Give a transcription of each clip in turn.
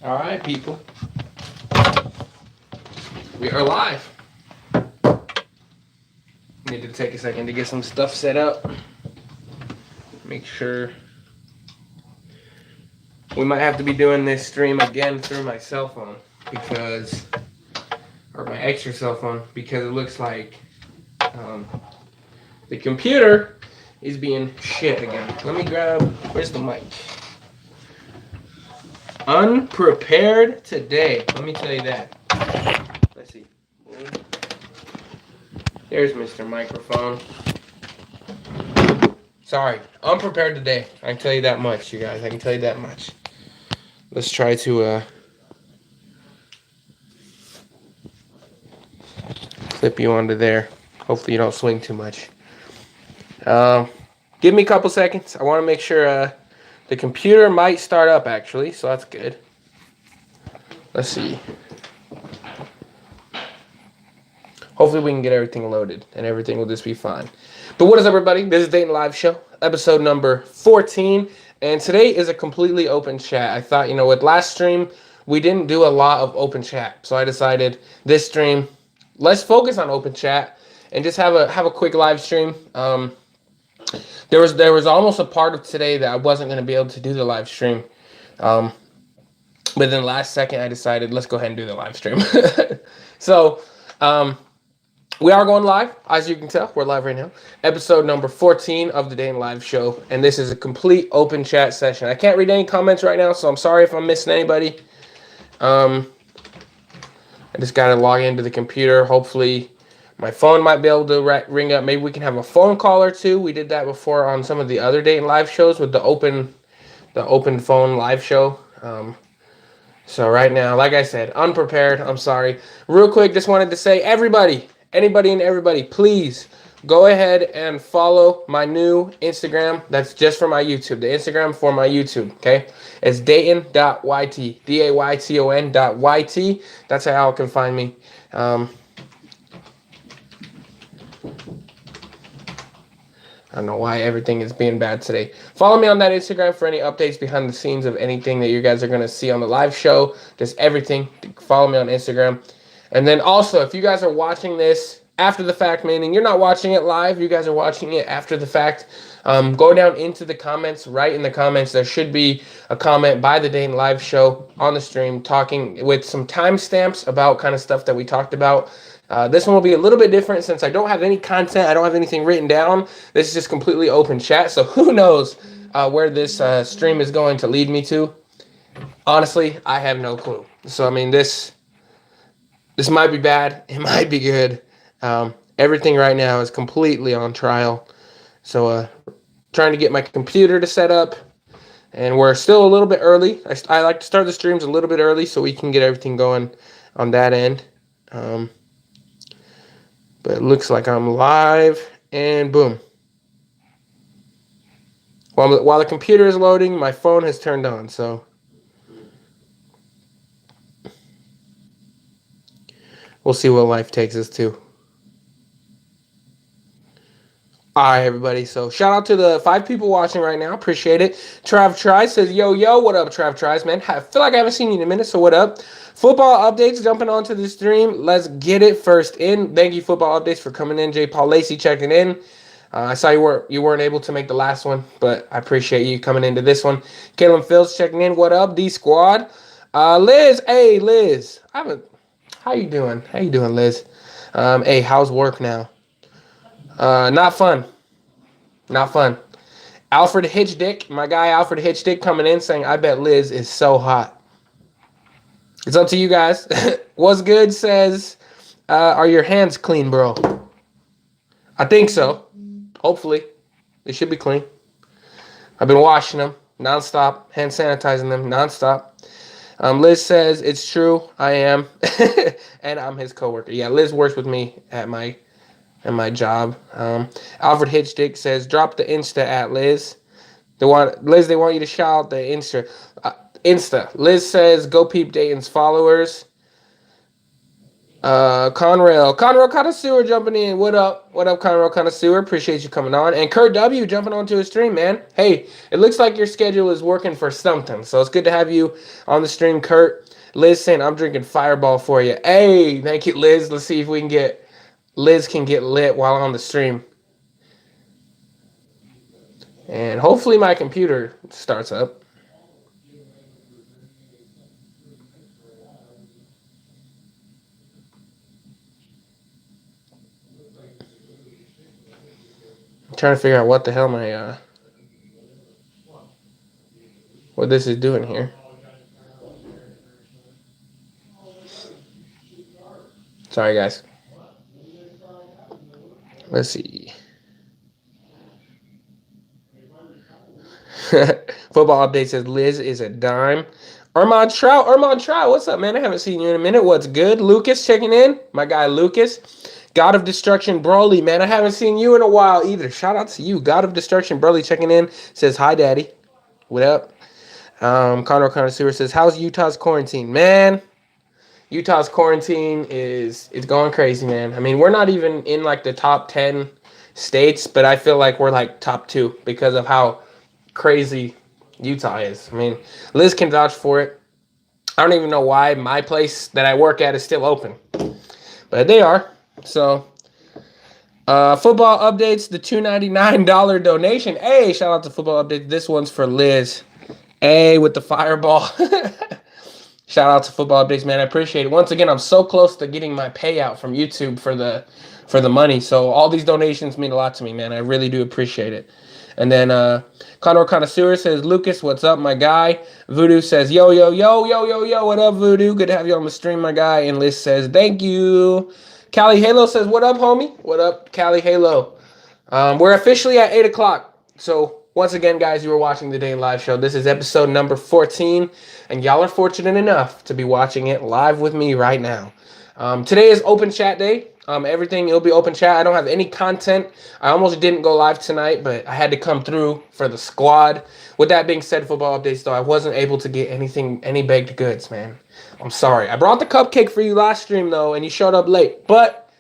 All right, people. We are live. Need to take a second to get some stuff set up. Make sure. We might have to be doing this stream again through my cell phone because, or my extra cell phone, because it looks like the computer is being shit again. Let me grab, where's the mic? Unprepared today. Let me tell you that. Let's see. There's Mr. Microphone. Sorry, unprepared today. I can tell you that much, you guys. I can tell you that much. Let's try to clip you onto there. Hopefully you don't swing too much. Give me a couple seconds. I want to make sure the computer might start up, actually, so that's good. Let's see. Hopefully we can get everything loaded and everything will just be fine. But what is up, everybody? This is Dayton Live Show, episode number 14. And today is a completely open chat. I thought, with last stream, we didn't do a lot of open chat. So I decided this stream, let's focus on open chat and just have a quick live stream. There was almost a part of today that I wasn't going to be able to do the live stream. But then last second, I decided, let's go ahead and do the live stream. So, we are going live, as you can tell. We're live right now. Episode number 14 of the Dayton Live Show. And this is a complete open chat session. I can't read any comments right now, so I'm sorry if I'm missing anybody. I just got to log into the computer. Hopefully, my phone might be able to ring up. Maybe we can have a phone call or two. We did that before on some of the other Dayton Live shows with the open phone live show. So right now, like I said, unprepared. I'm sorry. Real quick, just wanted to say, anybody and everybody, please go ahead and follow my new Instagram. That's just for my YouTube. The Instagram for my YouTube, okay? It's dayton.yt, dayton.yt. That's how y'all can find me. I don't know why everything is being bad today. Follow me on that Instagram for any updates behind the scenes of anything that you guys are going to see on the live show. Just everything. Follow me on Instagram. And then also, if you guys are watching this after the fact, meaning you're not watching it live, you guys are watching it after the fact, go down into the comments. Right in the comments, there should be a comment by the Dayton Live Show on the stream talking with some timestamps about kind of stuff that we talked about. This one will be a little bit different since I don't have any content. I don't have anything written down. This is just completely open chat. So who knows where this stream is going to lead me to. Honestly, I have no clue. So, I mean, this might be bad. It might be good. Everything right now is completely on trial. So trying to get my computer to set up. And we're still a little bit early. I like to start the streams a little bit early so we can get everything going on that end. But it looks like I'm live, and boom. While the computer is loading, my phone has turned on, so we'll see what life takes us to. All right, everybody. So shout out to the 5 people watching right now. Appreciate it. Trav Tries says, yo, what up, Trav Tries, man? I feel like I haven't seen you in a minute, so what up? Football updates, jumping onto the stream. Let's get it first in. Thank you, Football Updates, for coming in. J. Paul Lacey checking in. I saw you weren't able to make the last one, but I appreciate you coming into this one. Caleb Fields checking in. What up, D Squad? Liz, hey, Liz. How you doing? How you doing, Liz? Hey, how's work now? Not fun. Not fun. Alfred Hitchdick, my guy Alfred Hitchdick coming in saying, I bet Liz is so hot. It's up to you guys. What's good says, are your hands clean, bro? I think so. Hopefully. They should be clean. I've been washing them nonstop, hand sanitizing them nonstop. Liz says, it's true, I am. And I'm his coworker. Yeah, Liz works with me at my job. Alfred Hitchdick says, drop the Insta at Liz. They want you to shout out the Insta. Liz says, go peep Dayton's followers. Conrail Connoisseur jumping in. What up? What up, Conrail Connoisseur? Appreciate you coming on. And Kurt W jumping onto a stream, man. Hey, it looks like your schedule is working for something. So it's good to have you on the stream, Kurt. Liz saying, I'm drinking Fireball for you. Hey, thank you, Liz. Let's see if we can get, Liz can get lit while on the stream. And hopefully my computer starts up. I'm trying to figure out what the hell my, what this is doing here. Sorry, guys. Let's see. Football update says Liz is a dime. Armand Trout, what's up, man? I haven't seen you in a minute. What's good? Lucas checking in. My guy Lucas. God of Destruction Broly, man. I haven't seen you in a while either. Shout out to you. God of Destruction Broly checking in. Says, hi, daddy. What up? Conor Connoisseur says, how's Utah's quarantine? Man, Utah's quarantine is going crazy, man. I mean, we're not even in like the top 10 states, but I feel like we're like top 2 because of how crazy Utah is. I mean, Liz can vouch for it. I don't even know why my place that I work at is still open, but they are. So, football updates, the $2.99 donation. Hey, shout out to football updates. This one's for Liz. Hey, with the Fireball. Shout out to football updates, man. I appreciate it. Once again, I'm so close to getting my payout from YouTube for the money. So all these donations mean a lot to me, man. I really do appreciate it. And then Conor Connoisseur says, Lucas, what's up, my guy? Voodoo says, yo, what up, Voodoo? Good to have you on the stream, my guy. And Liz says, thank you. Cali Halo says, what up, homie? What up, Cali Halo? We're officially at 8 o'clock. So once again, guys, you are watching the Dayton Live Show. This is episode number 14, and y'all are fortunate enough to be watching it live with me right now. Today is open chat day. Everything, it'll be open chat. I don't have any content. I almost didn't go live tonight, but I had to come through for the squad. With that being said, football updates, though, I wasn't able to get any baked goods, man. I'm sorry. I brought the cupcake for you last stream, though, and you showed up late. But,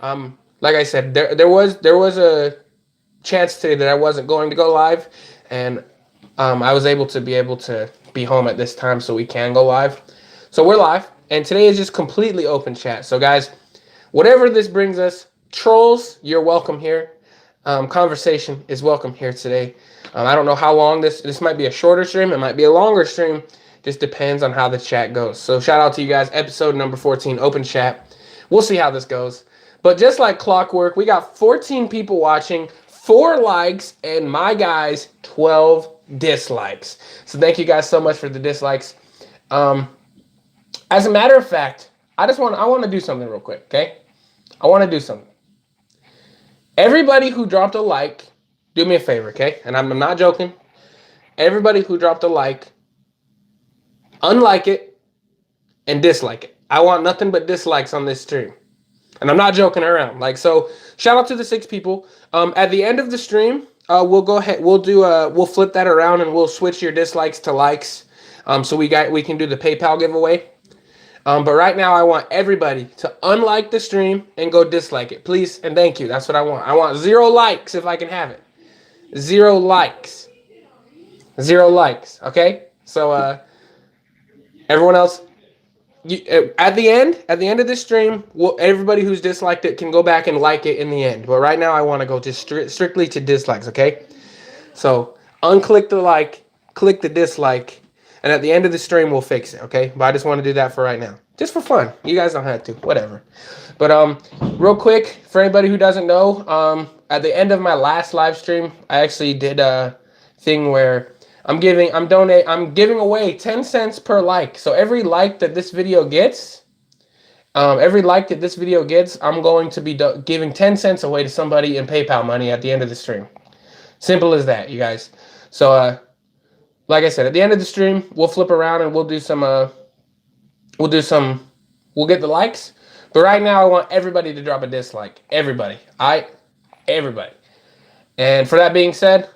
like I said, there was a chance today that I wasn't going to go live, and I was able to be home at this time so we can go live. So we're live, and today is just completely open chat. So, guys, whatever this brings us, trolls, you're welcome here. Conversation is welcome here today. I don't know how long this might be a shorter stream. It might be a longer stream. Just depends on how the chat goes. So shout out to you guys. Episode number 14, open chat. We'll see how this goes. But just like clockwork, we got 14 people watching, 4 likes, and my guys, 12 dislikes. So thank you guys so much for the dislikes. As a matter of fact, I want to do something real quick, okay? I want to do something. Everybody who dropped a like, do me a favor, okay? And I'm not joking. Everybody who dropped a like, unlike it and dislike it. I want nothing but dislikes on this stream. And I'm not joking around. So shout out to the 6 people. At the end of the stream, we'll go ahead, we'll flip that around and we'll switch your dislikes to likes. So we can do the PayPal giveaway. But right now, I want everybody to unlike the stream and go dislike it. Please and thank you. That's what I want. I want 0 likes if I can have it. 0 likes. 0 likes. Okay? So, everyone else, at the end of this stream, everybody who's disliked it can go back and like it in the end. But right now, I want to go just strictly to dislikes, okay? So, unclick the like, click the dislike. And at the end of the stream, we'll fix it, okay? But I just want to do that for right now. Just for fun. You guys don't have to. Whatever. But real quick, for anybody who doesn't know, at the end of my last live stream, I actually did a thing where I'm giving away 10 cents per like. So every like that this video gets, I'm going to be giving 10 cents away to somebody in PayPal money at the end of the stream. Simple as that, you guys. So, like I said, at the end of the stream, we'll flip around and we'll get the likes. But right now, I want everybody to drop a dislike. Everybody. Everybody. And for that being said,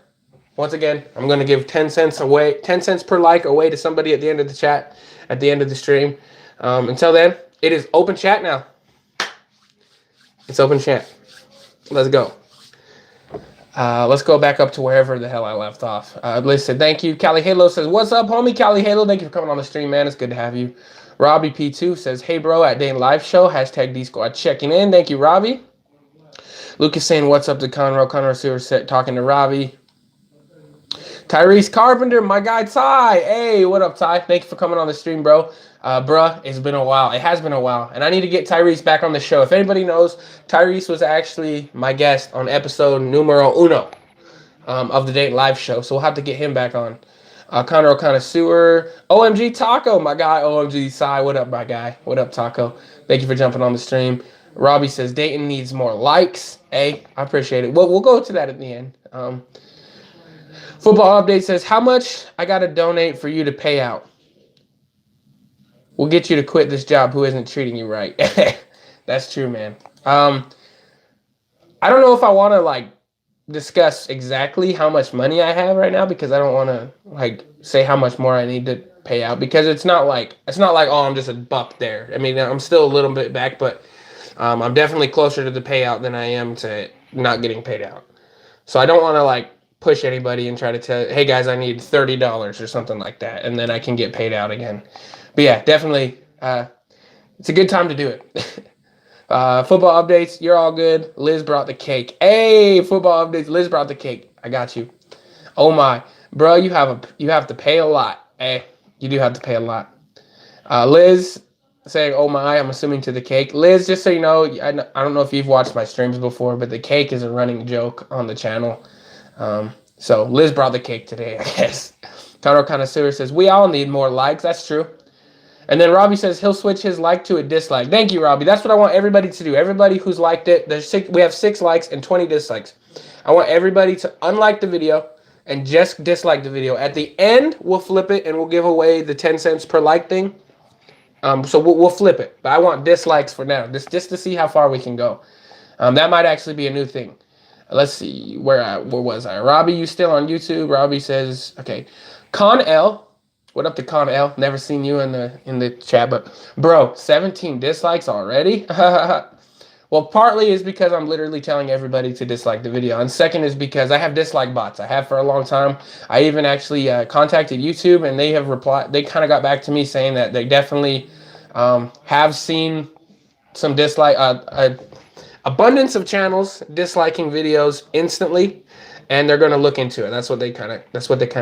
once again, I'm going to give 10 cents per like away to somebody at the end of the chat, at the end of the stream. Until then, it is open chat now. It's open chat. Let's go. Let's go back up to wherever the hell I left off. Liz said, thank you. Cali Halo says, what's up, homie? Cali Halo, thank you for coming on the stream, man. It's good to have you. Robbie P2 says, hey, bro, at Dayton Live Show. Hashtag D-Squad checking in. Thank you, Robbie. Lucas saying, what's up to Conroe? Conroe Sewer set talking to Robbie. Tyrese Carpenter, my guy Ty. Hey, what up, Ty? Thank you for coming on the stream, bro. Bruh, it's been a while. It has been a while. And I need to get Tyrese back on the show. If anybody knows, Tyrese was actually my guest on episode numero uno of the Dayton Live Show. So we'll have to get him back on. Conroe Connoisseur. OMG Taco, my guy. OMG Cy, what up, my guy? What up, Taco? Thank you for jumping on the stream. Robbie says, Dayton needs more likes. Hey, I appreciate it. Well, we'll go to that at the end. Football Update says, how much I got to donate for you to pay out? We'll get you to quit this job who isn't treating you right. That's true, man. I don't know if I want to, like, discuss exactly how much money I have right now because I don't want to, like, say how much more I need to pay out because it's not like, oh, I'm just a buck there. I mean, I'm still a little bit back, but I'm definitely closer to the payout than I am to not getting paid out. So I don't want to, like, push anybody and try to tell, hey guys, I need $30 or something like that, and then I can get paid out again. But yeah, definitely, it's a good time to do it. Football updates, you're all good. Liz brought the cake. Hey, football updates, Liz brought the cake. I got you. Oh my, bro, you have to pay a lot. Hey, you do have to pay a lot. Liz saying, oh my, I'm assuming to the cake. Liz, just so you know, I don't know if you've watched my streams before, but the cake is a running joke on the channel. So Liz brought the cake today, I guess. Conroe Connoisseur says, we all need more likes. That's true. And then Robbie says he'll switch his like to a dislike. Thank you, Robbie. That's what I want everybody to do. Everybody who's liked it, we have 6 likes and 20 dislikes. I want everybody to unlike the video and just dislike the video. At the end, we'll flip it and we'll give away the 10 cents per like thing. So we'll flip it. But I want dislikes for now, just to see how far we can go. That might actually be a new thing. Let's see, where was I? Robbie, you still on YouTube? Robbie says, okay. Con L, what up to Con L? Never seen you in the chat, but bro, 17 dislikes already? Well, partly is because I'm literally telling everybody to dislike the video, and second is because I have dislike bots. I have for a long time. I even actually contacted YouTube, and they have replied. They kind of got back to me saying that they definitely have seen some dislike. Abundance of channels disliking videos instantly, and they're going to look into it. That's what they kind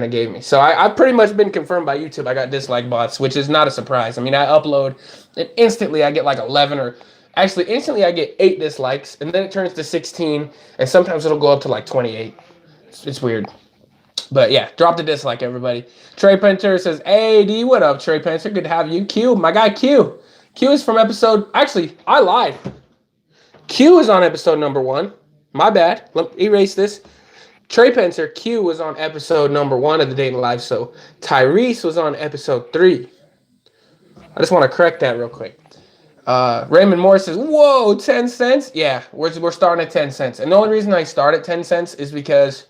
of gave me. So I've pretty much been confirmed by YouTube. I got dislike bots, which is not a surprise. I mean, I upload and instantly I get like 11 or actually instantly I get 8 dislikes, and then it turns to 16, and sometimes it'll go up to like 28. It's weird. But yeah, drop the dislike, everybody. Trey Penter says, hey, D, what up, Trey Penter? Good to have you. Q, my guy Q. Q is from episode, actually, I lied. Q is on episode number 1. My bad. Let me erase this. Trey Penter, Q was on episode number 1 of the Dayton Live Show. Tyrese was on episode 3. I just want to correct that real quick. Raymond Moore says, whoa, 10 cents? Yeah, we're starting at 10 cents. And the only reason I start at 10 cents is because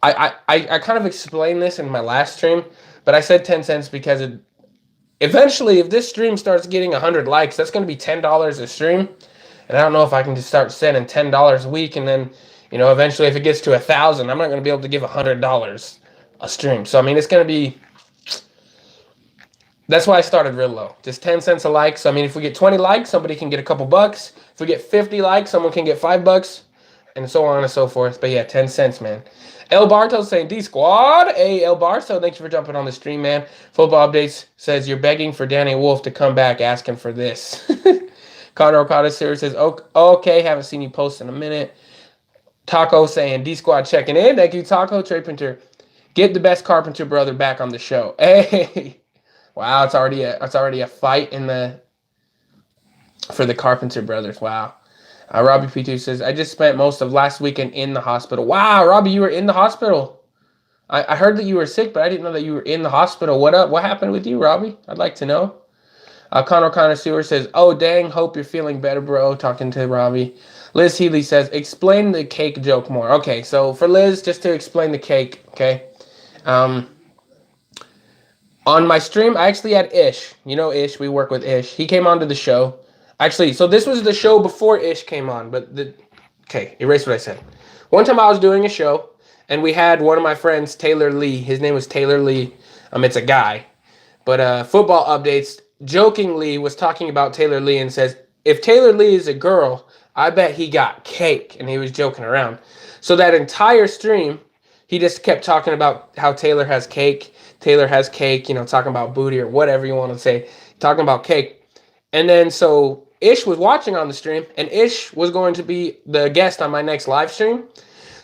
I kind of explained this in my last stream, but I said 10 cents because eventually, if this stream starts getting 100 likes, that's going to be $10 a stream. And I don't know if I can just start sending $10 a week, and then, you know, eventually if it gets to 1,000, I'm not going to be able to give $100 a stream. So, I mean, it's going to be, that's why I started real low. Just 10 cents a like. So, I mean, if we get 20 likes, somebody can get a couple bucks. If we get 50 likes, someone can get $5, and so on and so forth. But yeah, 10 cents, man. El Barto saying, D-Squad. Hey, El Barto, thanks for jumping on the stream, man. Football Updates says, you're begging for Danny Wolf to come back asking for this. Conroe Connoisseur says, okay, haven't seen you post in a minute. Taco saying, D-Squad checking in. Thank you, Taco. Trey Pinter, get the best Carpenter brother back on the show. Hey, wow, it's already a fight for the Carpenter brothers. Wow. Robbie P2 says, I just spent most of last weekend in the hospital. Wow, Robbie, you were in the hospital. I heard that you were sick, but I didn't know that you were in the hospital. What up? What happened with you, Robbie? I'd like to know. Conroe Connoisseur says, oh, dang, hope you're feeling better, bro. Talking to Robbie. Liz Healy says, explain the cake joke more. Okay, so for Liz, just to explain the cake, okay? On my stream, I actually had Ish. You know Ish. We work with Ish. He came onto the show. Actually, so this was the show before Ish came on, but okay, erase what I said. One time I was doing a show, and we had one of my friends, Taylor Lee. His name was Taylor Lee. It's a guy. But Football Updates jokingly was talking about Taylor Lee and says, if Taylor Lee is a girl, I bet he got cake. And he was joking around. So that entire stream, he just kept talking about how Taylor has cake. Taylor has cake, talking about booty or whatever you want to say. Talking about cake. And then so Ish was watching on the stream, and Ish was going to be the guest on my next live stream.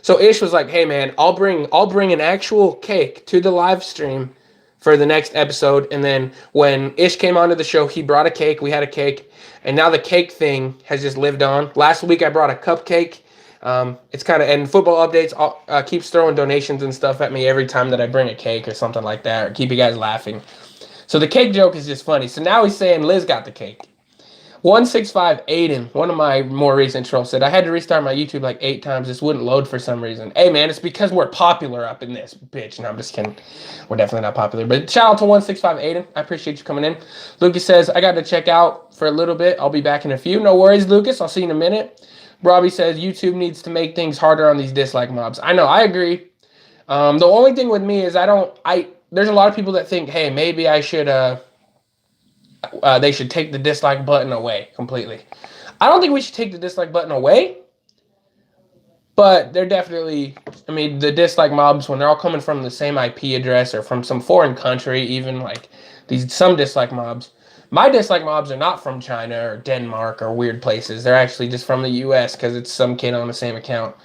So Ish was like, hey man, I'll bring an actual cake to the live stream for the next episode. And then when Ish came onto the show, he brought a cake. We had a cake. And now the cake thing has just lived on. Last week I brought a cupcake. It's kind of, and Football Updates keeps throwing donations and stuff at me every time that I bring a cake or something like that, or keep you guys laughing. So the cake joke is just funny. So now he's saying Liz got the cake. 165 Aiden, one of my more recent trolls, said, I had to restart my YouTube like 8 times. This wouldn't load for some reason. Hey, man, it's because we're popular up in this bitch. No, I'm just kidding. We're definitely not popular. But shout out to 165 Aiden. I appreciate you coming in. Lucas says, I got to check out for a little bit. I'll be back in a few. No worries, Lucas. I'll see you in a minute. Robbie says, YouTube needs to make things harder on these dislike mobs. I know. I agree. The only thing with me is there's a lot of people that think, hey, maybe I should... they should take the dislike button away completely. I don't think we should take the dislike button away, but they're definitely, the dislike mobs, when they're all coming from the same IP address or from some foreign country, even like some dislike mobs. My dislike mobs are not from China or Denmark or weird places. They're actually just from the US because it's some kid on the same account.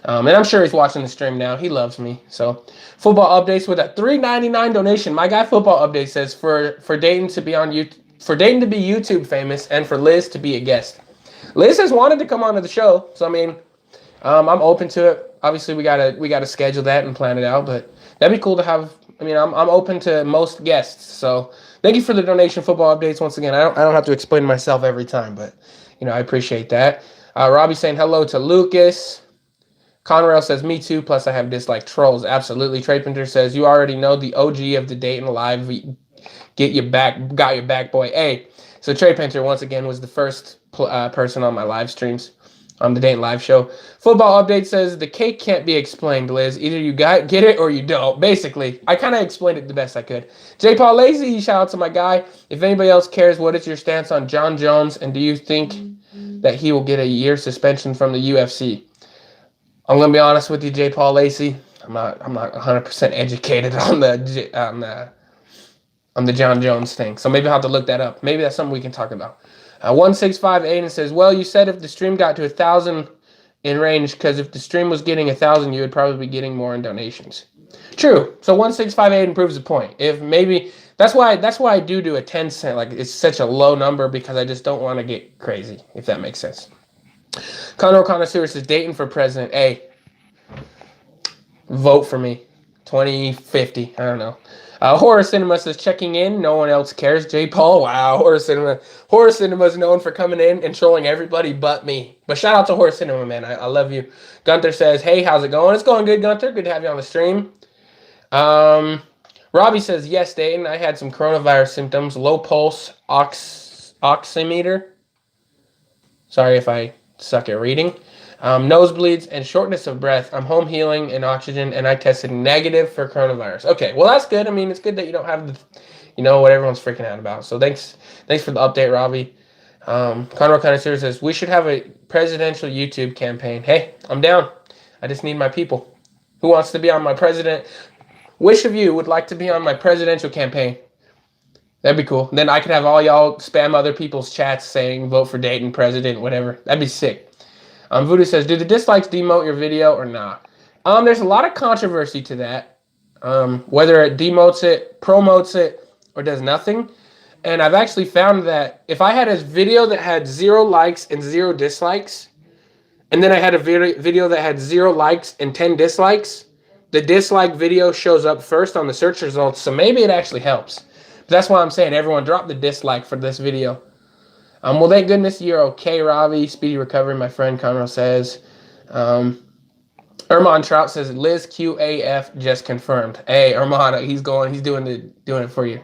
And I'm sure he's watching the stream now. He loves me. So, Football Updates with a $3.99 donation. My guy Football Update says for Dayton to be on YouTube. For Dayton to be YouTube famous and for Liz to be a guest. Liz has wanted to come onto the show, so I'm open to it. Obviously, we gotta schedule that and plan it out, but that'd be cool to have. I'm open to most guests. So thank you for the donation, Football Updates. Once again, I don't have to explain myself every time, but I appreciate that. Robbie saying hello to Lucas. Conrail says me too. Plus, I have dislike trolls. Absolutely. Trey Pinter says you already know the OG of the Dayton Live. Got your back, boy. Hey, so Trey Pinter, once again, was the first person on my live streams on the Dayton Live Show. Football Update says, the cake can't be explained, Liz. Either you get it or you don't. Basically, I kind of explained it the best I could. J. Paul Lazy, shout out to my guy. If anybody else cares, what is your stance on John Jones, and do you think that he will get a year suspension from the UFC? I'm going to be honest with you, J. Paul Lacy. I'm not 100% educated on the John Jones thing. So maybe I'll have to look that up. Maybe that's something we can talk about. 165 Aiden says, well, you said if the stream got to 1,000 in range, because if the stream was getting 1,000, you would probably be getting more in donations. True. So 165 Aiden proves the point. If maybe that's why I do a 10 cent. Like, it's such a low number because I just don't want to get crazy, if that makes sense. Conor Connoisseur says, Dayton for president. Hey, vote for me. 2050. I don't know. Horror Cinema says, checking in. No one else cares. J. Paul. Wow. Horror Cinema is known for coming in and trolling everybody but me. But shout out to Horror Cinema, man. I love you. Gunther says, hey, how's it going? It's going good, Gunther. Good to have you on the stream. Robbie says, yes, Dayton. I had some coronavirus symptoms. Low pulse, oximeter. Sorry if I suck at reading. Nosebleeds and shortness of breath. I'm home healing and oxygen, and I tested negative for coronavirus. Okay, well, that's good. It's good that you don't have what everyone's freaking out about. So thanks for the update, Robbie. Conrad Connoisseur says, we should have a presidential YouTube campaign. Hey, I'm down. I just need my people. Who wants to be on my president? Which of you would like to be on my presidential campaign? That'd be cool. Then I could have all y'all spam other people's chats saying vote for Dayton president, whatever. That'd be sick. Voodoo says, do the dislikes demote your video or not? There's a lot of controversy to that. Whether it demotes it, promotes it, or does nothing. And I've actually found that if I had a video that had 0 likes and 0 dislikes, and then I had a video that had 0 likes and 10 dislikes, the dislike video shows up first on the search results. So maybe it actually helps. But that's why I'm saying everyone drop the dislike for this video. Well, thank goodness you're okay, Robbie. Speedy recovery, my friend Conrad says. Erman Trout says, Liz QAF just confirmed. Hey, Erman, he's doing it for you.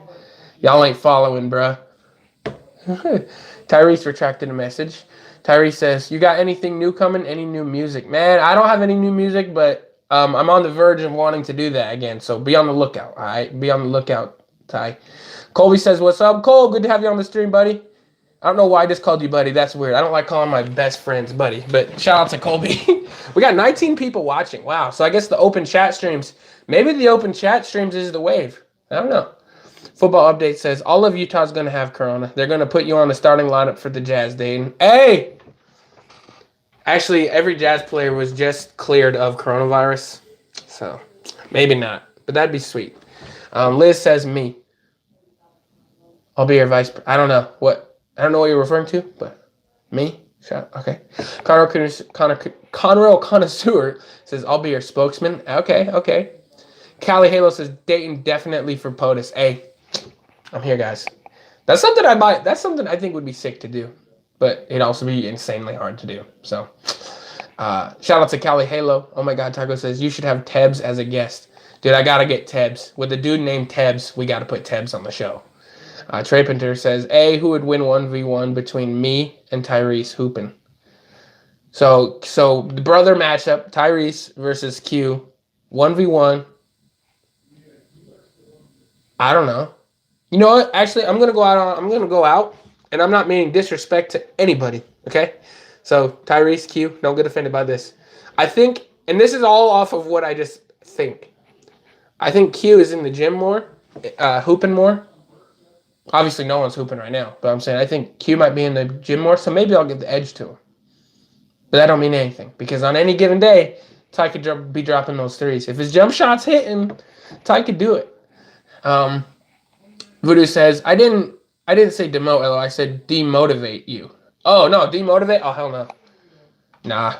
Y'all ain't following, bruh. Tyrese retracted a message. Tyrese says, "You got anything new coming? Any new music?" Man, I don't have any new music, but I'm on the verge of wanting to do that again. So be on the lookout. All right, be on the lookout, Ty. Colby says, "What's up, Cole? Good to have you on the stream, buddy." I don't know why I just called you buddy. That's weird. I don't like calling my best friends buddy. But shout out to Colby. We got 19 people watching. Wow. So I guess the open chat streams. Maybe the open chat streams is the wave. I don't know. Football Update says, all of Utah's going to have corona. They're going to put you on the starting lineup for the Jazz, Dayton. Hey! Actually, every Jazz player was just cleared of coronavirus. So, maybe not. But that'd be sweet. Liz says, me. I'll be your vice. I don't know what you're referring to, but me? Okay. Conroe Connoisseur says, I'll be your spokesman. Okay. Callie Halo says, Dayton definitely for POTUS. Hey, I'm here, guys. That's something I might. That's something I think would be sick to do, but it'd also be insanely hard to do. So, shout out to Callie Halo. Oh my God, Taco says you should have Tebs as a guest, dude. I gotta get Tebs with a dude named Tebs. We gotta put Tebs on the show. Trey Pinter says, "A, who would win 1v1 between me and Tyrese hooping?" So the brother matchup: Tyrese versus Q, 1v1. I don't know. You know what? Actually, I'm gonna go out, and I'm not meaning disrespect to anybody. Okay, so Tyrese, Q, don't get offended by this. I think, and this is all off of what I just think. I think Q is in the gym more, hooping more. Obviously, no one's hooping right now, but I'm saying I think Q might be in the gym more, so maybe I'll give the edge to him. But that don't mean anything, because on any given day, Ty could be dropping those threes. If his jump shot's hitting, Ty could do it. Voodoo says, I didn't say demote, I said demotivate you. Oh, no, demotivate? Oh, hell no. Nah.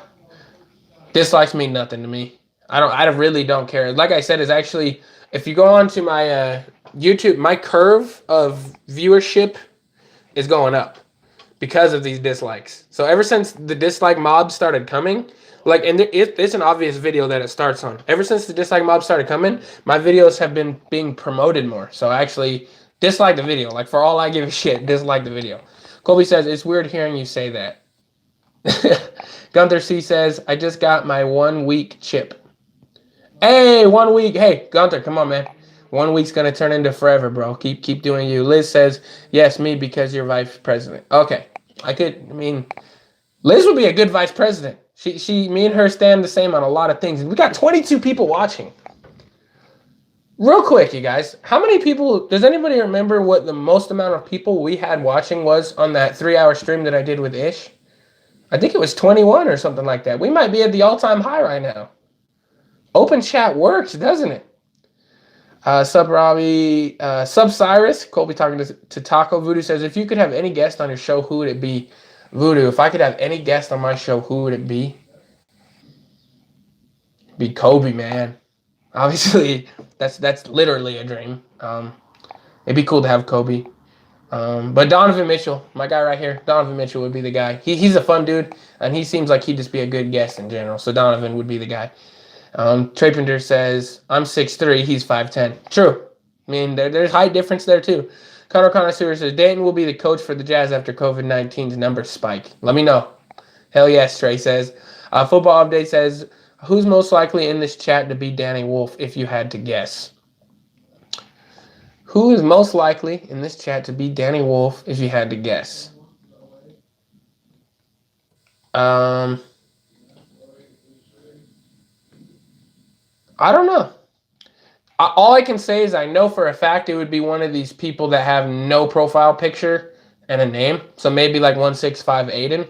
Dislikes mean nothing to me. I really don't care. Like I said, is actually, if you go on to my YouTube, my curve of viewership is going up because of these dislikes. So ever since the dislike mob started coming, like, and it's an obvious video that it starts on. Ever since the dislike mob started coming, my videos have been being promoted more. So actually, dislike the video. Like, for all I give a shit, dislike the video. Colby says, it's weird hearing you say that. Gunther C says, I just got my 1 week chip. Hey, 1 week. Hey, Gunther, come on, man. 1 week's going to turn into forever, bro. Keep doing you. Liz says, yes, me, because you're vice president. Okay. Liz would be a good vice president. Me and her stand the same on a lot of things. We got 22 people watching. Real quick, you guys. How many people, does anybody remember what the most amount of people we had watching was on that 3-hour stream that I did with Ish? I think it was 21 or something like that. We might be at the all-time high right now. Open chat works, doesn't it? Sub Robbie, Sub Cyrus, Colby talking to Taco. Voodoo says, if you could have any guest on your show, who would it be? Voodoo, if I could have any guest on my show, who would it be? Be Kobe, man. Obviously, that's literally a dream. It'd be cool to have Kobe. But Donovan Mitchell, my guy right here, Donovan Mitchell would be the guy. He's a fun dude, and he seems like he'd just be a good guest in general. So Donovan would be the guy. Trey Pinter says, I'm 6'3", he's 5'10". True. I mean, there's height difference there, too. Connor Connoisseur says, Dayton will be the coach for the Jazz after COVID-19's numbers spike. Let me know. Hell yes, Trey says. Football Update says, who's most likely in this chat to be Danny Wolf, if you had to guess? Who is most likely in this chat to be Danny Wolf, if you had to guess? I don't know. All I can say is I know for a fact it would be one of these people that have no profile picture and a name. So maybe like 165 Aiden.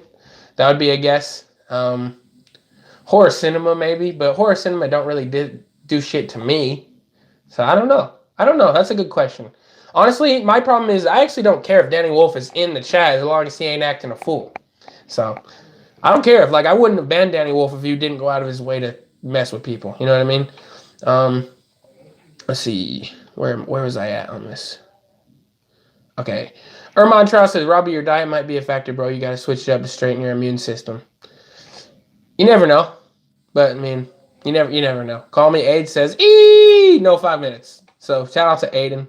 That would be a guess. Horror Cinema maybe, but Horror Cinema don't really do shit to me. So I don't know. That's a good question. Honestly, my problem is I actually don't care if Danny Wolf is in the chat as long as he ain't acting a fool. So I don't care if, like, I wouldn't have banned Danny Wolf if he didn't go out of his way to mess with people. You know what I mean? Let's see. Where was I at on this? Okay. Ermon Trout says, Robbie, your diet might be a factor, bro. You got to switch it up to straighten your immune system. You never know. But, I mean, you never know. Call me Aid says, no 5 minutes. So, shout out to Aiden.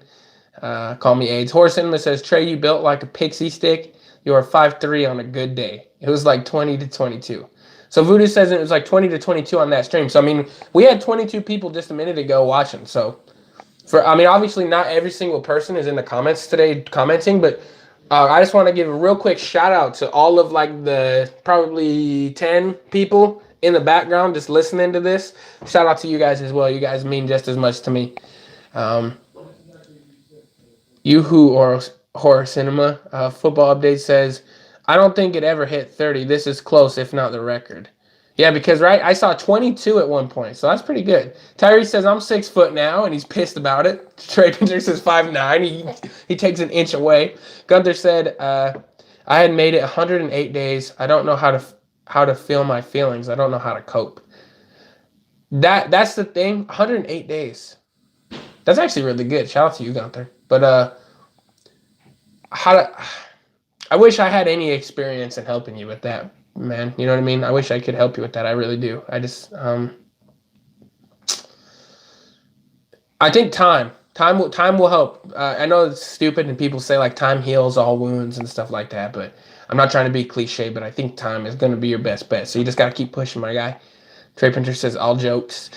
Call me AIDS. Horse Cinema says, Trey, you built like a pixie stick. You are 5'3" on a good day. It was like 20 to 22. So Voodoo says it was like 20 to 22 on that stream. So, I mean, we had 22 people just a minute ago watching. So, obviously not every single person is in the comments today commenting, but I just want to give a real quick shout out to all of like the probably 10 people in the background just listening to this. Shout out to you guys as well. You guys mean just as much to me. Or Horror Cinema Football Update says, I don't think it ever hit 30. This is close, if not the record. Yeah, because, right, I saw 22 at one point, so that's pretty good. Tyree says, I'm 6 foot now, and he's pissed about it. Trey Pinter says 5'9". He takes an inch away. Gunther said, I had made it 108 days. I don't know how to feel my feelings. I don't know how to cope. That's the thing. 108 days. That's actually really good. Shout out to you, Gunther. But I wish I had any experience in helping you with that, man. You know what I mean? I wish I could help you with that. I really do. I just I think time will help. I know it's stupid and people say like time heals all wounds and stuff like that, but I'm not trying to be cliche, but I think time is going to be your best bet. So you just got to keep pushing, my guy. Trey Pinter says all jokes.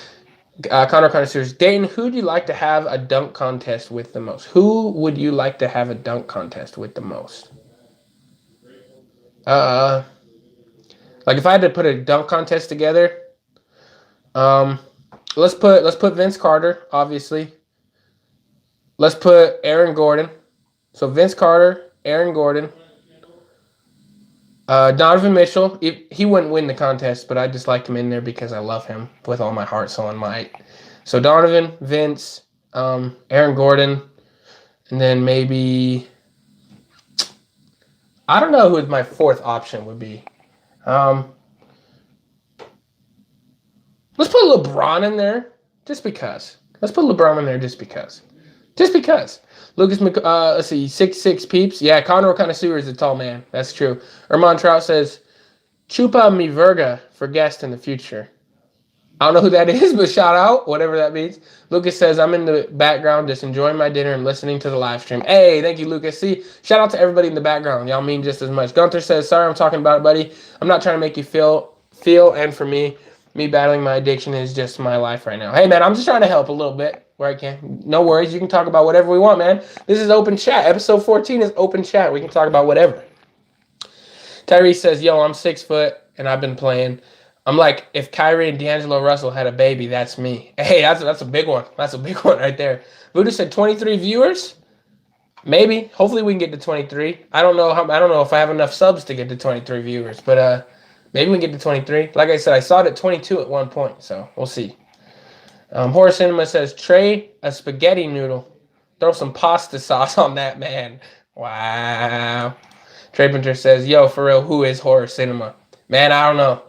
Connor says, Dayton, who would you like to have a dunk contest with the most? Who would you like to have a dunk contest with the most? Like if I had to put a dunk contest together, let's put Vince Carter, obviously. Let's put Aaron Gordon. So Vince Carter, Aaron Gordon, Donovan Mitchell. He wouldn't win the contest, but I just like him in there because I love him with all my heart, soul, and might. So Donovan, Vince, Aaron Gordon, and then maybe I don't know who my fourth option would be. Let's put LeBron in there just because. Let's put LeBron in there just because. Just because. Lucas, let's see, 6'6" peeps. Yeah, Conor Connoisseur is a tall man. That's true. Erman Trout says, Chupa mi verga for guest in the future. I don't know who that is, but shout out, whatever that means. Lucas says, I'm in the background just enjoying my dinner and listening to the live stream. Hey, thank you, Lucas. See, shout out to everybody in the background. Y'all mean just as much. Gunther says, sorry I'm talking about it, buddy. I'm not trying to make you feel, and for me battling my addiction is just my life right now. Hey, man, I'm just trying to help a little bit where I can. No worries. You can talk about whatever we want, man. This is open chat. Episode 14 is open chat. We can talk about whatever. Tyree says, yo, I'm 6 foot and I've been playing. I'm like, if Kyrie and D'Angelo Russell had a baby, that's me. Hey, that's a big one. That's a big one right there. Voodoo said 23 viewers. Maybe. Hopefully we can get to 23. I don't know if I have enough subs to get to 23 viewers, but maybe we can get to 23. Like I said, I saw it at 22 at one point, so we'll see. Horror Cinema says, Trey, a spaghetti noodle. Throw some pasta sauce on that, man. Wow. Trey Pinter says, yo, for real, who is Horror Cinema? Man, I don't know.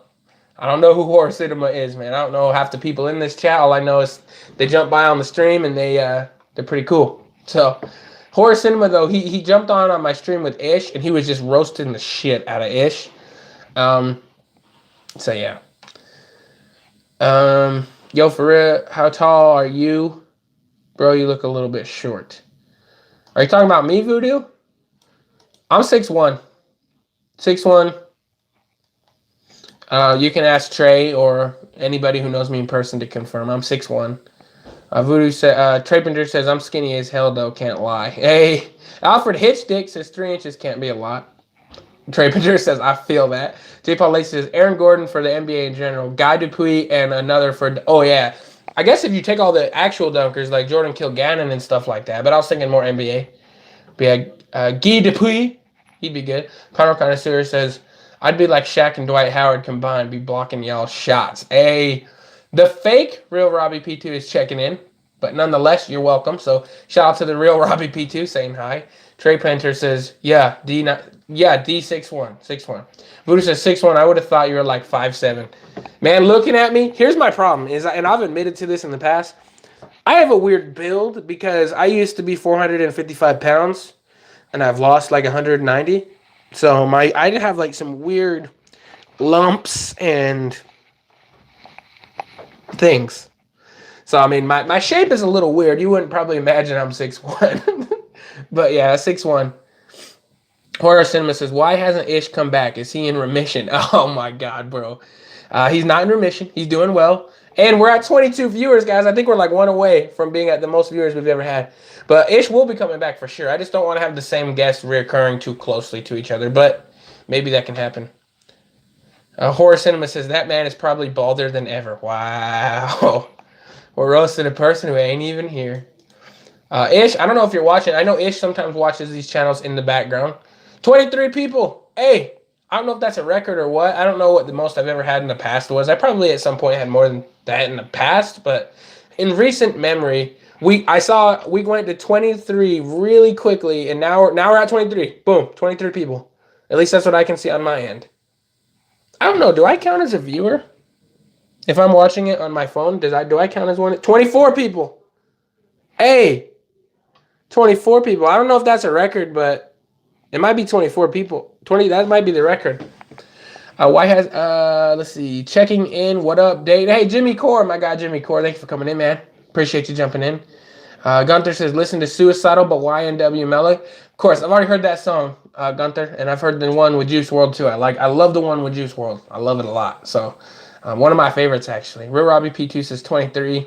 I don't know who Horror Cinema is, man. I don't know half the people in this chat. All I know is they jump by on the stream and they're pretty cool. So Horror Cinema, though, he jumped on my stream with Ish and he was just roasting the shit out of Ish. So yeah. Yo, for real, how tall are you? Bro, you look a little bit short. Are you talking about me, Voodoo? I'm 6'1". 6'1". You can ask Trey or anybody who knows me in person to confirm. I'm 6'1". Voodoo said, Trey Pinder says, I'm skinny as hell, though, can't lie. Hey, Alfred Hitchdick says 3 inches can't be a lot. Trey Pinder says, I feel that. J. Paul Lacey says, Aaron Gordon for the NBA in general. Guy Dupuis and another for, oh, yeah. I guess if you take all the actual dunkers, like Jordan Kilgannon and stuff like that, but I was thinking more NBA. But yeah, Guy Dupuis, he'd be good. Conor Connoisseur says, I'd be like Shaq and Dwight Howard combined, be blocking y'all shots. Hey, the fake Real Robbie P2 is checking in, but nonetheless, you're welcome. So shout out to the Real Robbie P2 saying hi. Trey Planter says, yeah, D 6'1", 6'1". Voodoo says 6'1". I would have thought you were like 5'7". Man, looking at me, here's my problem and I've admitted to this in the past. I have a weird build because I used to be 455 pounds and I've lost like 190. So I have like some weird lumps and things. So I mean my shape is a little weird. You wouldn't probably imagine I'm 6'1". But yeah, 6-1. Horror Cinema says, why hasn't Ish come back? Is he in remission? Oh my God, bro. He's not in remission. He's doing well. And we're at 22 viewers, guys. I think we're like one away from being at the most viewers we've ever had. But Ish will be coming back for sure. I just don't want to have the same guests reoccurring too closely to each other. But maybe that can happen. Horror Cinema says, that man is probably balder than ever. Wow. We're roasting a person who ain't even here. Ish, I don't know if you're watching. I know Ish sometimes watches these channels in the background. 23 people. Hey, I don't know if that's a record or what. I don't know what the most I've ever had in the past was. I probably at some point had more than that in the past, but in recent memory, we went to 23 really quickly, and now we're at 23. Boom, 23 people. At least that's what I can see on my end. I don't know. Do I count as a viewer? If I'm watching it on my phone, do I count as one? 24 people. Hey, 24 people. I don't know if that's a record, but it might be 24 people. 20. That might be the record. Let's see. Checking in. What up, Dayton? Hey, Jimmy Core, my guy, Jimmy Core. Thank you for coming in, man. Appreciate you jumping in. Gunther says, listen to Suicidal, but YNW Melly. Of course, I've already heard that song, Gunther, and I've heard the one with Juice WRLD too. I love the one with Juice WRLD. I love it a lot. So, one of my favorites actually. Real Robbie P2 says 23.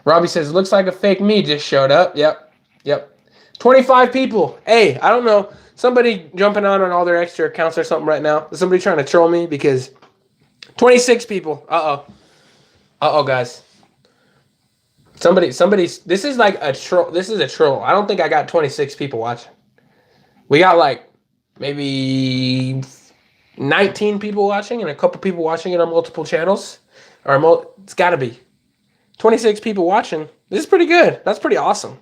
Robbie says, looks like a fake me just showed up. Yep. 25 people. Hey, I don't know. Somebody jumping on all their extra accounts or something right now. Is somebody trying to troll me? Because 26 people. Uh-oh, guys. This is like a troll. This is a troll. I don't think I got 26 people watching. We got like maybe 19 people watching and a couple people watching it on multiple channels. It's got to be 26 people watching. This is pretty good. That's pretty awesome.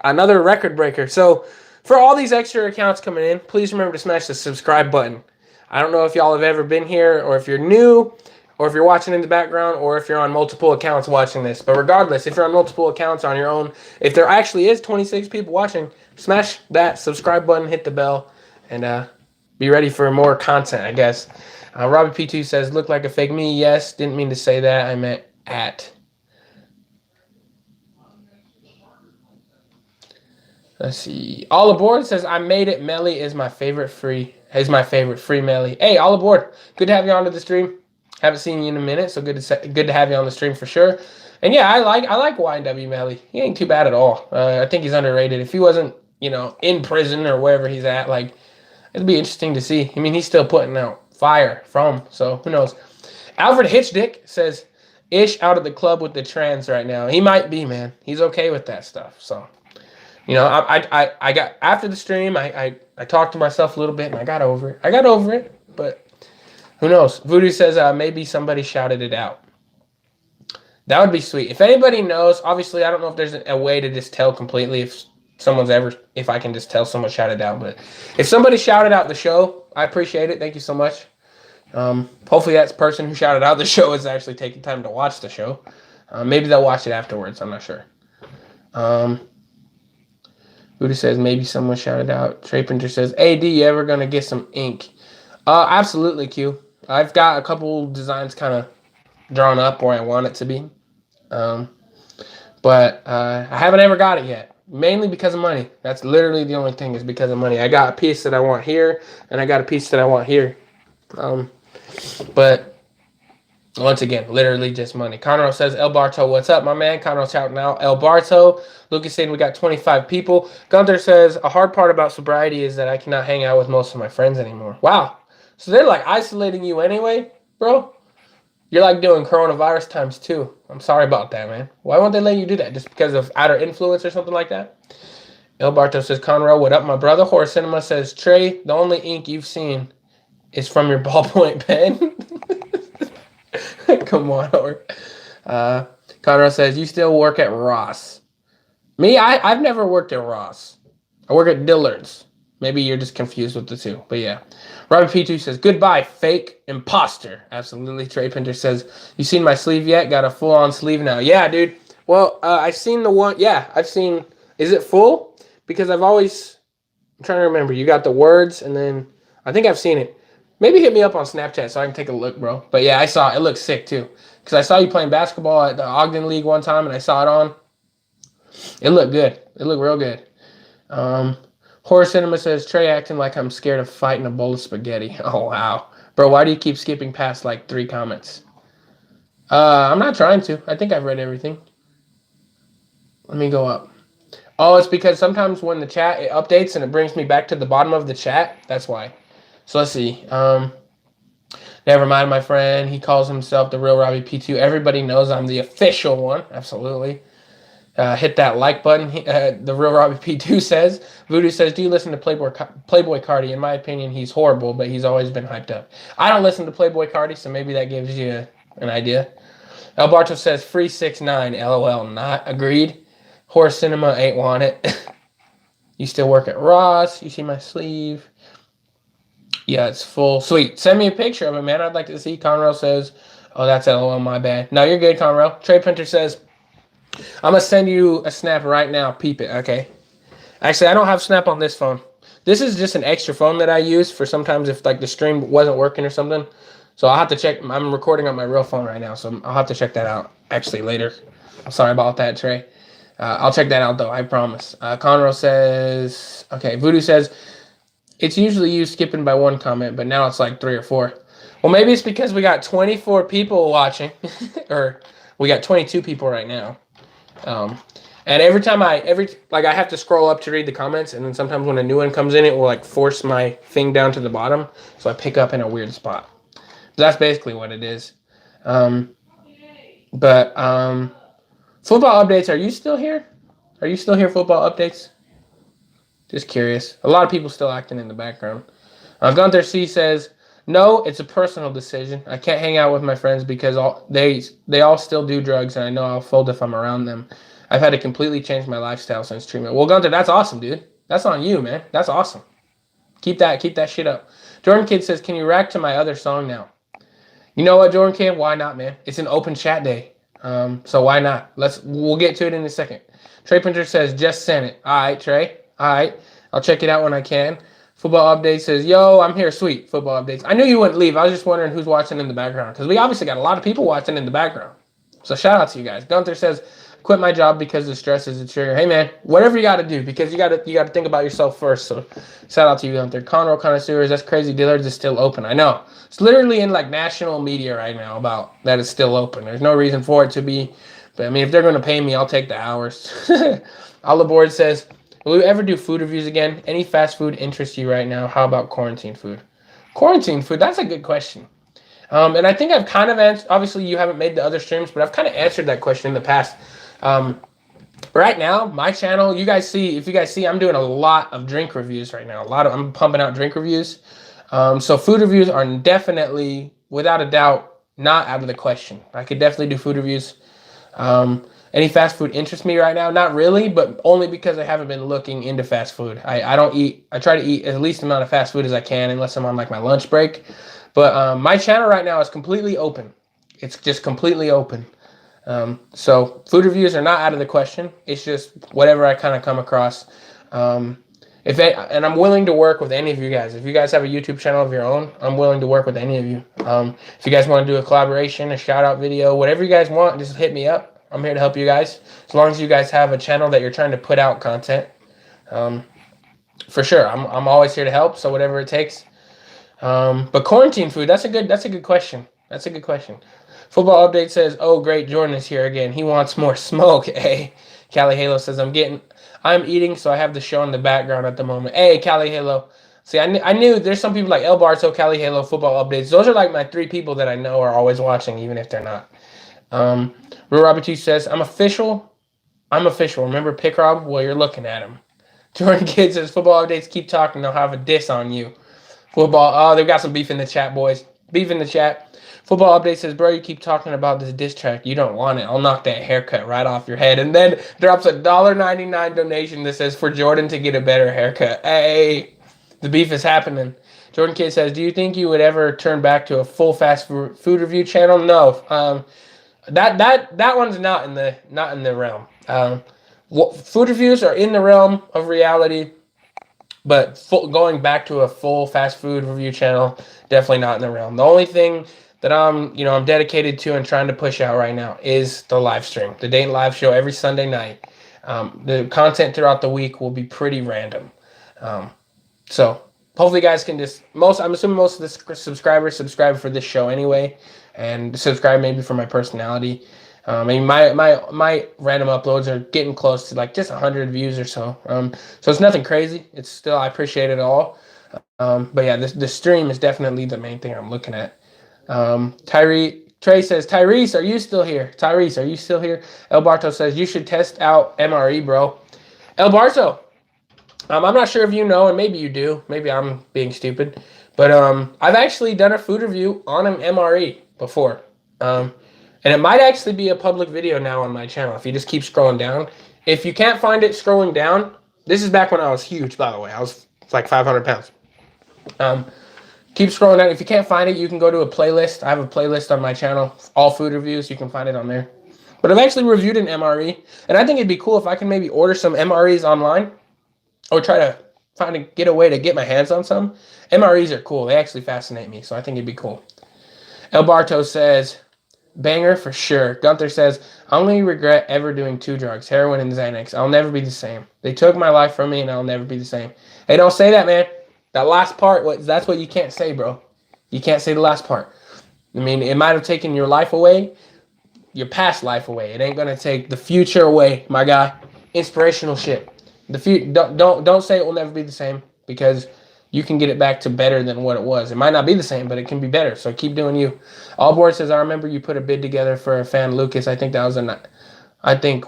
Another record breaker. So for all these extra accounts coming in, please remember to smash the subscribe button. I don't know if y'all have ever been here or if you're new or if you're watching in the background or if you're on multiple accounts watching this. But regardless, if you're on multiple accounts on your own, if there actually is 26 people watching, smash that subscribe button, hit the bell, and be ready for more content, I guess. Robbie P2 says, look like a fake me. Yes, didn't mean to say that. I meant at. Let's see. All Aboard says, I made it. Melly is my favorite free. Free Melly. Hey, All Aboard. Good to have you onto the stream. Haven't seen you in a minute, so good to have you on the stream for sure. And yeah, I like YNW Melly. He ain't too bad at all. I think he's underrated. If he wasn't, in prison or wherever he's at, like, it'd be interesting to see. I mean, he's still putting out fire so who knows. Alfred Hitchdick says, Ish out of the club with the trans right now. He might be, man. He's okay with that stuff. So, I got, after the stream, I talked to myself a little bit and I got over it. But who knows? Voodoo says maybe somebody shouted it out. That would be sweet. If anybody knows, obviously I don't know if there's a way to just tell completely if I can just tell someone shouted out. But if somebody shouted out the show, I appreciate it. Thank you so much. Hopefully that person who shouted out the show is actually taking time to watch the show. Maybe they'll watch it afterwards. I'm not sure. Voodoo says maybe someone shouted out. Trey Pinter says, AD, you ever going to get some ink? Absolutely, Q. I've got a couple designs kind of drawn up where I want it to be. But I haven't ever got it yet. Mainly because of money. That's literally the only thing, is because of money. I got a piece that I want here, and I got a piece that I want here. But once again, literally just money. Conroe says, El Barto, what's up, my man? Conroe shouting out El Barto. Lucas saying we got 25 people. Gunther says, a hard part about sobriety is that I cannot hang out with most of my friends anymore. Wow. So they're like isolating you anyway, bro? You're like doing coronavirus times 2. I'm sorry about that, man. Why won't they let you do that? Just because of outer influence or something like that? El Barto says, Conroe, what up, my brother? Horror Cinema says, Trey, the only ink you've seen is from your ballpoint pen. Come on, Horror. Conroe says, you still work at Ross. Me, I've never worked at Ross. I work at Dillard's. Maybe you're just confused with the two. But yeah. Robert P2 says, goodbye, fake imposter. Absolutely. Trey Pinter says, you seen my sleeve yet? Got a full-on sleeve now. Yeah, dude. Well, I've seen the one. Yeah, I've seen. Is it full? Because I'm trying to remember. You got the words, and then I think I've seen it. Maybe hit me up on Snapchat so I can take a look, bro. But yeah, I saw it. It looks sick, too. Because I saw you playing basketball at the Ogden League one time, and I saw it on. It looked good. It looked real good. Um, Horror Cinema says, Trey acting like I'm scared of fighting a bowl of spaghetti. Oh, wow. Bro, why do you keep skipping past like 3 comments? I'm not trying to. I think I've read everything. Let me go up. Oh, it's because sometimes when the chat it updates and it brings me back to the bottom of the chat. That's why. So let's see. Never mind, my friend. He calls himself the real Robbie P2. Everybody knows I'm the official one. Absolutely. Hit that like button. The real Robbie P2 says. Voodoo says, do you listen to Playboy Cardi? In my opinion, he's horrible, but he's always been hyped up. I don't listen to Playboy Cardi, so maybe that gives you an idea. El Barto says, free 6'9", LOL, not agreed. Horror Cinema ain't want it. You still work at Ross. You see my sleeve. Yeah, it's full. Sweet. Send me a picture of it, man. I'd like to see. Conrail says, oh, that's LOL, my bad. No, you're good, Conrail. Trey Pinter says, I'm going to send you a snap right now. Peep it, okay? Actually, I don't have Snap on this phone. This is just an extra phone that I use for sometimes if like the stream wasn't working or something. So I'll have to check. I'm recording on my real phone right now, so I'll have to check that out actually later. I'm sorry about that, Trey. I'll check that out, though. I promise. Conroe says, okay, Voodoo says, it's usually you skipping by 1 comment, but now it's like 3 or 4. Well, maybe it's because we got 24 people watching, or we got 22 people right now. And every time I have to scroll up to read the comments, and then sometimes when a new one comes in, it will like force my thing down to the bottom, so I pick up in a weird spot. That's basically what it is. Football updates, are you still here? Are you still here, football updates? Just curious. A lot of people still acting in the background. Gunther C says, no, it's a personal decision. I can't hang out with my friends because they all still do drugs, and I know I'll fold if I'm around them. I've had to completely change my lifestyle since treatment. Well, Gunther, that's awesome, dude. That's on you, man. That's awesome. Keep that shit up. Jordan Kid says, can you react to my other song now? You know what, Jordan Kid? Why not, man? It's an open chat day. So why not? We'll get to it in a second. Trey Pinter says, just send it. All right, Trey. All right. I'll check it out when I can. Football Update says, yo, I'm here. Sweet. Football Updates. I knew you wouldn't leave. I was just wondering who's watching in the background, because we obviously got a lot of people watching in the background. So shout out to you guys. Gunther says, quit my job because the stress is a trigger. Hey, man, whatever you got to do, because you got to think about yourself first. So shout out to you, Gunther. Conroe Connoisseurs, that's crazy. Dillard's is still open. I know. It's literally in like national media right now about that it's still open. There's no reason for it to be. But I mean, if they're going to pay me, I'll take the hours. All aboard says, will you ever do food reviews again? Any fast food interests you right now? How about quarantine food? Quarantine food, that's a good question. And I think I've kind of answered, obviously you haven't made the other streams, but I've kind of answered that question in the past. Right now, my channel, if you guys see, I'm doing a lot of drink reviews right now. I'm pumping out drink reviews. So food reviews are definitely, without a doubt, not out of the question. I could definitely do food reviews. Any fast food interests me right now? Not really, but only because I haven't been looking into fast food. I try to eat as least amount of fast food as I can, unless I'm on like my lunch break. But my channel right now is completely open. It's just completely open. So food reviews are not out of the question. It's just whatever I kind of come across. And I'm willing to work with any of you guys. If you guys have a YouTube channel of your own, I'm willing to work with any of you. If you guys want to do a collaboration, a shout out video, whatever you guys want, just hit me up. I'm here to help you guys. As long as you guys have a channel that you're trying to put out content, for sure. I'm always here to help. So whatever it takes. But quarantine food, that's a good question. That's a good question. Football Update says, oh great, Jordan is here again. He wants more smoke. Hey, Cali Halo says, I'm eating, so I have the show in the background at the moment. Hey, Cali Halo. See, I knew there's some people like El Barto, Cali Halo, Football Updates. Those are like my 3 people that I know are always watching, even if they're not. Real Robert 2 says, I'm official. Remember Pick Rob? Well, you're looking at him. Jordan Kid says, Football Updates, keep talking. They'll have a diss on you. Football, they've got some beef in the chat, boys. Beef in the chat. Football Update says, bro, you keep talking about this diss track. You don't want it. I'll knock that haircut right off your head. And then drops a $1.99 donation that says, for Jordan to get a better haircut. Hey, the beef is happening. Jordan Kid says, do you think you would ever turn back to a full fast food review channel? No. That one's not in the realm. Food reviews are in the realm of reality, but going back to a full fast food review channel, definitely not in the realm. The only thing that I'm dedicated to and trying to push out right now is the live stream, the Dayton Live Show every Sunday night. The content throughout the week will be pretty random. So hopefully you guys can I'm assuming most of the subscribers subscribe for this show anyway, and subscribe maybe for my personality. I mean, my random uploads are getting close to like just 100 views or so. So it's nothing crazy. It's still, I appreciate it all. But yeah, the stream is definitely the main thing I'm looking at. Trey says, Tyrese, are you still here? Tyrese, are you still here? El Barto says, you should test out MRE, bro. El Barto, I'm not sure if you know, and maybe you do. Maybe I'm being stupid. But I've actually done a food review on an MRE before. And it might actually be a public video now on my channel if you just keep scrolling down. If you can't find it scrolling down, this is back when I was huge, by the way. I was like 500 pounds. Keep scrolling down. If you can't find it, you can go to a playlist. I have a playlist on my channel, all food reviews. You can find it on there. But I've actually reviewed an MRE, and I think it'd be cool if I can maybe order some MREs online or try to get a way to get my hands on some. MREs are cool. They actually fascinate me, so I think it'd be cool. El Barto says, banger for sure. Gunther says, I only regret ever doing 2 drugs, heroin and Xanax. I'll never be the same. They took my life from me, and I'll never be the same. Hey, don't say that, man. That last part, that's what you can't say, bro. You can't say the last part. I mean, it might have taken your life away, your past life away. It ain't gonna take the future away, my guy. Inspirational shit. Don't say it will never be the same, because you can get it back to better than what it was. It might not be the same, but it can be better. So keep doing you. Allboard says, I remember you put a bid together for a fan, Lucas. I think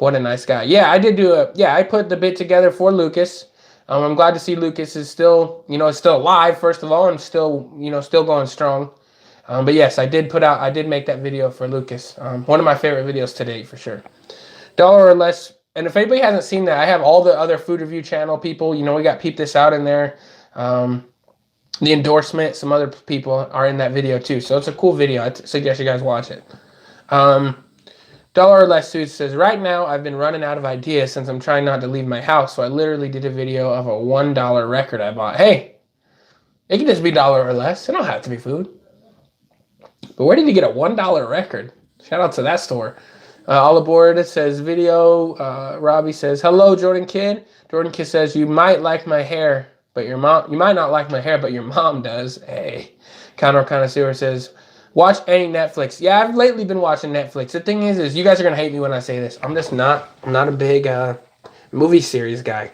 what a nice guy. Yeah, I did I put the bid together for Lucas. I'm glad to see Lucas is still, still alive, first of all, and still going strong. But yes, I did make that video for Lucas. One of my favorite videos to date, for sure. $1 or less. And if anybody hasn't seen that, I have all the other food review channel people. We got Peep This Out in there. The endorsement, some other people are in that video too. So it's a cool video. I suggest you guys watch it. $1 or less suits says, right now I've been running out of ideas since I'm trying not to leave my house. So I literally did a video of a $1 record I bought. Hey, it can just be $1 or less. It don't have to be food. But where did you get a $1 record? Shout out to that store. All aboard, it says video. Robbie says, hello, Jordan Kid. Jordan Kid says, you might like my hair, but you might not like my hair, but your mom does. Hey. Counter Connoisseur says, watch any Netflix. Yeah, I've lately been watching Netflix. The thing is you guys are going to hate me when I say this. I'm not a big movie series guy.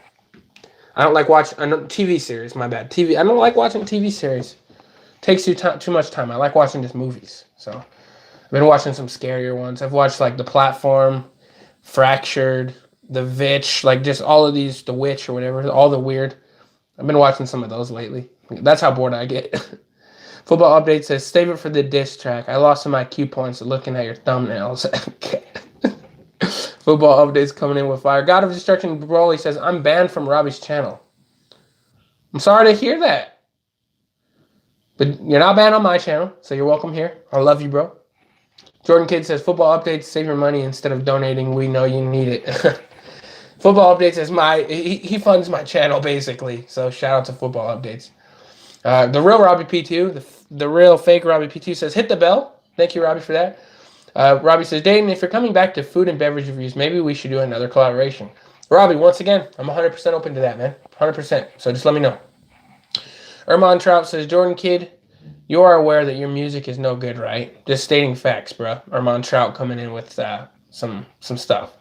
I don't like watching TV series, my bad. I don't like watching TV series. Takes you too much time. I like watching just movies. So I've been watching some scarier ones. I've watched like The Platform, Fractured, The Vitch, like just all of these, The Witch or whatever, all the weird. I've been watching some of those lately. That's how bored I get. Football Update says, save it for the diss track. I lost some IQ points looking at your thumbnails. Okay. Football Update's coming in with fire. God of Destruction Broly says, I'm banned from Robbie's channel. I'm sorry to hear that. But you're not banned on my channel, so you're welcome here. I love you, bro. Jordan Kid says, Football Updates, save your money instead of donating. We know you need it. Football Updates is he funds my channel, basically. So shout out to Football Updates. The real Robbie P2, the real fake Robbie P2 says, hit the bell. Thank you, Robbie, for that. Robbie says, Dayton, if you're coming back to food and beverage reviews, maybe we should do another collaboration. Robbie, once again, I'm 100% open to that, man. 100%. So just let me know. Ermon Trout says, Jordan Kid, you are aware that your music is no good, right? Just stating facts, bro. Ermon Trout coming in with some stuff.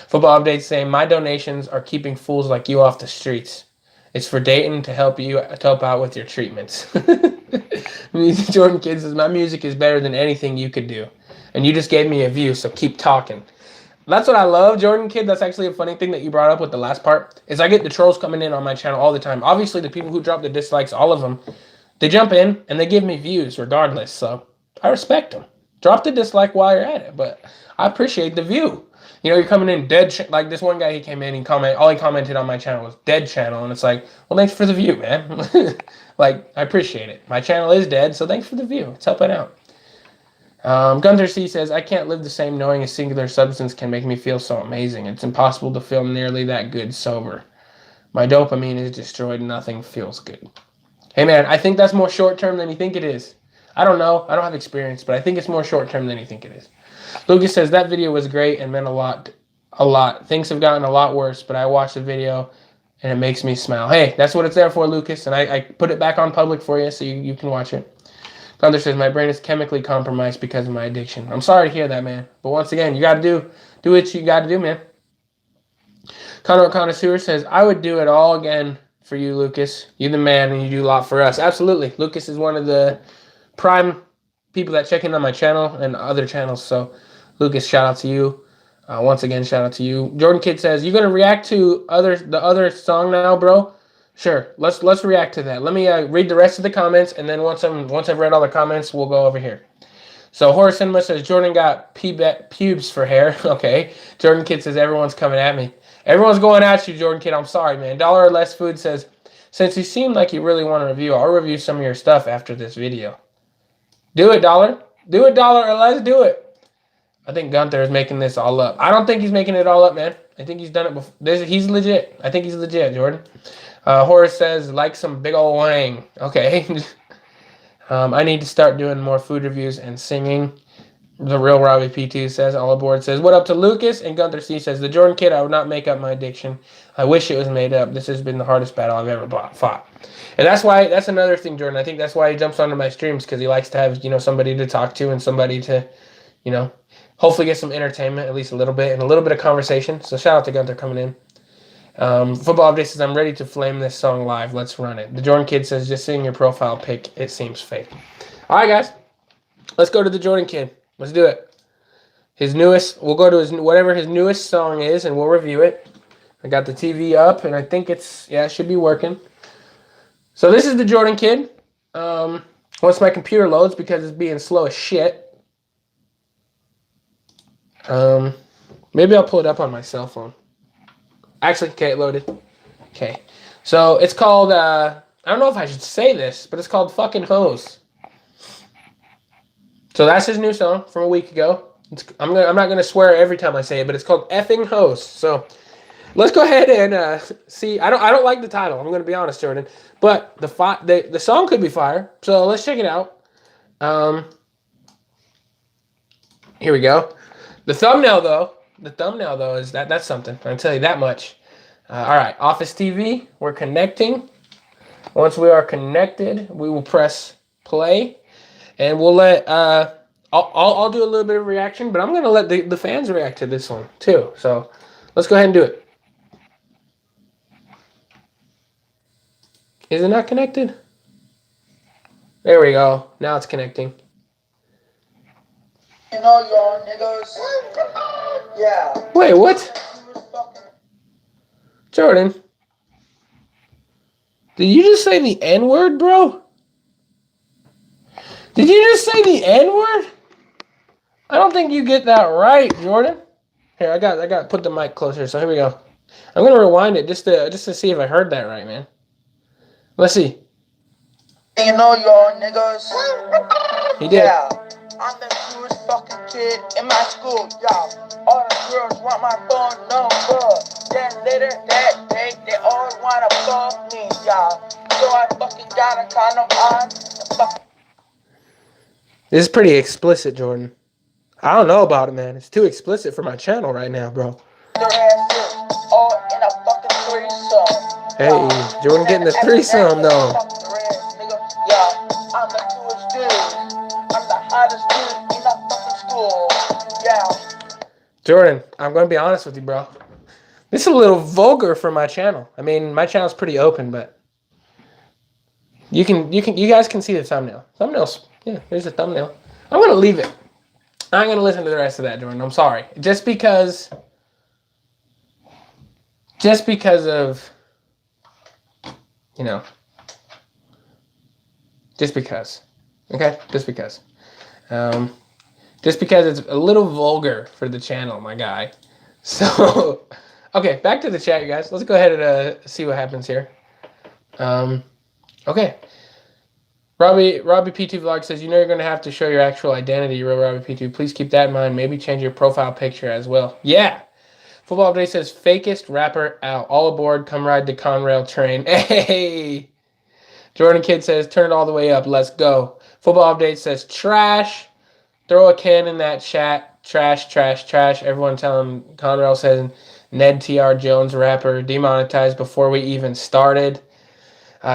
Football Update saying, my donations are keeping fools like you off the streets. It's for Dayton to help out with your treatments. Jordan Kid says, my music is better than anything you could do. And you just gave me a view, so keep talking. That's what I love, Jordan Kid. That's actually a funny thing that you brought up with the last part, is I get the trolls coming in on my channel all the time. Obviously, the people who drop the dislikes, all of them, they jump in and they give me views regardless. So I respect them. Drop the dislike while you're at it, but I appreciate the view. You're coming in dead, like this one guy, he came in, all he commented on my channel was dead channel, and it's like, well, thanks for the view, man. Like, I appreciate it. My channel is dead, so thanks for the view. It's helping out. Gunther C says, I can't live the same knowing a singular substance can make me feel so amazing. It's impossible to feel nearly that good sober. My dopamine is destroyed, nothing feels good. Hey, man, I think that's more short-term than you think it is. I don't know. I don't have experience, but I think it's more short-term than you think it is. Lucas says, that video was great and meant a lot. a lot. Things have gotten a lot worse, but I watched the video and it makes me smile. Hey, that's what it's there for, Lucas. And I put it back on public for you so you can watch it. Thunder says, my brain is chemically compromised because of my addiction. I'm sorry to hear that, man. But once again, you got to do what you got to do, man. Connoisseur says, I would do it all again for you, Lucas. You're the man and you do a lot for us. Absolutely. Lucas is one of the prime people that check in on my channel and other channels. So, Lucas, shout out to you. Once again, shout out to you. Jordan Kid says, you going to react to the other song now, bro? Sure. Let's react to that. Let me read the rest of the comments, and then once I've read all the comments, we'll go over here. So Horror Cinema says, Jordan got pubes for hair. Okay. Jordan Kid says, everyone's coming at me. Everyone's going at you, Jordan Kid. I'm sorry, man. Dollar or Less Food says, since you seem like you really want to review, I'll review some of your stuff after this video. Do it, Dollar. Do it, Dollar or Less. Do it. I think Gunther is making this all up. I don't think he's making it all up, man. I think he's done it before. He's legit. I think he's legit, Jordan. Horace says, like some big old wang. Okay. I need to start doing more food reviews and singing. The Real Robbie P2 says, all aboard says, what up to Lucas? And Gunther C says, the Jordan Kid, I would not make up my addiction. I wish it was made up. This has been the hardest battle I've ever fought. And that's another thing, Jordan. I think that's why he jumps onto my streams, because he likes to have, somebody to talk to and somebody to, hopefully get some entertainment, at least a little bit, and a little bit of conversation. So shout out to Gunther coming in. Football Update says, I'm ready to flame this song live. Let's run it. The Jordan Kid says, just seeing your profile pic, it seems fake. All right, guys. Let's go to the Jordan Kid. Let's do it. We'll go to whatever his newest song is, and we'll review it. I got the TV up, and I think it should be working. So this is the Jordan Kid. Once my computer loads, because it's being slow as shit. Maybe I'll pull it up on my cell phone. Actually, okay, it loaded. Okay. So it's called, I don't know if I should say this, but it's called Fucking Hose. So that's his new song from a week ago. I'm not going to swear every time I say it, but it's called Effing Hose. So let's go ahead and see. I don't like the title. I'm going to be honest, Jordan. But the song could be fire. So let's check it out. Here we go. The thumbnail though is that's something. I'll tell you that much. All right, Office TV. We're connecting. Once we are connected, we will press play, and we'll let. I'll do a little bit of reaction, but I'm gonna let the fans react to this one too. So let's go ahead and do it. Is it not connected? There we go. Now it's connecting. Y'all niggas. Yeah. Wait, what? Jordan, did you just say the N-word, bro? Did you just say the N-word? I don't think you get that right, Jordan. Here, I got to put the mic closer. So here we go. I'm gonna rewind it just to see if I heard that right, man. Let's see. Y'all niggas. He did. Yeah. I'm the coolest fucking kid in my school, y'all. All the girls want my phone number. Then later that day, they all wanna fuck me, y'all. So I fucking got a condom on. This is pretty explicit, Jordan. I don't know about it, man. It's too explicit for my channel right now, bro. Their asses all in a fucking threesome. Hey, Jordan getting the threesome, though. Yeah, I'm the coolest dude. I'm the hottest dude in that fucking school. Yeah. Jordan, I'm going to be honest with you, bro. This is a little vulgar for my channel. I mean, my channel's pretty open, but you guys can see the thumbnail. Thumbnails, yeah, there's a thumbnail. I'm going to leave it. I'm going to listen to the rest of that, Jordan. I'm sorry. Just because of, just because. Okay? Just because. Just because it's a little vulgar for the channel, my guy. So, okay, back to the chat, you guys. Let's go ahead and see what happens here. Okay. Robbie P2 Vlog says, you're going to have to show your actual identity, Real Robbie P2. Please keep that in mind. Maybe change your profile picture as well. Yeah. Football Update says, fakest rapper out. All aboard. Come ride the Conrail train. Hey. Jordan Kid says, turn it all the way up. Let's go. Football Update says, trash. Throw a can in that chat. trash, trash, trash. Everyone tell him. Conrail says Ned T.R. Jones, rapper, demonetized before we even started.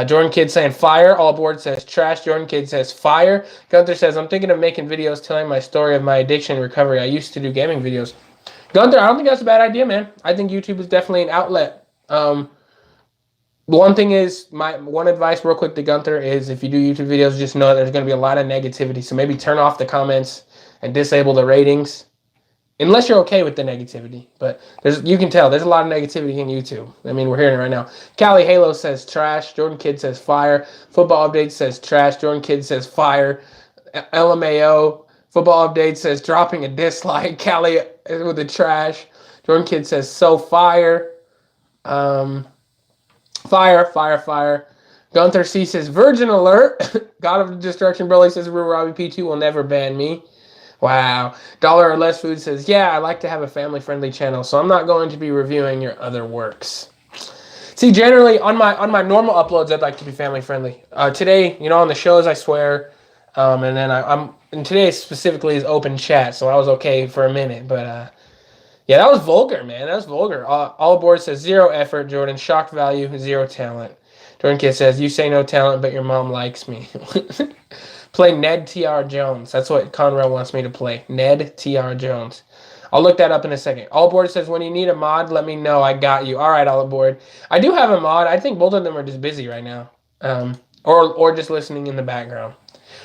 Jordan Kidd saying fire. All aboard says trash. Jordan Kidd says fire. Gunther says, I'm thinking of making videos telling my story of my addiction and recovery. I used to do gaming videos. Gunther, I don't think that's a bad idea, man. I think YouTube is definitely an outlet. One thing is, my one advice real quick to Gunther is if you do YouTube videos, just know there's going to be a lot of negativity. So maybe turn off the comments and disable the ratings. Unless you're okay with the negativity. But you can tell there's a lot of negativity in YouTube. I mean, we're hearing it right now. Cali Halo says trash. Jordan Kidd says fire. Football Update says trash. Jordan Kidd says fire. LMAO. Football Update says dropping a dislike. Cali with the trash. Jordan Kidd says so fire. Fire. Gunther C says virgin alert. God of Destruction Broly says Robbie P2 will never ban me. Wow. Dollar or Less Food says, yeah, I like to have a family-friendly channel, so I'm not going to be reviewing your other works. See, generally, on my normal uploads, I'd like to be family-friendly. Today, on the shows, I swear, and then and today specifically is open chat, so I was okay for a minute, but, yeah, that was vulgar, man. That was vulgar. All aboard says, 0 effort, Jordan. Shock value, 0 talent. Jordan Kidd says, you say no talent, but your mom likes me. Play Ned T.R. Jones. That's what Conrail wants me to play. Ned T.R. Jones. I'll look that up in a second. All aboard says, when you need a mod, let me know. I got you. All right, all aboard. I do have a mod. I think both of them are just busy right now. Or just listening in the background.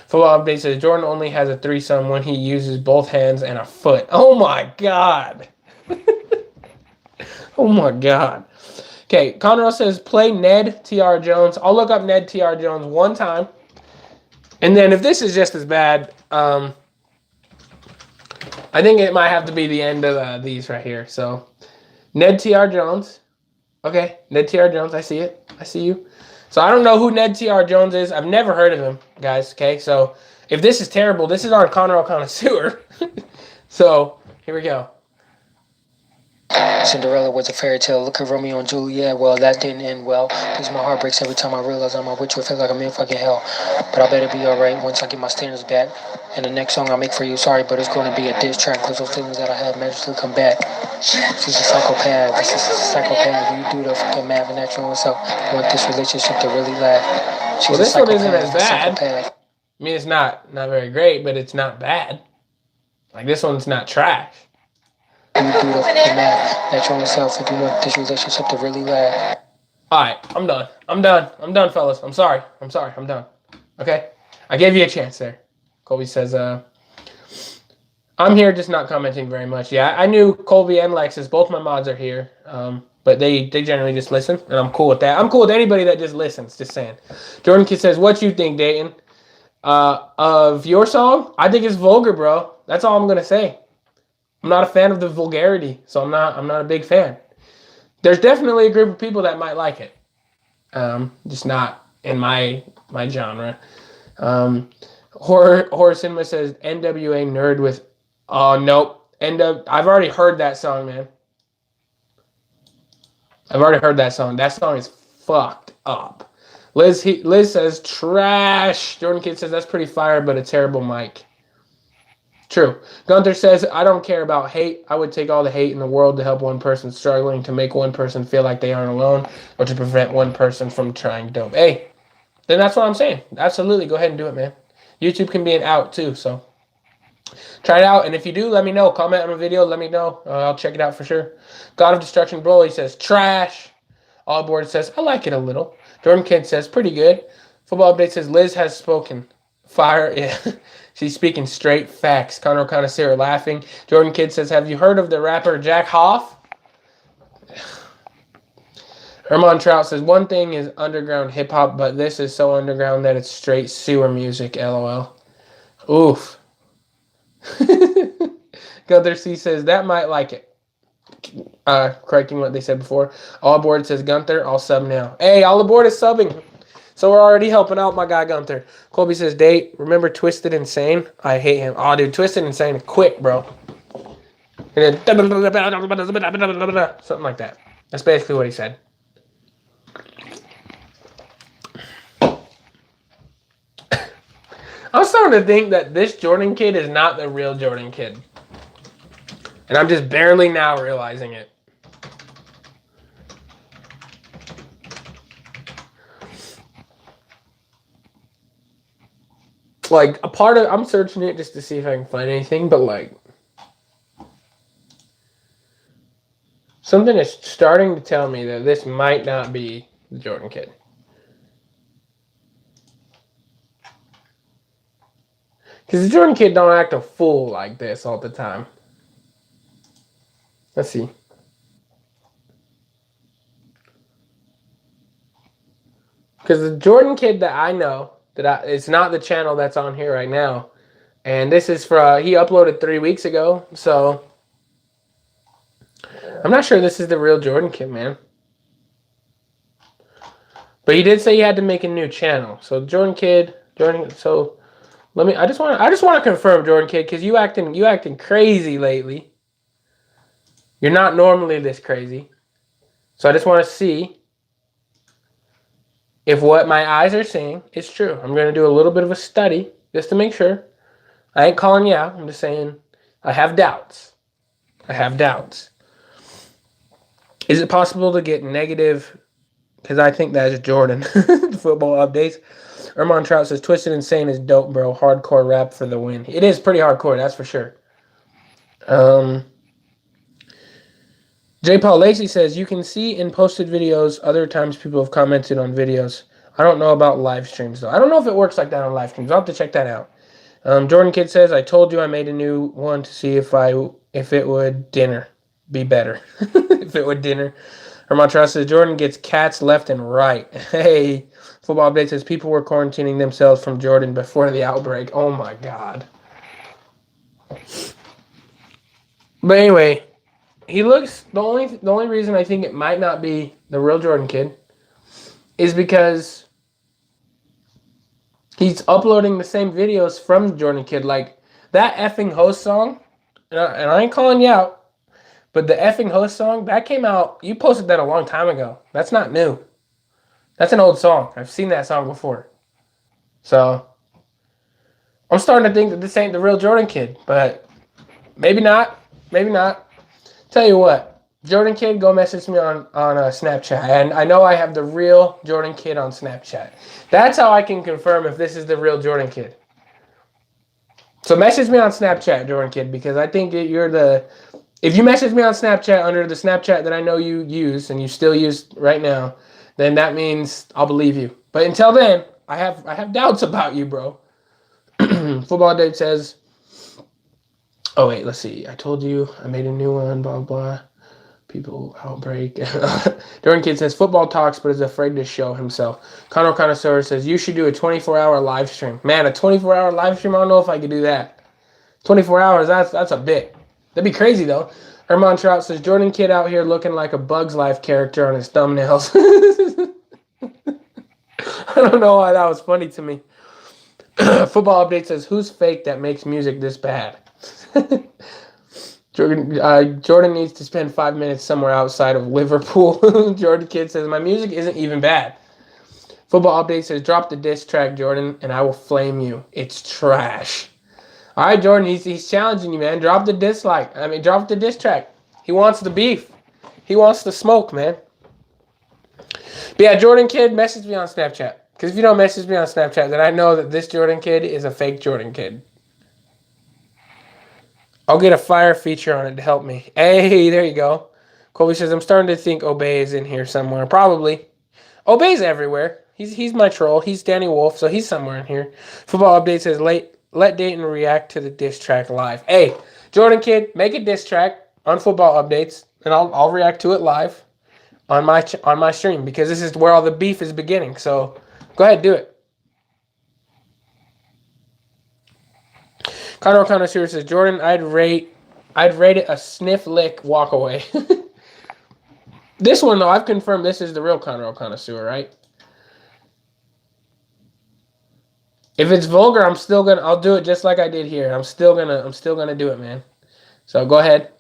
Football Update says, Jordan only has a threesome when he uses both hands and a foot. Oh, my God. Oh, my God. Okay, Conrail says, play Ned T.R. Jones. I'll look up Ned T.R. Jones one time. And then if this is just as bad, I think it might have to be the end of these right here. So, Ned T.R. Jones. Okay, Ned T.R. Jones. I see it. I see you. So, I don't know who Ned T.R. Jones is. I've never heard of him, guys. Okay, so if this is terrible, this is on Conrail Connoisseur. So, here we go. Cinderella was a fairy tale. Look at Romeo and Juliet. Well, that didn't end well. Because my heart breaks every time I realize I'm a witch. It feels like I'm in fucking hell. But I better be alright once I get my standards back. And the next song I make for you, sorry, but it's going to be a diss track. Because those feelings that I have magically come back. She's a psychopath. This is a psychopath. You do the fucking math and that yourself. You want this relationship to really last. Well, this one isn't as bad. I mean, it's not very great, but it's not bad. Like, this one's not trash. You do the fucking math that yourself if you want this relationship to really last. Alright, I'm done, fellas. I'm sorry. I'm done. Okay? I gave you a chance there. Colby says, I'm here just not commenting very much. Yeah, I knew Colby and Lexus. Both my mods are here. But they generally just listen, and I'm cool with that. I'm cool with anybody that just listens, just saying. Jordan Kidd says, what you think, Dayton? Of your song? I think it's vulgar, bro. That's all I'm going to say. I'm not a fan of the vulgarity, so I'm not a big fan. There's definitely a group of people that might like it. Just not in my genre. Horror Cinema says NWA nerd with nope. I've already heard that song, man. I've already heard that song. That song is fucked up. Liz says trash. Jordan Kidd says that's pretty fire, but a terrible mic. True. Gunther says, I don't care about hate. I would take all the hate in the world to help one person struggling, to make one person feel like they aren't alone, or to prevent one person from trying dope. Hey, then that's what I'm saying. Absolutely. Go ahead and do it, man. YouTube can be an out, too, so try it out. And if you do, let me know. Comment on the video. Let me know. I'll check it out for sure. God of Destruction Broly says, trash. All aboard says, I like it a little. Jordan Kidd says, pretty good. Football Update says, Liz has spoken. Fire. Yeah. She's speaking straight facts. Conor Connoisseur laughing. Jordan Kidd says, have you heard of the rapper Jack Hoff? Herman Trout says, one thing is underground hip-hop, but this is so underground that it's straight sewer music, LOL. Oof. Gunther C says, that might like it. Correcting what they said before. All aboard says, Gunther, I'll sub now. Hey, all aboard is subbing. So we're already helping out my guy Gunther. Colby says, Date, remember Twisted Insane? I hate him. Oh, dude, Twisted Insane, quick, bro. And then, something like that. That's basically what he said. I'm starting to think that this Jordan Kidd is not the real Jordan Kidd. And I'm just barely now realizing it. Like, a part of... I'm searching it just to see if I can find anything, but, like... Something is starting to tell me that this might not be the Jordan Kid. Because the Jordan Kid don't act a fool like this all the time. Let's see. Because the Jordan Kid that I know, it's not the channel that's on here right now. And this is for, he uploaded 3 weeks ago. So, I'm not sure this is the real Jordan Kid, man. But he did say he had to make a new channel. So, Jordan Kid, so... I just want to confirm, Jordan Kid, because you acting crazy lately. You're not normally this crazy. So I just want to see if what my eyes are seeing is true. I'm going to do a little bit of a study just to make sure. I ain't calling you out. I'm just saying I have doubts. I have doubts. Is it possible to get negative? Because I think that's Jordan. The football updates. Ermon Trout says, Twisted Insane is dope, bro. Hardcore rap for the win. It is pretty hardcore, that's for sure. J. Paul Lacey says, you can see in posted videos, other times people have commented on videos. I don't know about live streams, though. I don't know if it works like that on live streams. I'll have to check that out. Jordan Kid says, I told you I made a new one to see if it would dinner be better. If it would dinner. Herman Trout says, Jordan gets cats left and right. Hey, Football Update says, people were quarantining themselves from Jordan before the outbreak. Oh, my God. But anyway, he looks... The only reason I think it might not be the real Jordan Kid is because he's uploading the same videos from the Jordan Kid. Like, that effing host song, and I ain't calling you out, but the effing host song, that came out, you posted that a long time ago. That's not new. That's an old song. I've seen that song before. So, I'm starting to think that this ain't the real Jordan Kid, but maybe not. Maybe not. Tell you what, Jordan Kid, go message me on Snapchat. And I know I have the real Jordan Kid on Snapchat. That's how I can confirm if this is the real Jordan Kid. So message me on Snapchat, Jordan Kid, because I think that you're the... If you message me on Snapchat under the Snapchat that I know you use and you still use right now, then that means I'll believe you. But until then, I have doubts about you, bro. Football Dave says, oh, wait, let's see. I told you I made a new one, blah, blah. People outbreak. Jordan Kid says, football talks, but is afraid to show himself. Conor Connoisseur says, you should do a 24-hour live stream. Man, a 24-hour live stream? I don't know if I could do that. 24 hours, that's a bit. That'd be crazy, though. Herman Trout says, Jordan Kid out here looking like a Bugs Life character on his thumbnails. I don't know why that was funny to me. Football Update says, who's fake that makes music this bad? Jordan needs to spend 5 minutes somewhere outside of Liverpool. Jordan Kid says, my music isn't even bad. Football Update says, drop the diss track, Jordan, and I will flame you. It's trash. All right, Jordan, he's challenging you, man. Drop the diss track. He wants the beef. He wants the smoke, man. But yeah, Jordan Kid, message me on Snapchat. Because if you don't message me on Snapchat, then I know that this Jordan Kid is a fake Jordan Kid. I'll get a fire feature on it to help me. Hey, there you go. Colby says, I'm starting to think Obey is in here somewhere. Probably. Obey's everywhere. He's my troll. He's Danny Wolf, so he's somewhere in here. Football Update says, let Dayton react to the diss track live. Hey, Jordan Kid, make a diss track on Football Updates, and I'll react to it live on my stream, because this is where all the beef is beginning. So go ahead, do it. Conor Connoisseur says, Jordan, I'd rate it a sniff lick walk away. This one though, I've confirmed this is the real Conor Connoisseur, right? If it's vulgar, I'll do it just like I did here. I'm still gonna do it, man. So go ahead.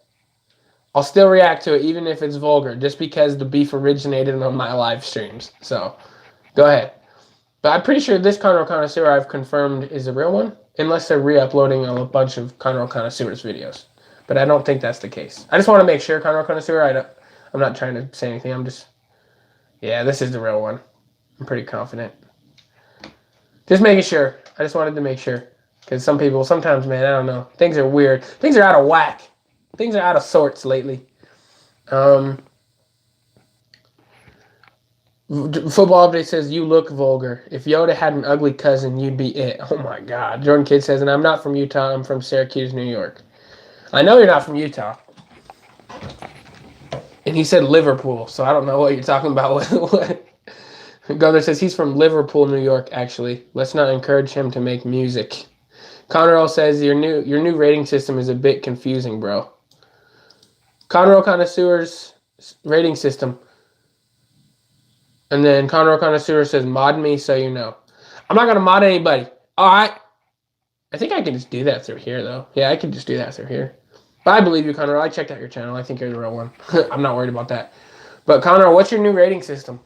I'll still react to it even if it's vulgar, just because the beef originated on my live streams. So go ahead. But I'm pretty sure this Conor Connoisseur I've confirmed is the real one, unless they're re-uploading a bunch of Conor Connoisseur's videos. but I don't think that's the case. I just want to make sure, Conroe Connoisseur. I'm not trying to say anything. I'm just, yeah, this is the real one. I'm pretty confident. Just making sure. I just wanted to make sure. Because some people, sometimes, man, I don't know. Things are weird. Things are out of whack. Things are out of sorts lately. Football Update says, you look vulgar. If Yoda had an ugly cousin, you'd be it. Oh, my God. Jordan Kidd says, and I'm not from Utah. I'm from Syracuse, New York. I know you're not from Utah. And he said Liverpool, so I don't know what you're talking about. Governor says he's from Liverpool, New York, actually. Let's not encourage him to make music. Conroe says your new rating system is a bit confusing, bro. Conroe Connoisseur's rating system. And then Conroe Connoisseur says, mod me so you know. I'm not going to mod anybody. All right. I think I can just do that through here, though. Yeah, I can just do that through here. But I believe you, Conroe. I checked out your channel. I think you're the real one. I'm not worried about that. But, Conroe, what's your new rating system?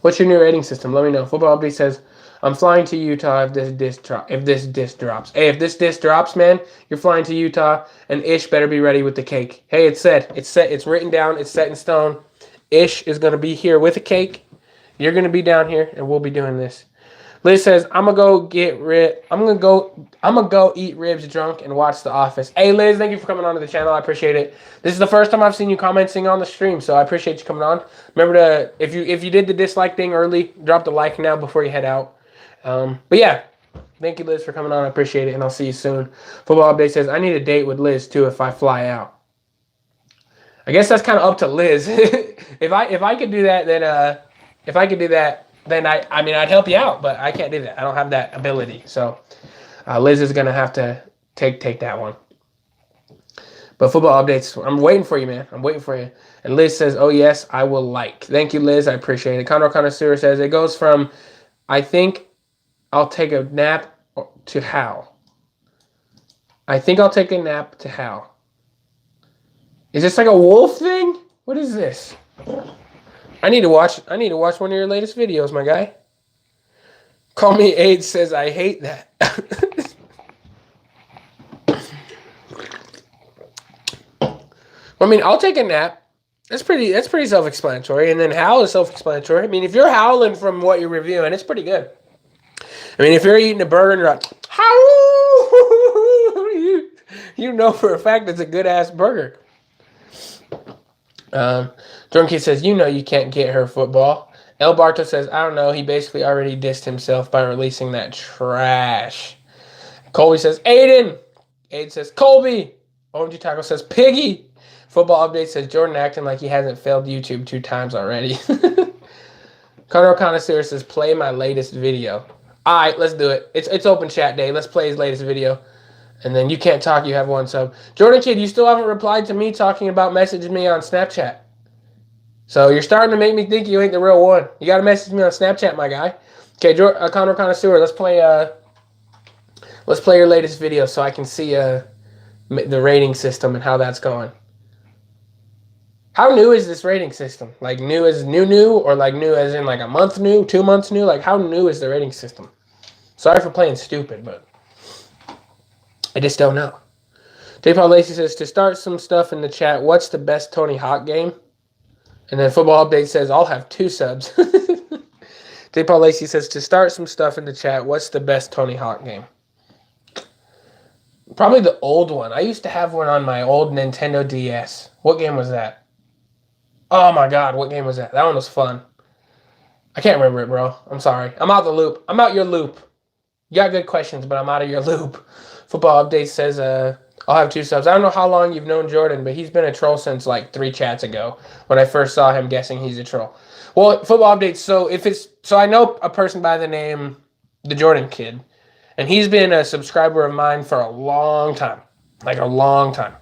What's your new rating system? Let me know. Football Update says, I'm flying to Utah if this disc drops. Hey, if this disc drops, man, you're flying to Utah, and Ish better be ready with the cake. Hey, it's set. It's written down. It's set in stone. Ish is going to be here with a cake. You're going to be down here, and we'll be doing this. Liz says, I'm gonna go eat ribs drunk and watch The Office. Hey Liz, thank you for coming on to the channel. I appreciate it. This is the first time I've seen you commenting on the stream, so I appreciate you coming on. Remember to, if you did the dislike thing early, drop the like now before you head out. But yeah, thank you Liz for coming on. I appreciate it, and I'll see you soon. Football Update says, I need a date with Liz too if I fly out. I guess that's kind of up to Liz. if I could do that, then I'd help you out, but I can't do that. I don't have that ability. So Liz is gonna have to take that one. But Football Updates, I'm waiting for you, man. I'm waiting for you. And Liz says, oh yes, I will like. Thank you, Liz. I appreciate it. Conroe Connoisseur says, it goes from I think I'll take a nap to how. I think I'll take a nap to how. Is this like a wolf thing? What is this? I need to watch one of your latest videos, my guy. Call Me AIDS says I hate that. I mean, I'll take a nap. That's pretty self-explanatory. And then howl is self-explanatory. I mean, if you're howling from what you're reviewing, it's pretty good. I mean, if you're eating a burger and you're like, howl, you know for a fact it's a good-ass burger. Jordan Kidd says, you know you can't get her football. El Barto says, I don't know. He basically already dissed himself by releasing that trash. Colby says, Aiden. Aiden says, Colby. OMG Taco says, Piggy. Football Update says, Jordan acting like he hasn't failed YouTube 2 times already. Conroe Connoisseur says, play my latest video. All right, let's do it. It's open chat day. Let's play his latest video. And then you can't talk, you have 1 sub. Jordan Kidd, you still haven't replied to me talking about messaging me on Snapchat. So you're starting to make me think you ain't the real one. You got to message me on Snapchat, my guy. Okay, Conroe Connoisseur, let's play your latest video so I can see the rating system and how that's going. How new is this rating system? Like new as new, or like new as in like a month new, 2 months new? Like how new is the rating system? Sorry for playing stupid, but I just don't know. J. Paul Lacey says, to start some stuff in the chat, what's the best Tony Hawk game? And then Football Update says, I'll have 2 subs. J. Paul Lacey says, to start some stuff in the chat, what's the best Tony Hawk game? Probably the old one. I used to have one on my old Nintendo DS. What game was that? Oh my God, what game was that? That one was fun. I can't remember it, bro. I'm sorry. I'm out the loop. I'm out your loop. You got good questions, but I'm out of your loop. Football Update says, I'll have 2 subs. I don't know how long you've known Jordan, but he's been a troll since like 3 chats ago when I first saw him guessing he's a troll. Well, Football Update, so I know a person by the name The Jordan Kid, and he's been a subscriber of mine for a long time. Like a long time.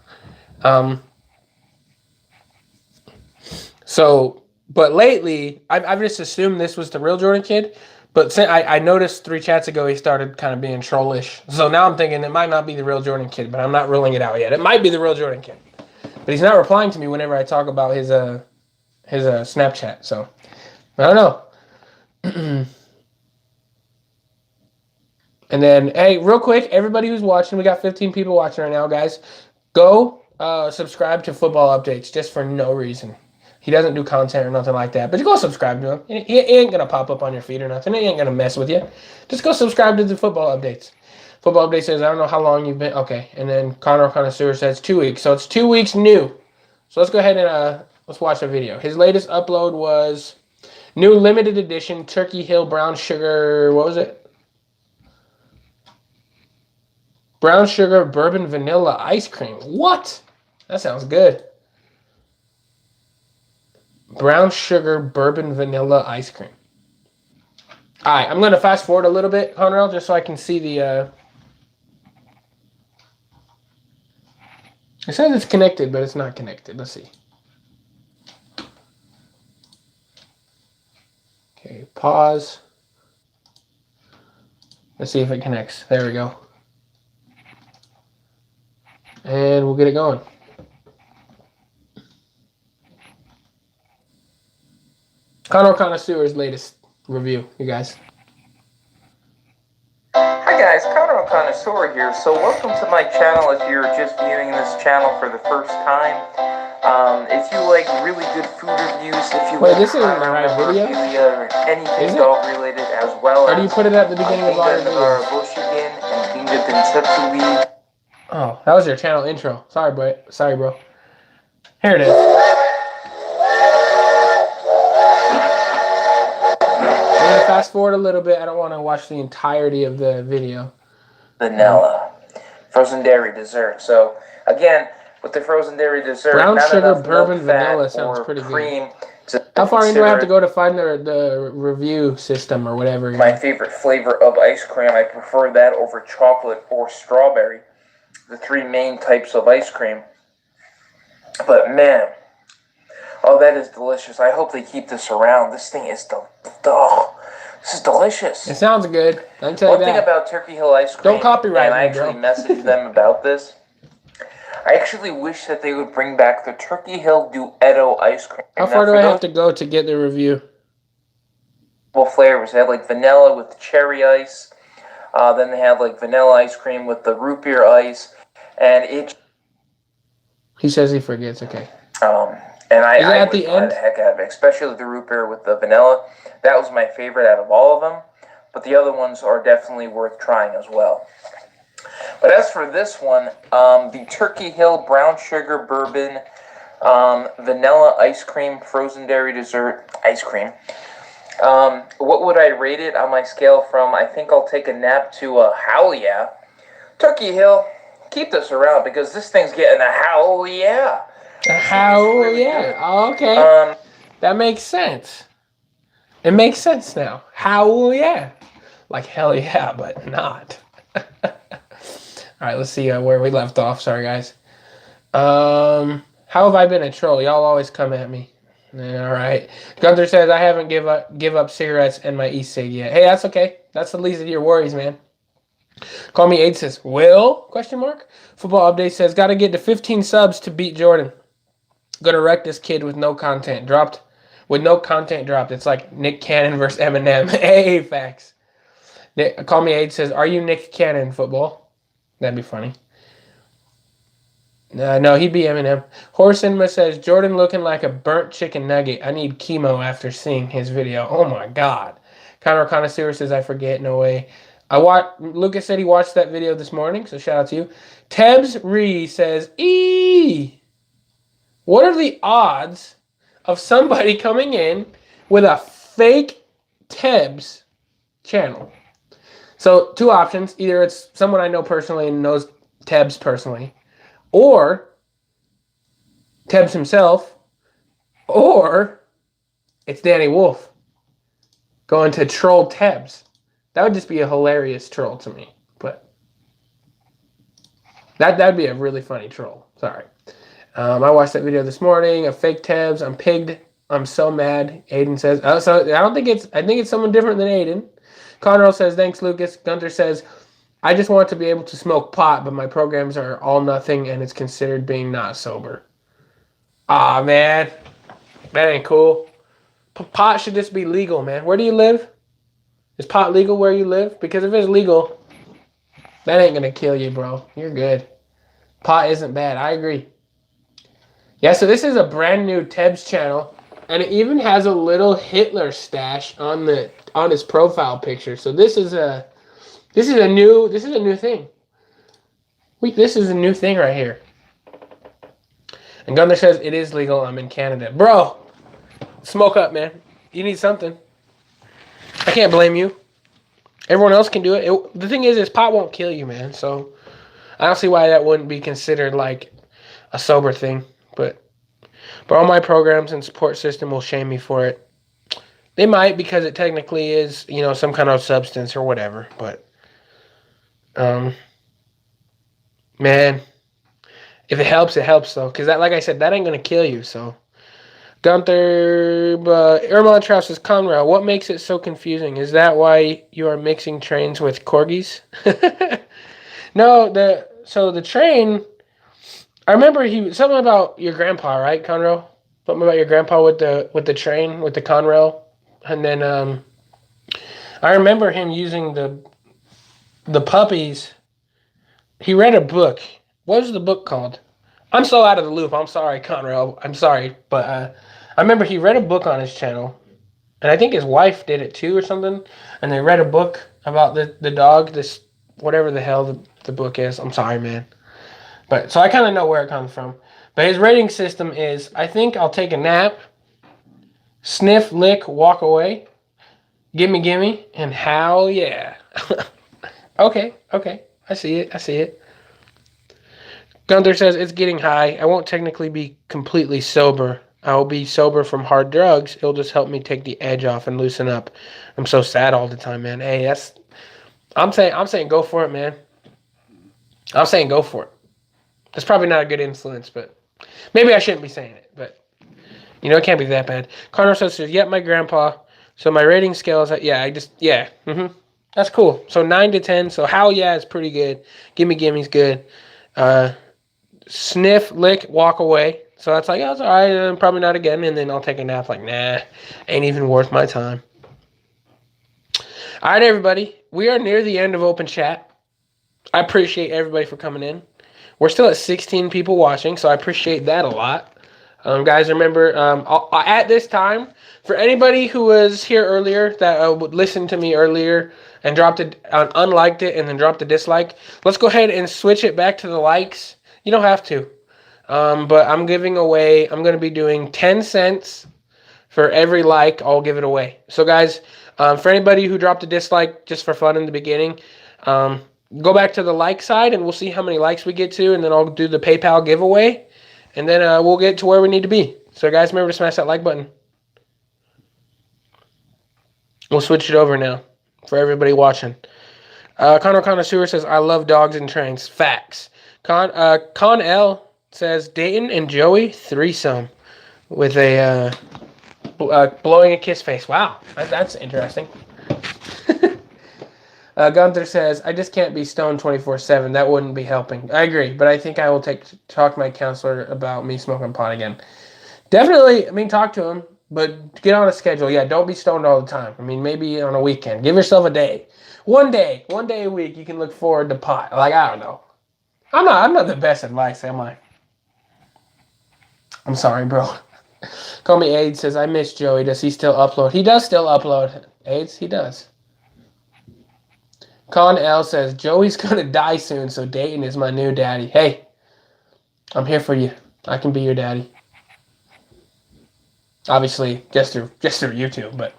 But lately, I've just assumed this was the real Jordan Kid. But I noticed 3 chats ago he started kind of being trollish. So now I'm thinking it might not be the real Jordan Kid, but I'm not ruling it out yet. It might be the real Jordan Kid. But he's not replying to me whenever I talk about his Snapchat. So I don't know. And then, hey, real quick, everybody who's watching, we got 15 people watching right now, guys. Go subscribe to Football Updates just for no reason. He doesn't do content or nothing like that. But you go subscribe to him. He ain't going to pop up on your feed or nothing. He ain't going to mess with you. Just go subscribe to the Football Updates. Football Update says, I don't know how long you've been. Okay. And then Connor Connoisseur says 2 weeks. So it's 2 weeks new. So let's go ahead and let's watch the video. His latest upload was new limited edition Turkey Hill brown sugar. What was it? Brown sugar bourbon vanilla ice cream. What? That sounds good. Brown sugar bourbon vanilla ice cream. All right, I'm going to fast forward a little bit, Conrad, just so I can see the... It says it's connected, but it's not connected. Let's see. Okay, pause. Let's see if it connects. There we go. And we'll get it going. Connor Connoisseur's latest review, you guys. Hi guys, Connor Connoisseur here. So welcome to my channel if you're just viewing this channel for the first time. If you like really good food reviews, if you like this isn't the right video? or anything dog related as well. Or do you put it at the beginning of all your videos? Oh, that was your channel intro. Sorry, bro. Sorry, bro. Here it is. I'm going to fast forward a little bit. I don't want to watch the entirety of the video. Vanilla. Frozen dairy dessert. So, again, with the frozen dairy dessert, brown sugar milk, bourbon vanilla fat, sounds pretty cream good. How far in do I have to go to find the review system or whatever? My favorite flavor of ice cream. I prefer that over chocolate or strawberry. The three main types of ice cream. But man, oh, that is delicious. I hope they keep this around. This thing is this is delicious. It sounds good. I can tell you that. One thing about Turkey Hill ice cream, don't copyright and I me, actually bro. messaged them about this. I actually wish that they would bring back the Turkey Hill Duetto ice cream. How far do I have to go to get the review? Flavors. They have like vanilla with cherry ice. Then they have like vanilla ice cream with the root beer ice, and it. He says he forgets. Okay. And I at would the try end? the heck out of it, especially the root beer with the vanilla. That was my favorite out of all of them, but the other ones are definitely worth trying as well. But as for this one, the Turkey Hill brown sugar bourbon vanilla ice cream frozen dairy dessert ice cream. What would I rate it on my scale from? I think I'll take a nap to a hell yeah. Turkey Hill, keep this around because this thing's getting a hell yeah. Hell yeah. Oh, okay. That makes sense. It makes sense now. Hell yeah. Like hell yeah, but not. All right, let's see where we left off. Sorry, guys. How have I been a troll? Y'all always come at me. All right. Gunther says, I haven't give up cigarettes and my e-cig yet. Hey, that's okay. That's the least of your worries, man. Call me Aid says, Will? Question mark. Football Update says, got to get to 15 subs to beat Jordan. Gonna wreck this kid with no content dropped. With no content dropped. It's like Nick Cannon versus Eminem. Hey, facts. Call me Aid says, are you Nick Cannon football? That'd be funny. No, he'd be Eminem. Horse Cinema says, Jordan looking like a burnt chicken nugget. I need chemo after seeing his video. Oh my God. Connor Connoisseur says, I forget. No way. Lucas said he watched that video this morning, so shout out to you. Tebs Ree says, what are the odds of somebody coming in with a fake Tebs channel? So, two options. Either it's someone I know personally and knows Tebs personally, or Tebs himself, or it's Danny Wolf going to troll Tebs. That would just be a hilarious troll to me, but that'd be a really funny troll. Sorry. I watched that video this morning of fake Tebs. I'm pigged. I'm so mad. Aiden says, so I think it's someone different than Aiden. Conroe says, thanks, Lucas. Gunter says, I just want to be able to smoke pot, but my programs are all nothing and it's considered being not sober. Aw, man. That ain't cool. Pot should just be legal, man. Where do you live? Is pot legal where you live? Because if it's legal, that ain't going to kill you, bro. You're good. Pot isn't bad. I agree. Yeah, so this is a brand new Tebs channel, and it even has a little Hitler stash on his profile picture. So this is a new thing. This is a new thing right here. And Gunther says it is legal. I'm in Canada, bro. Smoke up, man. You need something. I can't blame you. Everyone else can do it. The thing is pot won't kill you, man. So I don't see why that wouldn't be considered like a sober thing. But all my programs and support system will shame me for it. They might, because it technically is, some kind of substance or whatever. But, man, if it helps though. Because that, like I said, that ain't gonna kill you. So, Gunther, Irma Trout says, Conrail, what makes it so confusing? Is that why you are mixing trains with corgis? No, the train. I remember something about your grandpa, right, Conrail? Something about your grandpa with the train, with the Conrail. And then I remember him using the puppies. He read a book. What was the book called? I'm so out of the loop. I'm sorry, Conrail. I'm sorry. But I remember he read a book on his channel. And I think his wife did it too or something. And they read a book about the dog, this whatever the hell the book is. I'm sorry, man. But so I kind of know where it comes from. But his rating system is, I think I'll take a nap, sniff, lick, walk away, gimme, and hell yeah. Okay. I see it. Gunther says, it's getting high. I won't technically be completely sober. I'll be sober from hard drugs. It'll just help me take the edge off and loosen up. I'm so sad all the time, man. Hey, I'm saying go for it, man. I'm saying go for it. That's probably not a good influence, but maybe I shouldn't be saying it, but it can't be that bad. Connor says, yep, my grandpa. So my rating scale is, that's cool. So 9 to 10. So hell yeah is pretty good. Gimme's good. Sniff, lick, walk away. So that's like, that's all right. Probably not again. And then I'll take a nap. Like, nah, ain't even worth my time. All right, everybody. We are near the end of Open Chat. I appreciate everybody for coming in. We're still at 16 people watching, so I appreciate that a lot. Guys, remember, at this time, for anybody who was here earlier that would listen to me earlier and unliked it and then dropped a dislike, let's go ahead and switch it back to the likes. You don't have to. But I'm going to be doing 10 cents for every like. I'll give it away. So, guys, for anybody who dropped a dislike just for fun in the beginning, go back to the like side and we'll see how many likes we get to, and then I'll do the PayPal giveaway, and then we'll get to where we need to be. So, guys, remember to smash that like button. We'll switch it over now for everybody watching. Conor Connoisseur says, I love dogs and trains. Facts. Con L says, Dayton and Joey threesome with a blowing a kiss face. Wow, that's interesting. Gunther says, I just can't be stoned 24/7. That wouldn't be helping. I agree, but I think I will talk to my counselor about me smoking pot again. Definitely, talk to him, but get on a schedule. Yeah, don't be stoned all the time. Maybe on a weekend. Give yourself a day. One day a week, you can look forward to pot. Like, I don't know. I'm not the best advice, am I? I'm sorry, bro. Call me AIDS says, I miss Joey. Does he still upload? He does still upload. AIDS, he does. Con L says, Joey's gonna die soon, so Dayton is my new daddy. Hey, I'm here for you. I can be your daddy. Obviously, just through YouTube, but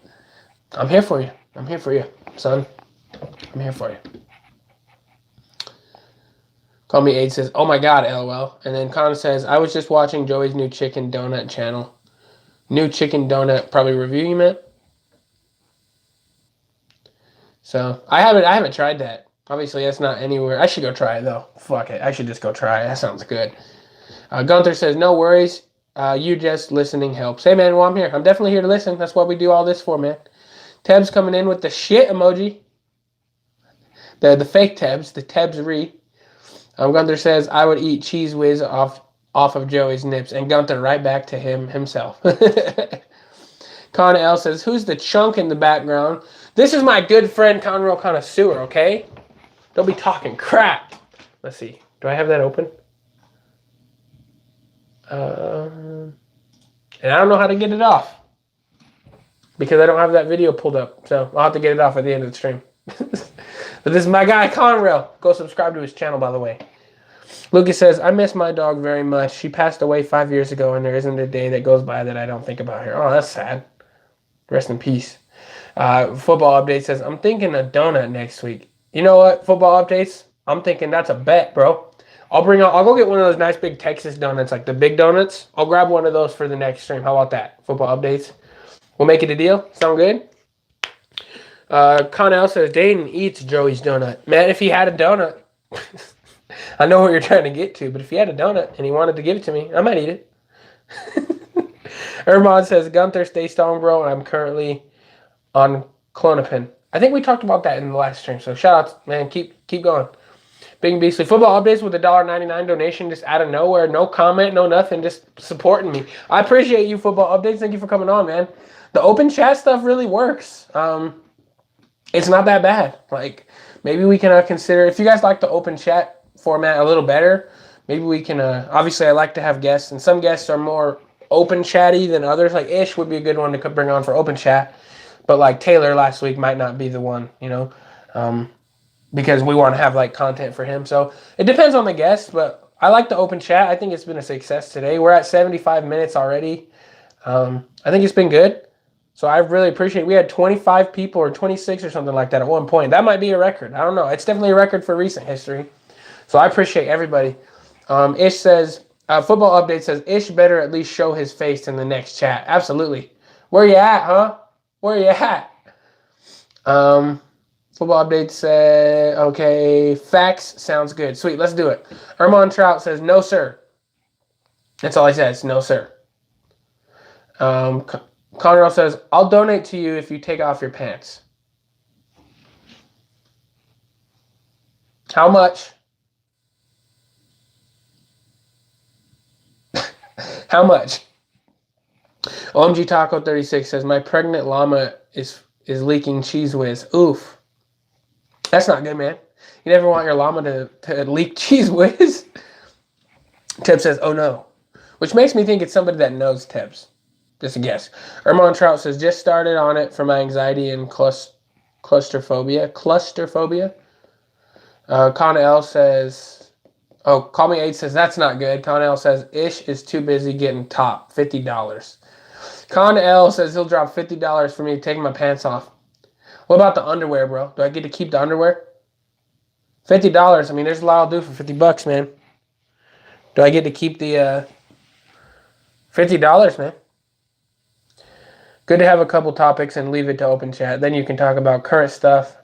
I'm here for you. I'm here for you, son. I'm here for you. Call me AIDS says, oh my god, LOL. And then Con says, I was just watching Joey's new chicken donut channel. New chicken donut, probably review, you meant? So I haven't tried that. Obviously, that's not anywhere. I should go try it though. Fuck it. I should just go try it. That sounds good. Gunther says, no worries. You just listening helps. Hey man, well I'm here. I'm definitely here to listen. That's what we do all this for, man. Tebs coming in with the shit emoji. The fake Tebs, the Tebs-re. Gunther says, I would eat Cheese Whiz off of Joey's nips. And Gunther right back to himself. Con L says, who's the chunk in the background? This is my good friend Conroe Connoisseur, okay? Don't be talking crap. Let's see. Do I have that open? And I don't know how to get it off because I don't have that video pulled up. So I'll have to get it off at the end of the stream. But this is my guy, Conrail. Go subscribe to his channel, by the way. Lucas says, I miss my dog very much. She passed away 5 years ago, and there isn't a day that goes by that I don't think about her. Oh, that's sad. Rest in peace. Football Update says, I'm thinking a donut next week. You know what, Football Updates? I'm thinking that's a bet, bro. I'll go get one of those nice big Texas donuts, like the big donuts. I'll grab one of those for the next stream. How about that? Football Updates. We'll make it a deal. Sound good? Connell says, Dayton eats Joey's donut. Man, if he had a donut, I know what you're trying to get to, but if he had a donut and he wanted to give it to me, I might eat it. Ermon says, Gunther, stay strong, bro, and I'm currently on Clonopin. I think we talked about that in the last stream, so shout out, man. Keep going. Big and Beastly. Football Updates with a $1.99 donation just out of nowhere. No comment, no nothing, just supporting me. I appreciate you, Football Updates. Thank you for coming on, man. The open chat stuff really works. It's not that bad. Like, maybe we can consider, if you guys like the open chat format a little better, maybe we can, obviously I like to have guests, and some guests are more open chatty than others. Like Ish would be a good one to bring on for open chat, but like Taylor last week might not be the one, you know, because we want to have like content for him. So it depends on the guest, but I like the open chat. I think it's been a success today. We're at 75 minutes already. I think it's been good. So I really appreciate it. We had 25 people or 26 or something like that at one point. That might be a record. I don't know. It's definitely a record for recent history. So I appreciate everybody. Ish says, Football Update says, Ish better at least show his face in the next chat. Absolutely. Where you at, huh? Where you at? Football Update said, okay, facts sounds good. Sweet, let's do it. Ermon Trout says, no, sir. That's all he says, no, sir. Conrad says, I'll donate to you if you take off your pants. How much? How much? OMG Taco 36 says, my pregnant llama is leaking cheese whiz. Oof. That's not good, man. You never want your llama to leak cheese whiz. Teb says, oh no. Which makes me think it's somebody that knows Tebs. Just a guess. Ermon Trout says, just started on it for my anxiety and clusterphobia. Connell L says, oh, Call Me 8 says, that's not good. Connell says, Ish is too busy getting top. $50. Connell says he'll drop $50 for me taking my pants off. What about the underwear, bro? Do I get to keep the underwear? $50. I mean, there's a lot I'll do for $50, man. Do I get to keep the $50, man? Good to have a couple topics and leave it to open chat. Then you can talk about current stuff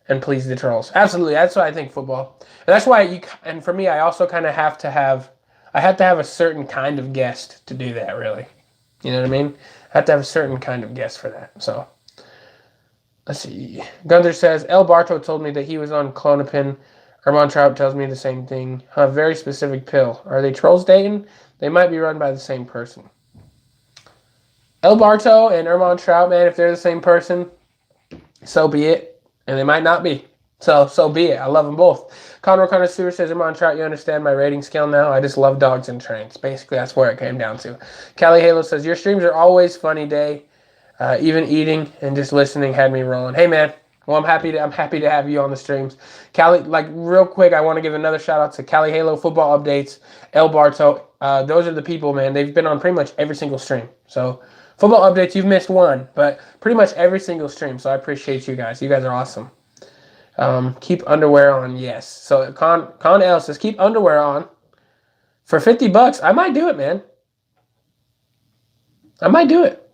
and please the trolls. Absolutely. That's why I think football. And that's why and for me, I also kind of have to have a certain kind of guest to do that, really. You know what I mean? I have to have a certain kind of guest for that. So, let's see. Gunther says, El Barto told me that he was on Clonopin. Ermon Trout tells me the same thing. A very specific pill. Are they trolls, Dayton? They might be run by the same person. El Barto and Ermon Trout, man, if they're the same person, so be it. And they might not be. So be it. I love them both. Conroe Connoisseur says, Ermon Trout, you understand my rating scale now? I just love dogs and trains. Basically, that's where it came down to. Callie Halo says, your streams are always funny, Day. Even eating and just listening had me rolling. Hey, man. Well, I'm happy to have you on the streams. Callie, like, real quick, I want to give another shout-out to Callie Halo, Football Updates, El Barto. Those are the people, man. They've been on pretty much every single stream. So, Football Updates, you've missed one, but pretty much every single stream. So I appreciate you guys. You guys are awesome. Keep underwear on, yes. So Con L says, keep underwear on. For $50, I might do it, man. I might do it.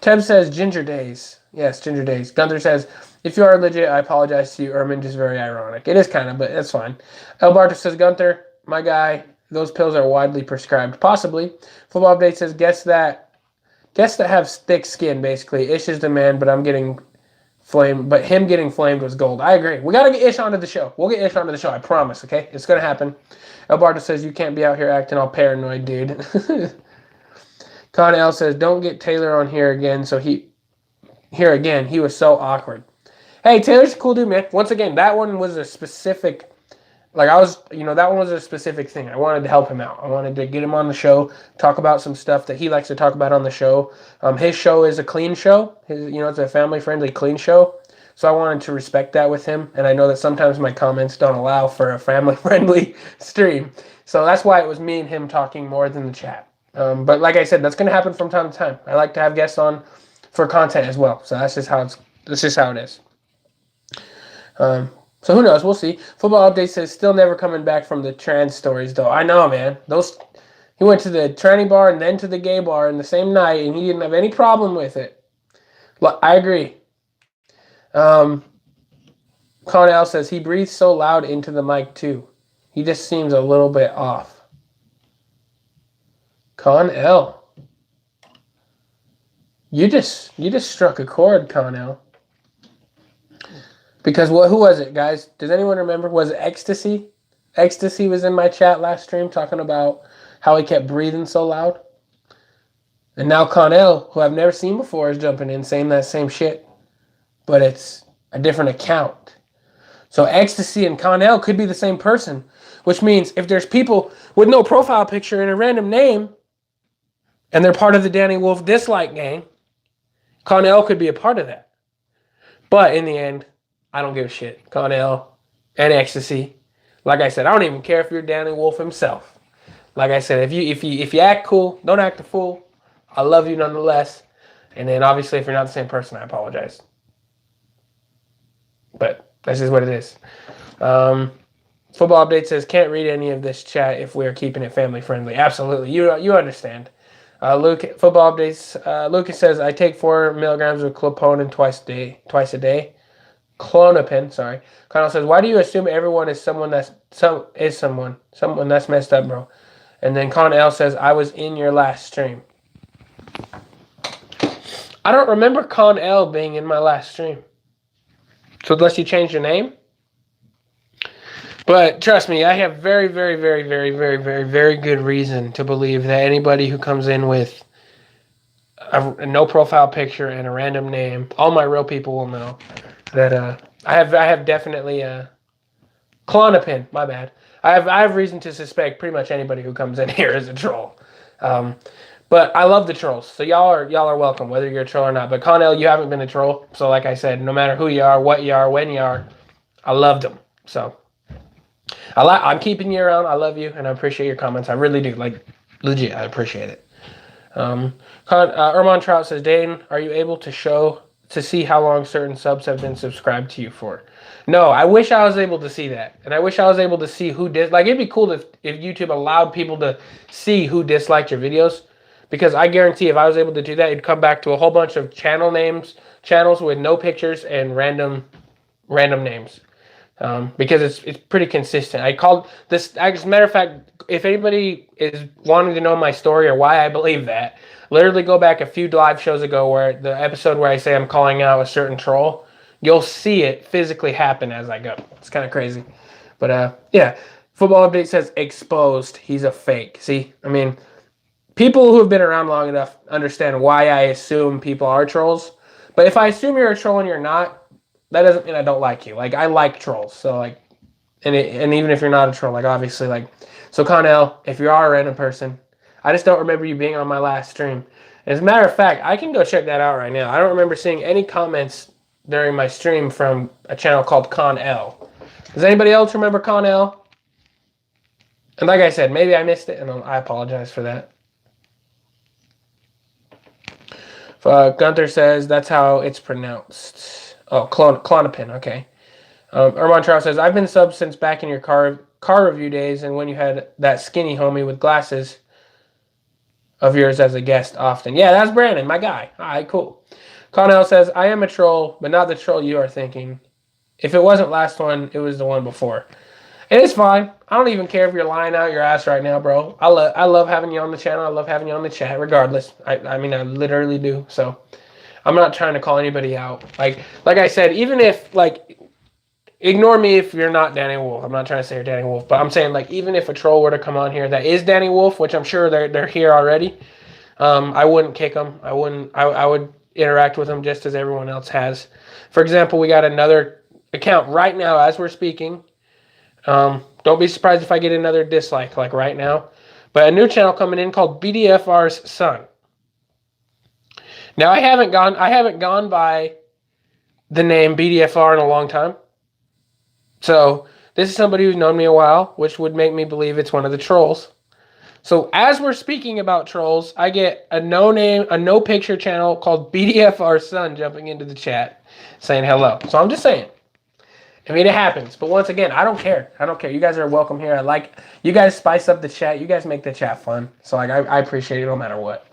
Teb says, Ginger Days. Yes, Ginger Days. Gunther says, if you are legit, I apologize to you, Ermin. Just very ironic. It is kind of, but that's fine. El Barter says, Gunther, my guy, those pills are widely prescribed. Possibly. Football Update says, guess that have thick skin, basically. Ish is the man, but I'm getting flamed. But him getting flamed was gold. I agree. We got to get Ish onto the show. We'll get Ish onto the show. I promise, okay? It's going to happen. El Barter says, you can't be out here acting all paranoid, dude. Con L says, don't get Taylor on here again. He was so awkward. Hey, Taylor's a cool dude, man. Once again, that one was a specific Like I was, that one was a specific thing. I wanted to help him out. I wanted to get him on the show, talk about some stuff that he likes to talk about on the show. His show is a clean show. It's a family-friendly, clean show. So I wanted to respect that with him. And I know that sometimes my comments don't allow for a family-friendly stream. So that's why it was me and him talking more than the chat. But like I said, that's going to happen from time to time. I like to have guests on for content as well. So that's just how it is. So who knows? We'll see. Football Update says still never coming back from the trans stories though. I know, man. He went to the tranny bar and then to the gay bar in the same night, and he didn't have any problem with it. I agree. Connell says he breathes so loud into the mic too. He just seems a little bit off. Connell, you just struck a chord, Connell. Because who was it, guys? Does anyone remember? Was it Ecstasy? Ecstasy was in my chat last stream talking about how he kept breathing so loud. And now Connell, who I've never seen before, is jumping in saying that same shit. But it's a different account. So Ecstasy and Connell could be the same person. Which means if there's people with no profile picture and a random name, and they're part of the Danny Wolf dislike gang, Connell could be a part of that. But in the end, I don't give a shit. Connell and Ecstasy. Like I said, I don't even care if you're Danny Wolf himself. Like I said, if you act cool, don't act a fool. I love you nonetheless. And then obviously if you're not the same person, I apologize. But this is what it is. Football Update says can't read any of this chat if we're keeping it family friendly. Absolutely. You understand. Football Updates. Lucas says I take 4 milligrams of Clopidogrel twice a day. Clonopin, sorry. Connell says, why do you assume everyone is someone that's messed up, bro? And then Connell says, I was in your last stream. I don't remember Connell being in my last stream. So unless you changed your name. But trust me, I have very, very, very, very, very, very, very good reason to believe that anybody who comes in with a no profile picture and a random name, all my real people will know that I have definitely Clonopin, my bad. I have reason to suspect pretty much anybody who comes in here is a troll. But I love the trolls, so y'all are welcome, whether you're a troll or not. But Connell, you haven't been a troll, so like I said, no matter who you are, what you are, when you are, I loved them. So I'm keeping you around. I love you, and I appreciate your comments. I really do, like legit. I appreciate it. Ermon Trout says, Dayton, are you able to see how long certain subs have been subscribed to you for? No, I wish I was able to see that. And I wish I was able to see who like it'd be cool if YouTube allowed people to see who disliked your videos. Because I guarantee if I was able to do that, it'd come back to a whole bunch of channels with no pictures and random names. Because it's pretty consistent. I called this, as a matter of fact, if anybody is wanting to know my story or why I believe that, literally go back a few live shows ago where the episode where I say I'm calling out a certain troll, you'll see it physically happen as I go. It's kind of crazy. But yeah, Football Update says exposed. He's a fake. See, I mean, people who have been around long enough understand why I assume people are trolls. But if I assume you're a troll and you're not, that doesn't mean I don't like you. Like, I like trolls. So, like, and even if you're not a troll, like, obviously, like, so Connell, if you are a random person, I just don't remember you being on my last stream. As a matter of fact, I can go check that out right now. I don't remember seeing any comments during my stream from a channel called Connell. Does anybody else remember Connell? And like I said, maybe I missed it, and I apologize for that. Gunther says that's how it's pronounced. Oh, Clonopin, okay. Ermon Trout says, I've been subbed since back in your car review days and when you had that skinny homie with glasses of yours as a guest often. Yeah, that's Brandon, my guy. All right, cool. Connell says, I am a troll, but not the troll you are thinking. If it wasn't last one, it was the one before. And it's fine. I don't even care if you're lying out your ass right now, bro. I love having you on the channel. I love having you on the chat regardless. I mean, I literally do. So I'm not trying to call anybody out. Like I said, even if, like, ignore me if you're not Danny Wolf. I'm not trying to say you're Danny Wolf, but I'm saying, like, even if a troll were to come on here that is Danny Wolf, which I'm sure they're here already, I wouldn't kick them. I would interact with them just as everyone else has. For example, we got another account right now as we're speaking, Don't be surprised if I get another dislike like right now. But a new channel coming in called BDFR's Son. Now I haven't gone by the name BDFR in a long time. So this is somebody who's known me a while, which would make me believe it's one of the trolls. So as we're speaking about trolls, I get a no picture channel called BDFR Son jumping into the chat saying hello. So I'm just saying. I mean, it happens. But once again, I don't care. I don't care. You guys are welcome here. You guys spice up the chat. You guys make the chat fun. So I appreciate it no matter what.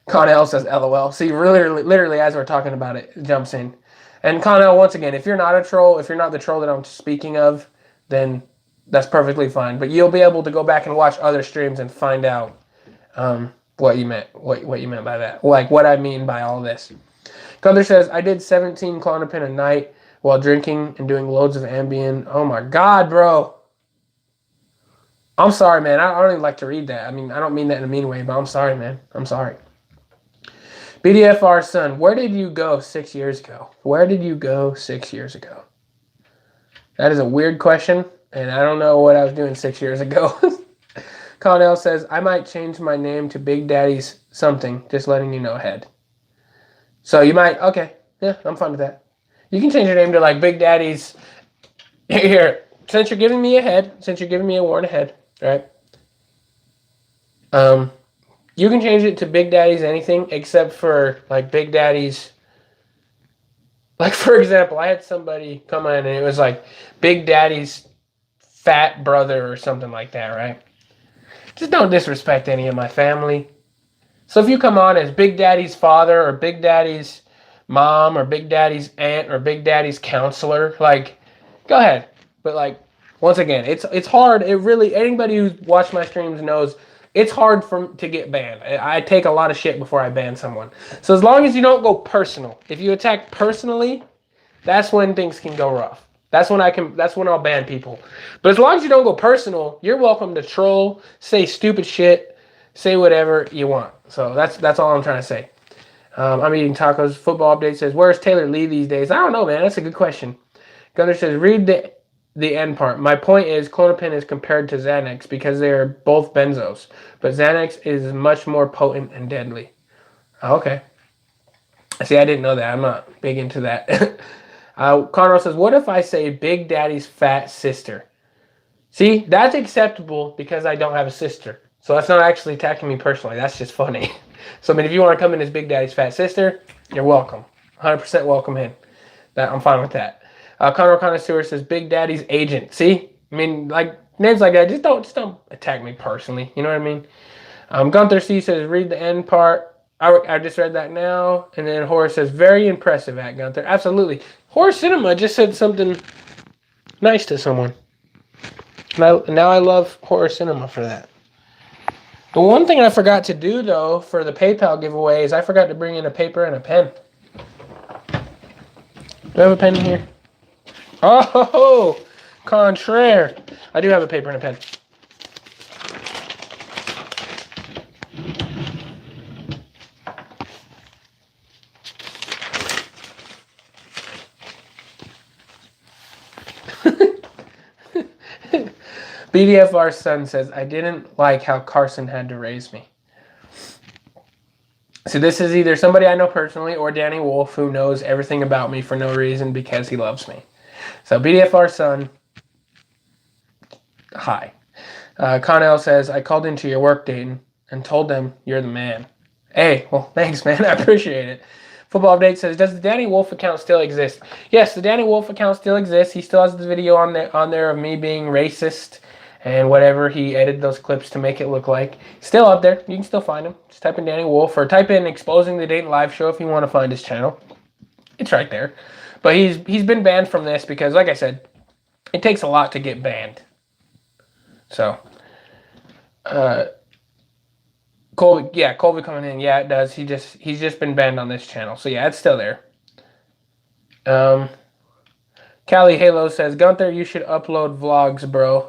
Connell says LOL. See, literally as we're talking about it, it jumps in. And Connell, once again, if you're not a troll, if you're not the troll that I'm speaking of, then that's perfectly fine. But you'll be able to go back and watch other streams and find out what you meant. What you meant by that. Like what I mean by all this. Gunther says, I did 17 Klonopin a night while drinking and doing loads of Ambien. Oh my God, bro. I'm sorry, man. I don't even like to read that. I mean, I don't mean that in a mean way, but I'm sorry, man. I'm sorry. BDFR Son, where did you go 6 years ago? Where did you go 6 years ago? That is a weird question, and I don't know what I was doing 6 years ago. Connell says, I might change my name to Big Daddy's something, just letting you know ahead. So you might, okay. Yeah, I'm fine with that. You can change your name to like Big Daddy's. Here, since you're giving me a warn ahead, right? You can change it to Big Daddy's anything except for like Big Daddy's. Like for example, I had somebody come in and it was like Big Daddy's fat brother or something like that, right? Just don't disrespect any of my family. So if you come on as Big Daddy's father or Big Daddy's mom or Big Daddy's aunt or Big Daddy's counselor, like, go ahead. But like, once again, it's hard. It really, anybody who's watched my streams knows it's hard to get banned. I take a lot of shit before I ban someone. So as long as you don't go personal, if you attack personally, that's when things can go rough. That's when I'll ban people. But as long as you don't go personal, you're welcome to troll, say stupid shit, say whatever you want. So that's all I'm trying to say. I'm eating tacos. Football update says, where's Taylor Lee these days? I don't know, man. That's a good question. Gunner says, read the end part. My point is Klonopin is compared to Xanax because they are both benzos. But Xanax is much more potent and deadly. Oh, okay. See, I didn't know that. I'm not big into that. Conrad says, what if I say Big Daddy's fat sister? See, that's acceptable because I don't have a sister. So that's not actually attacking me personally. That's just funny. So, I mean, if you want to come in as Big Daddy's fat sister, you're welcome. 100% welcome in. I'm fine with that. Conrad Connoisseur says, Big Daddy's agent. See? I mean, like, names like that, just don't attack me personally. You know what I mean? Gunther C says, read the end part. I just read that now. And then Horace says, very impressive at Gunther. Absolutely. Horror Cinema just said something nice to someone. Now I love Horror Cinema for that. The one thing I forgot to do, though, for the PayPal giveaway is I forgot to bring in a paper and a pen. Do I have a pen in here? Oh, contraire. I do have a paper and a pen. BDFR Son says, I didn't like how Carson had to raise me. So this is either somebody I know personally or Danny Wolf who knows everything about me for no reason because he loves me. So BDFR Son, hi. Connell says, I called into your work, Dayton, and told them you're the man. Hey, well, thanks, man. I appreciate it. Football Update says, does the Danny Wolf account still exist? Yes, the Danny Wolf account still exists. He still has the video on there of me being racist and whatever he edited those clips to make it look like. Still up there. You can still find him. Just type in Danny Wolf or type in Exposing the Dayton Live Show if you want to find his channel. It's right there. But he's been banned from this because, like I said, it takes a lot to get banned. So, Colby coming in. Yeah, it does. He's just been banned on this channel. So yeah, it's still there. Callie Halo says, Gunther, you should upload vlogs, bro.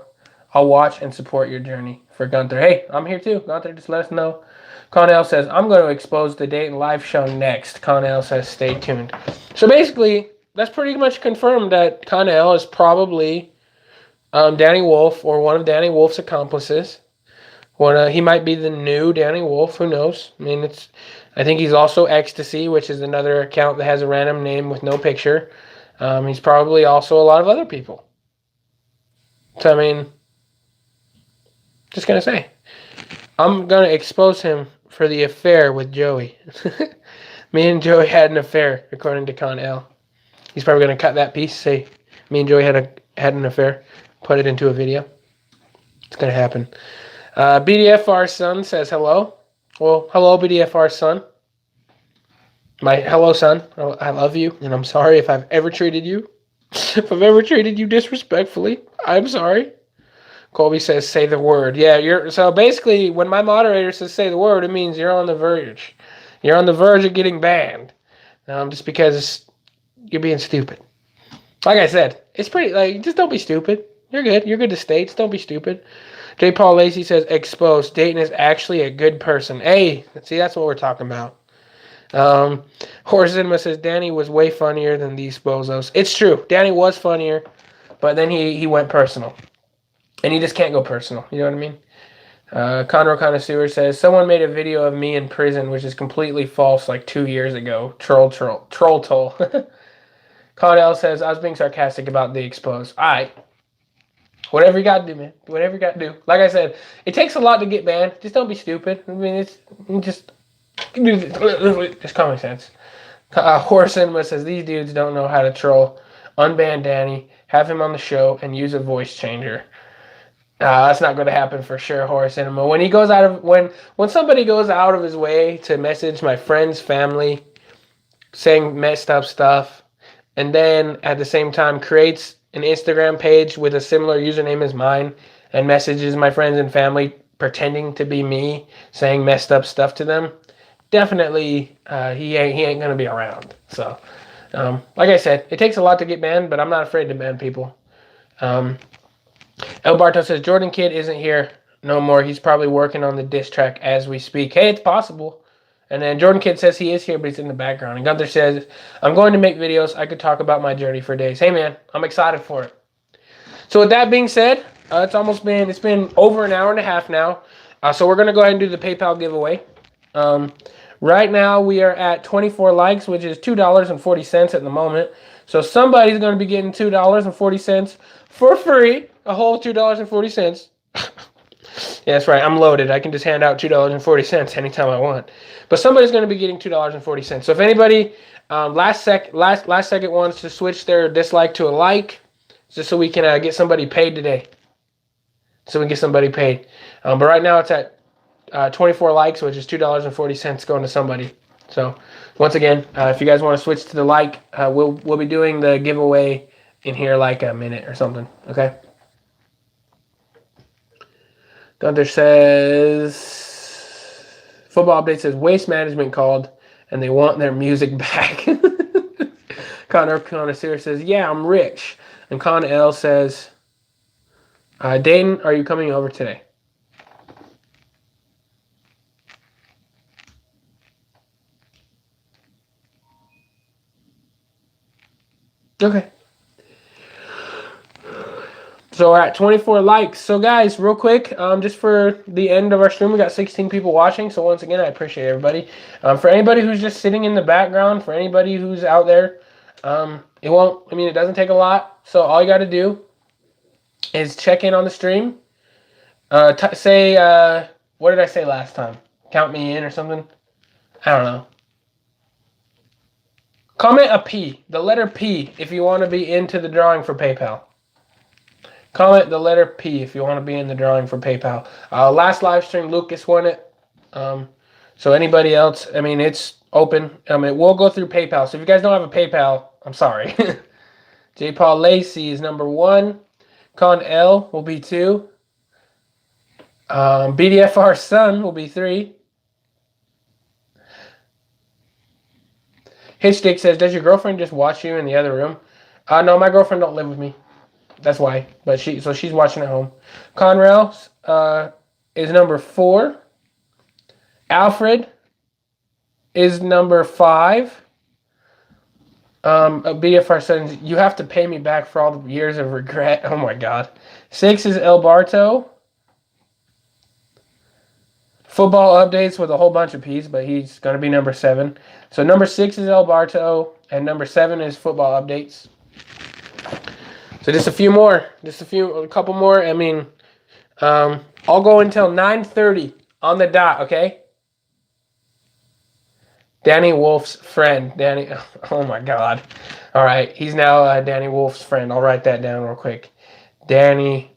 I'll watch and support your journey. For Gunther, hey, I'm here too. Gunther, just let us know. Connell says, I'm going to expose the Dayton Live Show next. Connell says, stay tuned. So basically, that's pretty much confirmed that Connell is probably Danny Wolf or one of Danny Wolf's accomplices. He might be the new Danny Wolf. Who knows? I mean, I think he's also Ecstasy, which is another account that has a random name with no picture. He's probably also a lot of other people. So, I mean, just going to say. I'm going to expose him for the affair with Joey. Me and Joey had an affair, according to Con L. He's probably going to cut that piece, say, me and Joey had an affair, put it into a video. It's going to happen. BDFR son says hello. Well, hello, BDFR son. Hello, son. I love you, and I'm sorry if I've ever treated you. If I've ever treated you disrespectfully, I'm sorry. Colby says, say the word. Yeah, so basically, when my moderator says say the word, it means you're on the verge. You're on the verge of getting banned. Just because you're being stupid. Like I said, it's pretty, just don't be stupid. You're good. You're good to stay. Just don't be stupid. J. Paul Lacey says, exposed. Dayton is actually a good person. Hey, see, that's what we're talking about. Horse Cinema says, Danny was way funnier than these bozos. It's true. Danny was funnier, but then he went personal. And you just can't go personal. You know what I mean? Conroe Connoisseur says, someone made a video of me in prison, which is completely false, like 2 years ago. Troll. Connell says, I was being sarcastic about the exposed. All right. Whatever you got to do, man. Whatever you got to do. Like I said, it takes a lot to get banned. Just don't be stupid. I mean, it's just common sense. Horse Cinema says, these dudes don't know how to troll. Unban Danny, have him on the show, and use a voice changer. That's not going to happen for sure, Horse Cinema. When he goes when somebody goes out of his way to message my friends, family, saying messed up stuff, and then at the same time creates an Instagram page with a similar username as mine and messages my friends and family pretending to be me, saying messed up stuff to them, definitely he ain't going to be around. So, like I said, it takes a lot to get banned, but I'm not afraid to ban people. El Barto says, Jordan Kidd isn't here no more. He's probably working on the diss track as we speak. Hey, it's possible. And then Jordan Kidd says he is here, but he's in the background. And Gunther says, I'm going to make videos. I could talk about my journey for days. Hey, man, I'm excited for it. So with that being said, it's been over an hour and a half now. So we're going to go ahead and do the PayPal giveaway. Right now we are at 24 likes, which is $2.40 at the moment. So somebody's going to be getting $2.40 for free, a whole $2.40. Yeah, that's right. I'm loaded. I can just hand out $2.40 anytime I want. But somebody's going to be getting $2.40. So if anybody last second wants to switch their dislike to a like, just so we can get somebody paid today. So we can get somebody paid. But right now it's at 24 likes, which is $2.40 going to somebody. So once again, if you guys want to switch to the like, we'll be doing the giveaway in here like a minute or something. Okay. Gunther says, football update says Waste Management called and they want their music back. Connor Connoisseur says, yeah, I'm rich. And Con L says, Dayton, are you coming over today? Okay. So we're at 24 likes. So guys, real quick, just for the end of our stream, we got 16 people watching. So once again, I appreciate everybody. For anybody who's just sitting in the background, for anybody who's out there, it doesn't take a lot. So all you got to do is check in on the stream. What did I say last time? Count me in or something? I don't know. Comment a P, the letter P, if you want to be into the drawing for PayPal. Comment the letter P if you want to be in the drawing for PayPal. Last live stream, Lucas won it. So anybody else, it's open. We'll go through PayPal. So if you guys don't have a PayPal, I'm sorry. J. Paul Lacey is number 1. Con L will be 2. BDFR Son will be 3. Hitchstick says, does your girlfriend just watch you in the other room? No, my girlfriend don't live with me. That's why. But she's watching at home. Conrail is number 4. Alfred is number 5. BFR says, you have to pay me back for all the years of regret. Oh my God. 6 is El Barto. Football updates with a whole bunch of P's, but he's going to be number 7. So number 6 is El Barto, and number 7 is football updates. So just a few more. A couple more. I mean, I'll go until 9:30 on the dot, okay? Danny Wolf's friend. Danny, oh my God. All right, he's now Danny Wolf's friend. I'll write that down real quick. Danny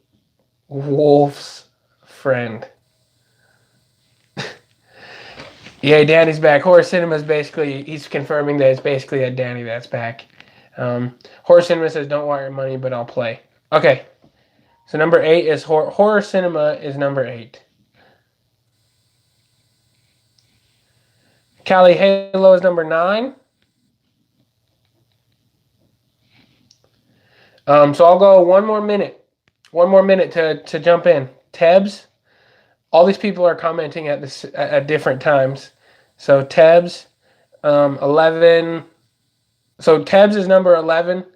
Wolf's friend. Yeah, Danny's back. Horror Cinema's basically, he's confirming that it's basically a Danny that's back. Horror Cinema says, don't want your money, but I'll play. Okay, so number 8 is Horror Cinema is number 8. Cali Halo is number 9. So I'll go one more minute to jump in. Tebs, all these people are commenting at different times. So Tebs, 11. So Tebs is number 11.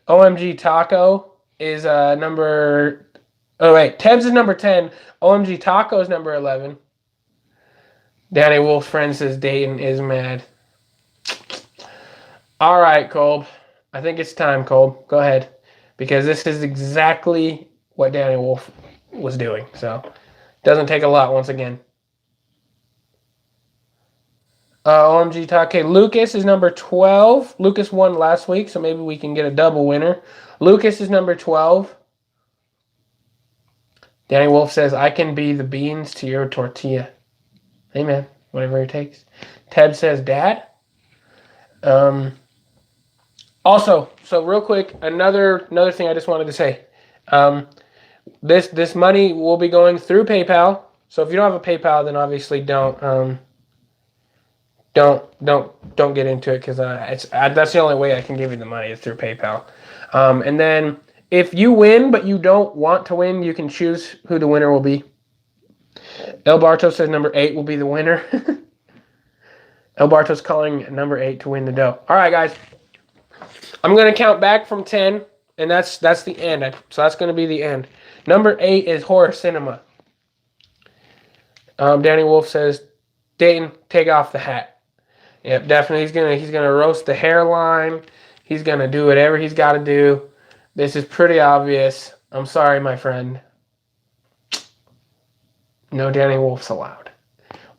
OMG Taco is number. Oh wait, Tebs is number 10. OMG Taco is number 11. Danny Wolf's friend says Dayton is mad. All right, Kolb. I think it's time, Kolb. Go ahead. Because this is exactly what Danny Wolf was doing. So, doesn't take a lot once again. OMG Take. Lucas is number 12. Lucas won last week, so maybe we can get a double winner. Lucas is number 12. Danny Wolf says, I can be the beans to your tortilla. Amen. Whatever it takes. Ted says, Dad. Also, so real quick, another thing I just wanted to say. This money will be going through PayPal. So if you don't have a PayPal, then obviously don't get into it, because that's the only way I can give you the money is through PayPal. And then if you win but you don't want to win, you can choose who the winner will be. El Barto says number 8 will be the winner. El Barto's calling number 8 to win the dough. All right, guys. I'm going to count back from 10, and that's the end. So that's going to be the end. Number 8 is Horror Cinema. Danny Wolf says, Dayton, take off the hat. Yep, definitely. He's gonna roast the hairline. He's gonna do whatever he's got to do. This is pretty obvious. I'm sorry, my friend. No Danny Wolf's allowed,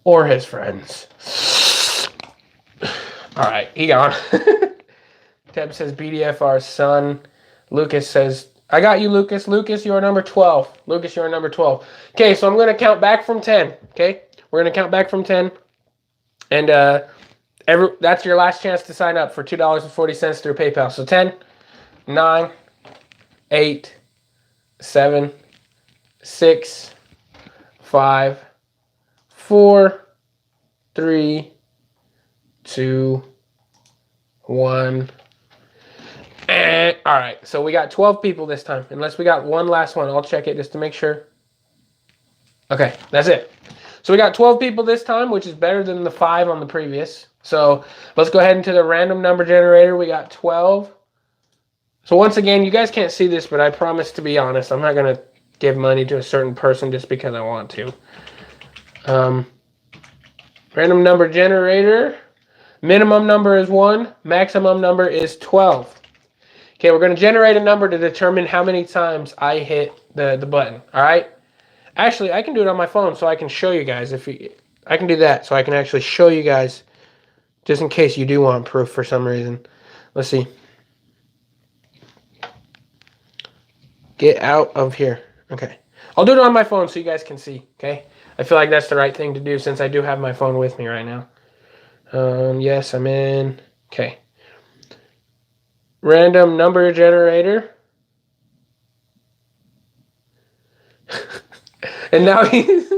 or his friends. All right, he gone. Teb says BDFR son. Lucas says, I got you, Lucas. Lucas, you're number 12. Lucas, you're number 12. Okay, so I'm going to count back from 10. Okay? We're going to count back from 10. And that's your last chance to sign up for $2.40 through PayPal. So 10, 9, 8, 7, 6, 5, 4, 3, 2, 1. All right, so we got 12 people this time. Unless we got one last one. I'll check it just to make sure. Okay, that's it. So we got 12 people this time, which is better than the 5 on the previous. So let's go ahead into the random number generator. We got 12. So once again, you guys can't see this, but I promise to be honest. I'm not going to give money to a certain person just because I want to. Random number generator. Minimum number is 1. Maximum number is 12. Okay, we're going to generate a number to determine how many times I hit the button. All right? Actually, I can do it on my phone so I can show you guys. I can do that so I can actually show you guys just in case you do want proof for some reason. Let's see. Get out of here. Okay. I'll do it on my phone so you guys can see. Okay? I feel like that's the right thing to do since I do have my phone with me right now. Yes, I'm in. Okay. Random number generator. And now he's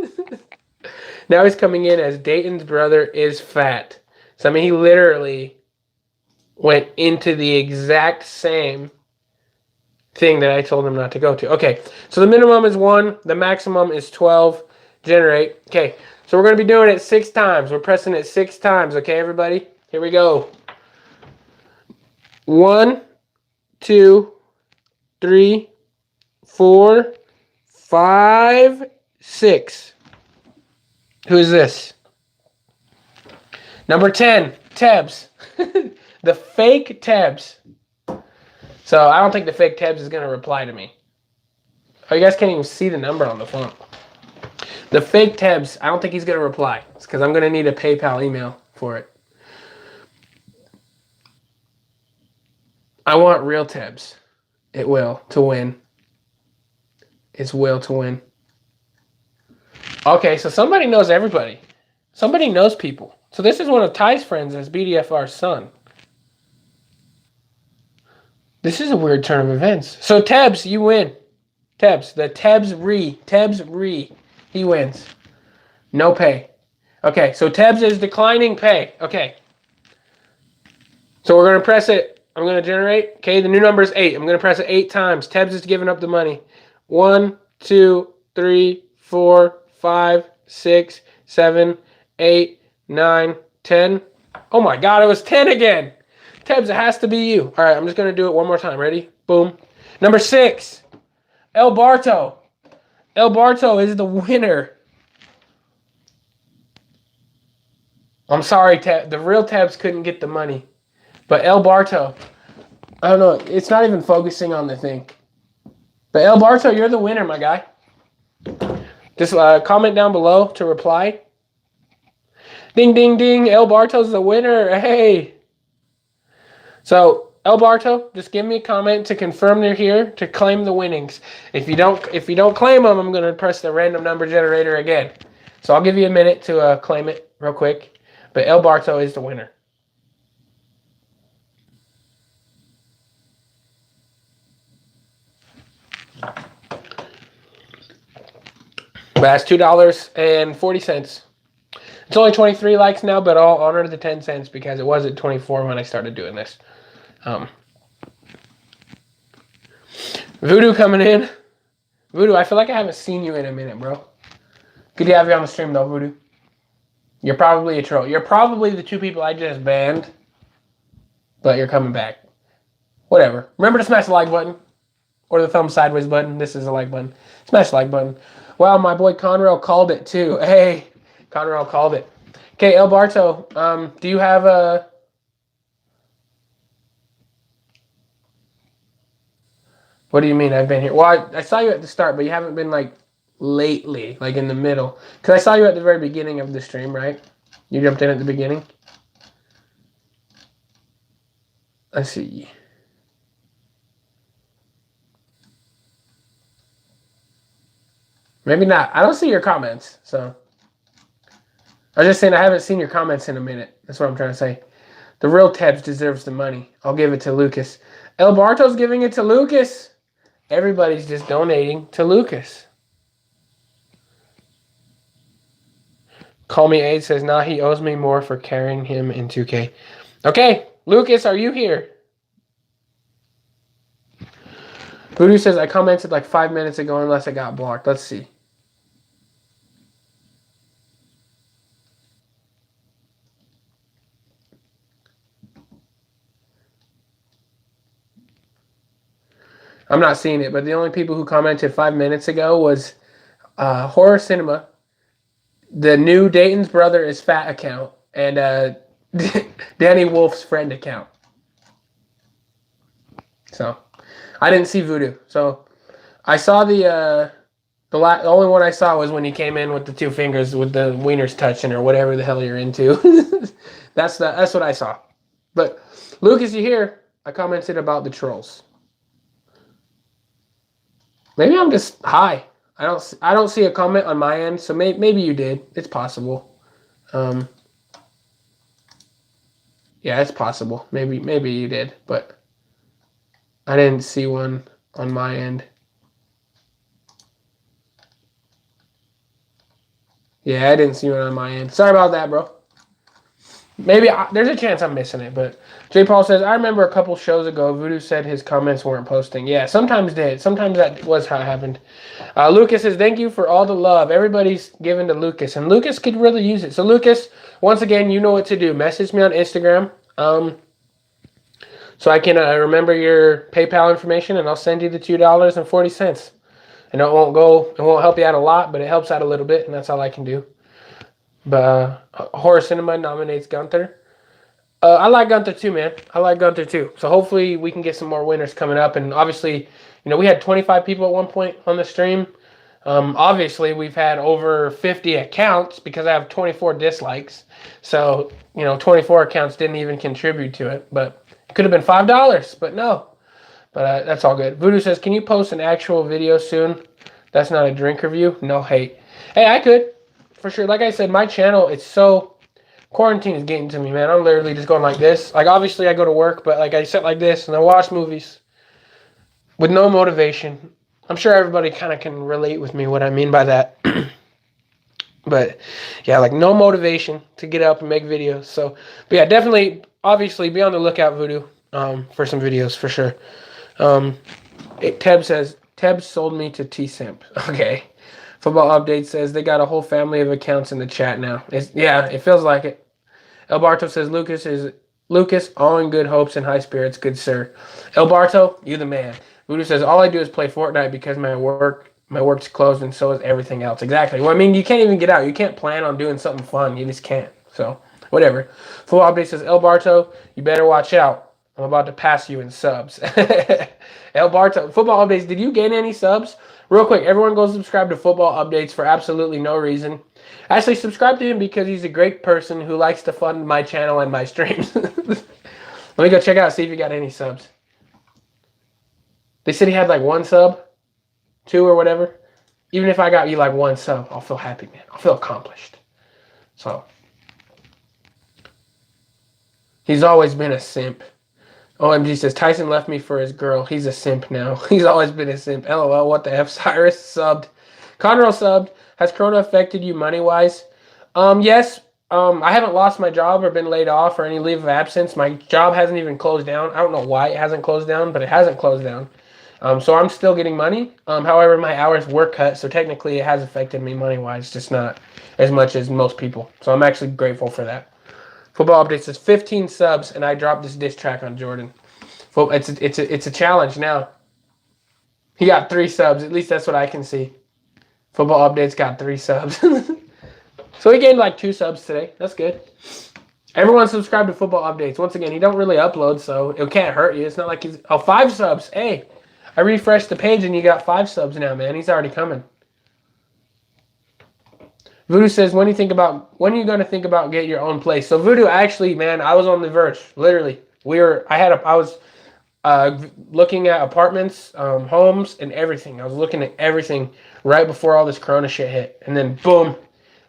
coming in as Dayton's brother is fat. So I mean, he literally went into the exact same thing that I told him not to go to. Okay, so the minimum is 1. The maximum is 12. Generate. Okay, so we're going to be doing it 6 times. We're pressing it 6 times. Okay, everybody? Here we go. 1, 2, 3, 4, 5, 6. Who is this? Number 10, Tebs. The fake Tebs. So I don't think the fake Tebs is going to reply to me. Oh, you guys can't even see the number on the phone. The fake Tebs, I don't think he's going to reply. It's because I'm going to need a PayPal email for it. I want real Tebs. It will to win. It's will to win. Okay, so somebody knows everybody. Somebody knows people. So this is one of Ty's friends as BDFR's son. This is a weird turn of events. So Tebs, you win. Tebs, the Tebs Re, he wins. No pay. Okay, so Tebs is declining pay. Okay. So we're going to press it. I'm going to generate. Okay, the new number is 8. I'm going to press it 8 times. Tebs is giving up the money. 1, 2, 3, 4, 5, 6, 7, 8, 9, 10. Oh my God, it was 10 again. Tebs, it has to be you. All right, I'm just going to do it one more time. Ready? Boom. Number 6, El Barto. El Barto is the winner. I'm sorry, the real Tebs couldn't get the money. But El Barto, I don't know. It's not even focusing on the thing. But El Barto, you're the winner, my guy. Just comment down below to reply. Ding, ding, ding. El Barto's the winner. Hey. So, El Barto, just give me a comment to confirm they're here to claim the winnings. If you don't claim them, I'm going to press the random number generator again. So I'll give you a minute to claim it real quick. But El Barto is the winner. But that's $2.40. It's only 23 likes now, but I'll honor the 10 cents because it was at 24 when I started doing this. Voodoo coming in. Voodoo, I feel like I haven't seen you in a minute, bro. Good to have you on the stream, though, Voodoo. You're probably a troll. You're probably the 2 people I just banned, but you're coming back. Whatever. Remember to smash the like button or the thumb sideways button. This is a like button. Smash the like button. Wow, my boy Conrail called it, too. Hey, Conrail called it. Okay, El Barto, do you have a... What do you mean I've been here? Well, I saw you at the start, but you haven't been, like, lately, like in the middle. Because I saw you at the very beginning of the stream, right? You jumped in at the beginning? Let's see. Maybe not. I don't see your comments, so... I was just saying I haven't seen your comments in a minute. That's what I'm trying to say. The real Tebs deserves the money. I'll give it to Lucas. El Barto's giving it to Lucas. Everybody's just donating to Lucas. Call Me Aid says, nah, he owes me more for carrying him in 2K. Okay, Lucas, are you here? Voodoo says, I commented like 5 minutes ago unless I got blocked. Let's see. I'm not seeing it, but the only people who commented 5 minutes ago was Horror Cinema, the new Dayton's Brother is Fat account, and Danny Wolf's friend account. So, I didn't see Voodoo. So, I saw the only one I saw was when he came in with the 2 fingers with the wieners touching or whatever the hell you're into. That's what I saw. But Lucas, you here? I commented about the trolls. Maybe I'm just high. I don't see a comment on my end, so maybe you did. It's possible. Yeah, it's possible. Maybe you did, but I didn't see one on my end. Yeah, I didn't see one on my end. Sorry about that, bro. Maybe there's a chance I'm missing it, but J. Paul says, I remember a couple shows ago, Voodoo said his comments weren't posting. Yeah, sometimes did. Sometimes that was how it happened. Lucas says, thank you for all the love. Everybody's giving to Lucas, and Lucas could really use it. So, Lucas, once again, you know what to do. Message me on Instagram. So I can remember your PayPal information, and I'll send you the $2.40. And it won't help you out a lot, but it helps out a little bit, and that's all I can do. But Horror Cinema nominates Gunther. I like Gunther too, man. I like Gunther too. So hopefully we can get some more winners coming up. And obviously, we had 25 people at one point on the stream. Obviously, we've had over 50 accounts because I have 24 dislikes. So, 24 accounts didn't even contribute to it. But it could have been $5, but no. But that's all good. Voodoo says, can you post an actual video soon? That's not a drink review? No hate. Hey, I could. For sure. Like I said, my channel, it's so... Quarantine is getting to me, man. I'm literally just going like this. Like, obviously, I go to work, but, like, I sit like this and I watch movies with no motivation. I'm sure everybody kind of can relate with me what I mean by that. But, yeah, like, no motivation to get up and make videos. So, but, yeah, definitely, obviously, be on the lookout, Voodoo, for some videos, for sure. Teb says, Teb sold me to T-Simp. Okay. Football Update says they got a whole family of accounts in the chat now. Yeah, it feels like it. El Barto says Lucas, all in good hopes and high spirits, good sir. El Barto, you the man. Voodoo says all I do is play Fortnite because my work's closed and so is everything else. Exactly. Well, I mean, you can't even get out. You can't plan on doing something fun. You just can't. So whatever. Football Update says El Barto, you better watch out. I'm about to pass you in subs. El Barto, Football Updates, did you gain any subs? Real quick, everyone go subscribe to Football Updates for absolutely no reason. Actually, subscribe to him because he's a great person who likes to fund my channel and my streams. Let me go check out, see if he got any subs. They said he had like 1 sub, 2 or whatever. Even if I got you like 1 sub, I'll feel happy, man. I'll feel accomplished. So, he's always been a simp. OMG says, Tyson left me for his girl. He's a simp now. He's always been a simp. LOL, what the F? Cyrus subbed. Conroe subbed. Has Corona affected you money-wise? Yes. I haven't lost my job or been laid off or any leave of absence. My job hasn't even closed down. I don't know why it hasn't closed down, but it hasn't closed down. So I'm still getting money. However, my hours were cut, so technically it has affected me money-wise, just not as much as most people. So I'm actually grateful for that. Football Update says 15 subs, and I dropped this diss track on Jordan. It's a challenge now. He got 3 subs. At least that's what I can see. Football Update's got 3 subs. So he gained like 2 subs today. That's good. Everyone subscribe to Football Updates. Once again, he don't really upload, so it can't hurt you. It's not like he's... Oh, 5 subs. Hey, I refreshed the page, and you got 5 subs now, man. He's already coming. Voodoo says, when are you going to think about get your own place? So Voodoo, actually, man, I was on the verge. Literally, I was looking at apartments, homes, and everything. I was looking at everything right before all this Corona shit hit, and then boom,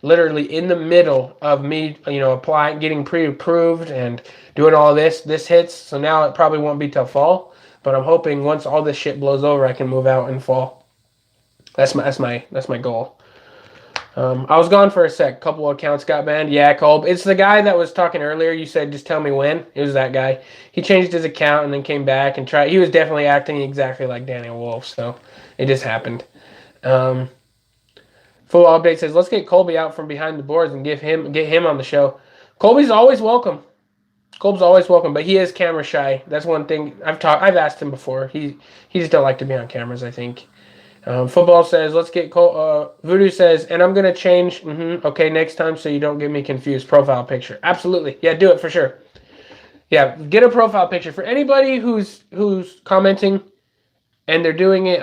literally in the middle of me, applying, getting pre-approved, and doing all this hits. So now it probably won't be till fall, but I'm hoping once all this shit blows over, I can move out in fall. That's my goal. I was gone for a sec. Couple of accounts got banned. Yeah, Colb. It's the guy that was talking earlier. You said, just tell me when. It was that guy. He changed his account and then came back and tried. He was definitely acting exactly like Daniel Wolf, so it just happened. Full Update says, let's get Colby out from behind the boards and get him on the show. Colby's always welcome. Colb's always welcome, but he is camera shy. That's one thing I've asked him before. He just don't like to be on cameras, I think. Football says, let's get Voodoo says, and I'm going to change, okay, next time so you don't get me confused, profile picture. Absolutely. Yeah, do it for sure. Yeah, get a profile picture. For anybody who's commenting and they're doing it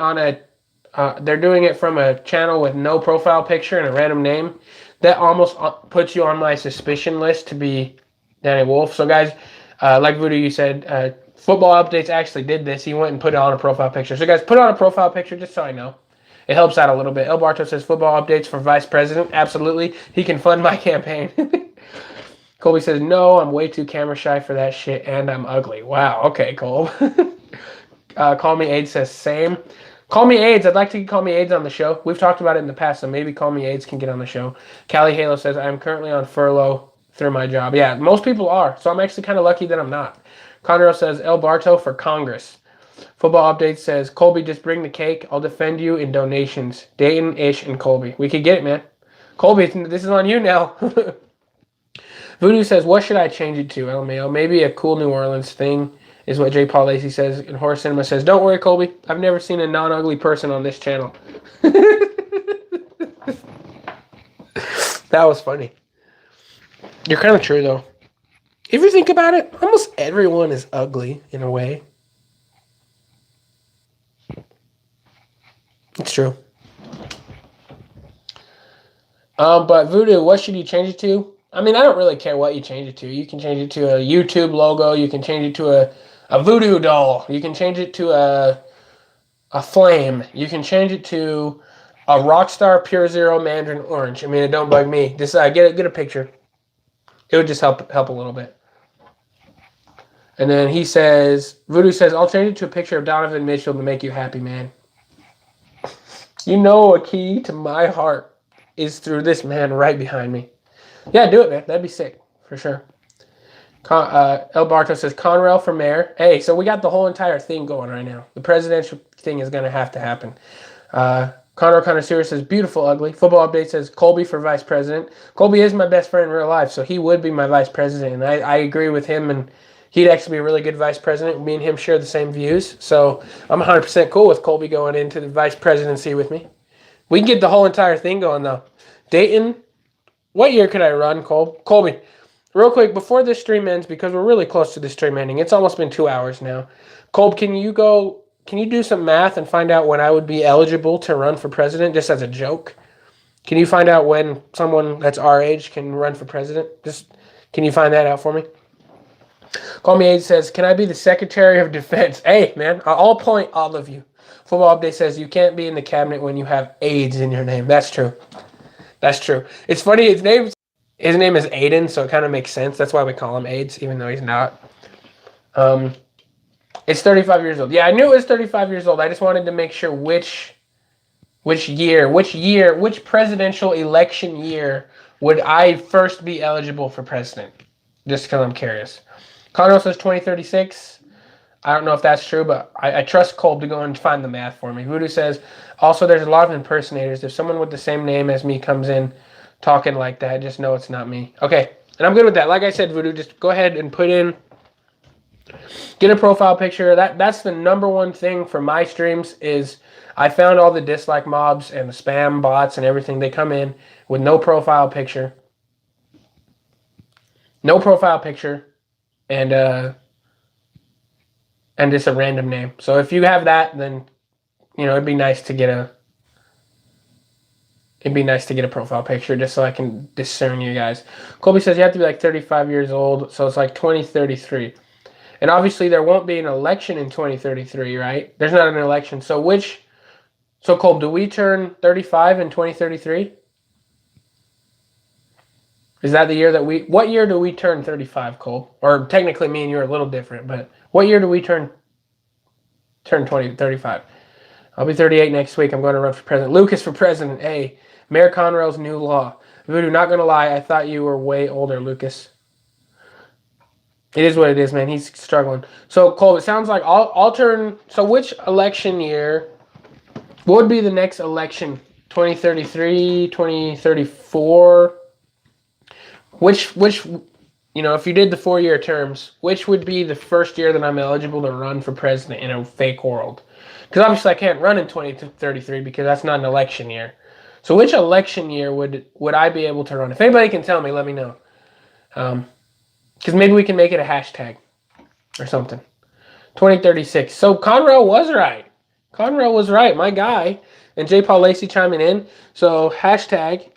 from a channel with no profile picture and a random name, that almost puts you on my suspicion list to be Danny Wolf. So guys, like Voodoo, you said, Football Updates actually did this. He went and put it on a profile picture. So guys, put on a profile picture just so I know. It helps out a little bit. El Barto says Football Updates for Vice President. Absolutely. He can fund my campaign. Colby says, no, I'm way too camera shy for that shit and I'm ugly. Wow. Okay, Cole. Call Me AIDS says same. Call Me AIDS. I'd like to Call Me AIDS on the show. We've talked about it in the past, so maybe Call Me AIDS can get on the show. Callie Halo says, I'm currently on furlough through my job. Yeah, most people are. So I'm actually kind of lucky that I'm not. Conroe says, El Barto for Congress. Football Update says, Colby, just bring the cake. I'll defend you in donations. Dayton, Ish, and Colby. We could get it, man. Colby, this is on you now. Voodoo says, what should I change it to, LMAO? Maybe a cool New Orleans thing. is what J. Paul Lacey says. And Horror Cinema says, don't worry, Colby. I've never seen a non-ugly person on this channel. That was funny. You're kind of true, though. If you think about it, almost everyone is ugly in a way. It's true. But Voodoo, what should you change it to? I mean, I don't really care what you change it to. You can change it to a YouTube logo. You can change it to a voodoo doll. You can change it to a flame. You can change it to a Rockstar Pure Zero Mandarin Orange. I mean, it don't bug me. Just get a picture. It would just help a little bit. And then he says, Voodoo says, I'll change it to a picture of Donovan Mitchell to make you happy, man. You know, a key to my heart is through this man right behind me. Yeah, do it, man. That'd be sick, for sure. El Barto says, Conrail for mayor. Hey, so we got the whole entire thing going right now. The presidential thing is going to have to happen. Conrad Connoisseur says, beautiful, ugly. Football Update says, Colby for vice president. Colby is my best friend in real life, so he would be my vice president. And I agree with him, and he'd actually be a really good vice president. Me and him share the same views. So I'm 100% cool with Colby going into the vice presidency with me. We can get the whole entire thing going, though. Dayton, what year could I run, Colby? Real quick, before this stream ends, because we're really close to the stream ending. It's almost been 2 hours now. Colby, can you do some math and find out when I would be eligible to run for president, just as a joke? Can you find out when someone that's our age can run for president? Can you find that out for me? Call Me Age says, can I be the Secretary of Defense? Hey, man, I'll appoint all of you. Football Update says, you can't be in the cabinet when you have AIDS in your name. That's true. That's true. It's funny, his name is Aiden, so it kind of makes sense. That's why we call him AIDS, even though he's not. It's 35 years old. Yeah, I knew it was 35 years old. I just wanted to make sure which presidential election year would I first be eligible for president? Just because I'm curious. Conroe says 2036. I don't know if that's true, but I trust Kolb to go and find the math for me. Voodoo says, also there's a lot of impersonators. If someone with the same name as me comes in talking like that, just know it's not me. Okay, and I'm good with that. Like I said, Voodoo, just go ahead and get a profile picture. That's the number one thing for my streams is I found all the dislike mobs and the spam bots and everything. They come in with no profile picture. No profile picture. And just a random name. So if you have that, then it'd be nice to get a profile picture just so I can discern you guys. Colby says you have to be like 35 years old, so it's like 2033. And obviously there won't be an election in 2033, right? There's not an election. So Colby, do we turn 35 in 2033? Is that the year what year do we turn 35, Cole? Or technically me and you are a little different, but what year do we turn 35? I'll be 38 next week. I'm going to run for president. Lucas for president. Hey, Mayor Conrail's new law. Voodoo, not going to lie, I thought you were way older, Lucas. It is what it is, man. He's struggling. So, Cole, it sounds like I'll turn... So which election year... What would be the next election? 2033, 2034... Which if you did the 4-year terms, which would be the first year that I'm eligible to run for president in a fake world? Because obviously I can't run in 2033 because that's not an election year. So which election year would I be able to run? If anybody can tell me, let me know. Because maybe we can make it a hashtag or something. 2036. So Conrail was right. Conrail was right, my guy. And J. Paul Lacey chiming in. So hashtag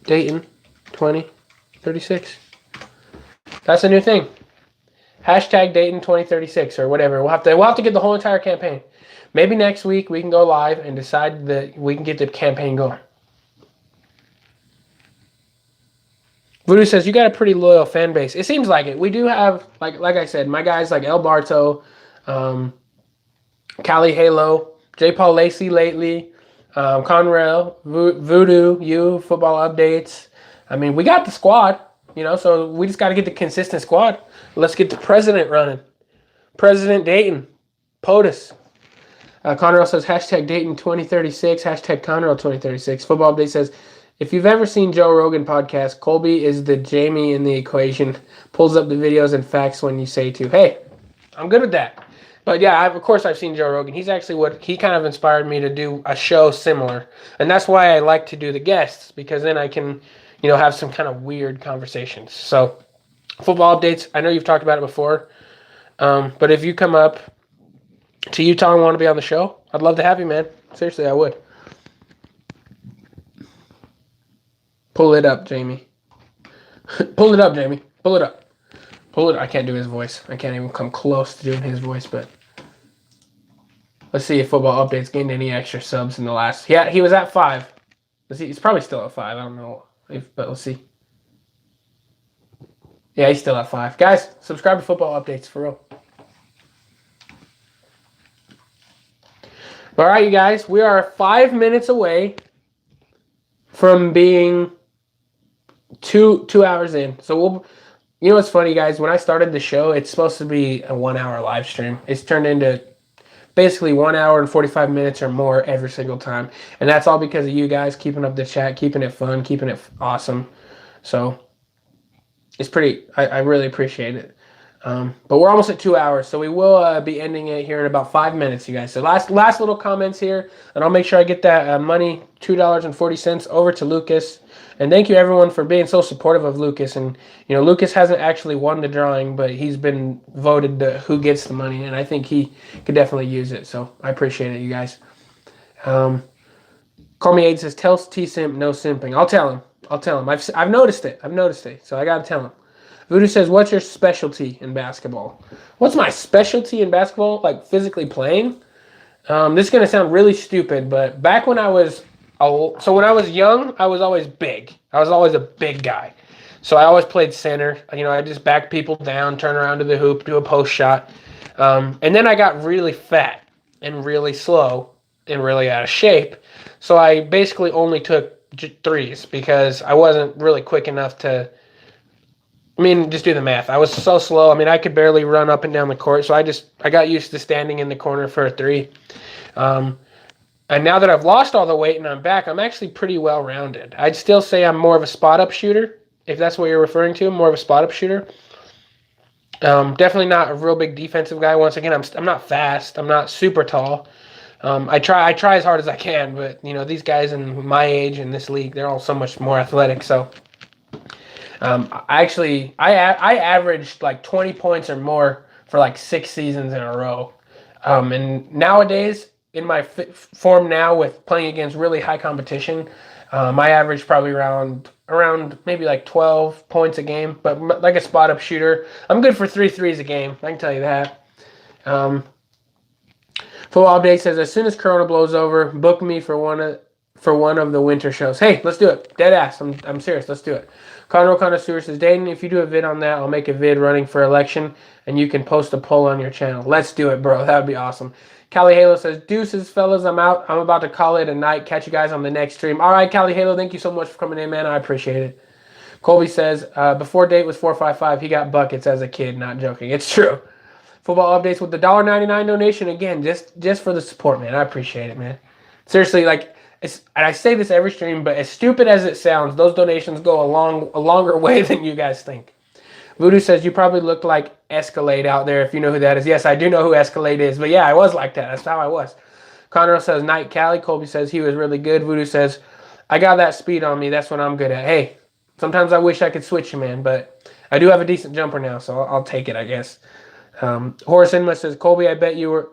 Dayton 2036. That's a new thing. Hashtag Dayton 2036 or whatever. We'll have to get the whole entire campaign. Maybe next week we can go live and decide that we can get the campaign going. Voodoo says you got a pretty loyal fan base. It seems like it. We do have like I said, my guys like El Barto, Cali Halo, J. Paul Lacey lately. Conrail, Voodoo, you, Football Updates. I mean, we got the squad, so we just got to get the consistent squad. Let's get the president running. President Dayton, POTUS. Conrail says, hashtag Dayton 2036, hashtag Conrail 2036. Football Update says, If you've ever seen Joe Rogan podcast, Colby is the Jamie in the equation. Pulls up the videos and facts when you say to. Hey, I'm good with that. But yeah, of course I've seen Joe Rogan. He's actually he kind of inspired me to do a show similar. And that's why I like to do the guests, because then I can, have some kind of weird conversations. So football updates. I know you've talked about it before. But if you come up to Utah and want to be on the show, I'd love to have you, man. Seriously, I would. Pull it up, Jamie. Pull it up, Jamie. Pull it up. Pull it. I can't do his voice. I can't even come close to doing his voice, but let's see if football updates gained any extra subs in the last. Yeah, he was at 5. Let's see. He's probably still at 5. I don't know, but let's see. Yeah, he's still at 5. Guys, subscribe to football updates for real. All right, you guys, we are 5 minutes away from being two hours in. So what's funny, guys? When I started the show, it's supposed to be a 1 hour live stream. It's turned into basically 1 hour and 45 minutes or more every single time. And that's all because of you guys keeping up the chat, keeping it fun, keeping it awesome. So it's I really appreciate it. But we're almost at 2 hours, so we will be ending it here in about 5 minutes, you guys. So last little comments here, and I'll make sure I get that money, $2.40 over to Lucas. And thank you, everyone, for being so supportive of Lucas. And, Lucas hasn't actually won the drawing, but he's been voted who gets the money, and I think he could definitely use it. So I appreciate it, you guys. Call Me Aid says, tell T-Simp no simping. I'll tell him. I've noticed it. So I got to tell him. Voodoo says, what's your specialty in basketball? What's my specialty in basketball? Like physically playing? This is going to sound really stupid, but back when I was young, I was always big. I was always a big guy. So I always played center. I just back people down, turn around to the hoop, do a post shot. And then I got really fat and really slow and really out of shape. So I basically only took threes because I wasn't really quick enough to... just do the math. I was so slow. I could barely run up and down the court. So I got used to standing in the corner for a 3. And now that I've lost all the weight and I'm back, I'm actually pretty well-rounded. I'd still say I'm more of a spot-up shooter, if that's what you're referring to, more of a spot-up shooter. Definitely not a real big defensive guy. Once again, I'm not fast. I'm not super tall. I try as hard as I can, but, these guys in my age in this league, they're all so much more athletic, so... I averaged like 20 points or more for like 6 seasons in a row. And nowadays, in my form now with playing against really high competition, I average probably around maybe like 12 points a game. But like a spot-up shooter, I'm good for 3 threes a game. I can tell you that. Football Update says, as soon as Corona blows over, book me for one of the winter shows. Hey, let's do it. Dead ass. I'm serious. Let's do it. Connoisseur says, Dayton, if you do a vid on that, I'll make a vid running for election, and you can post a poll on your channel. Let's do it, bro. That would be awesome. Cali Halo says, deuces, fellas, I'm out. I'm about to call it a night. Catch you guys on the next stream. All right, Cali Halo, thank you so much for coming in, man. I appreciate it. Colby says, before date was 455, he got buckets as a kid. Not joking. It's true. Football Updates with the $1.99 donation. Again, just for the support, man. I appreciate it, man. Seriously, like... and I say this every stream, but as stupid as it sounds, those donations go a longer way than you guys think. Voodoo says, you probably look like Escalade out there, if you know who that is. Yes, I do know who Escalade is, but yeah, I was like that. That's how I was. Conroe says, Night Cali. Colby says, he was really good. Voodoo says, I got that speed on me. That's what I'm good at. Hey, sometimes I wish I could switch you, man, but I do have a decent jumper now, so I'll take it, I guess. Horace Inma says, Colby, I bet you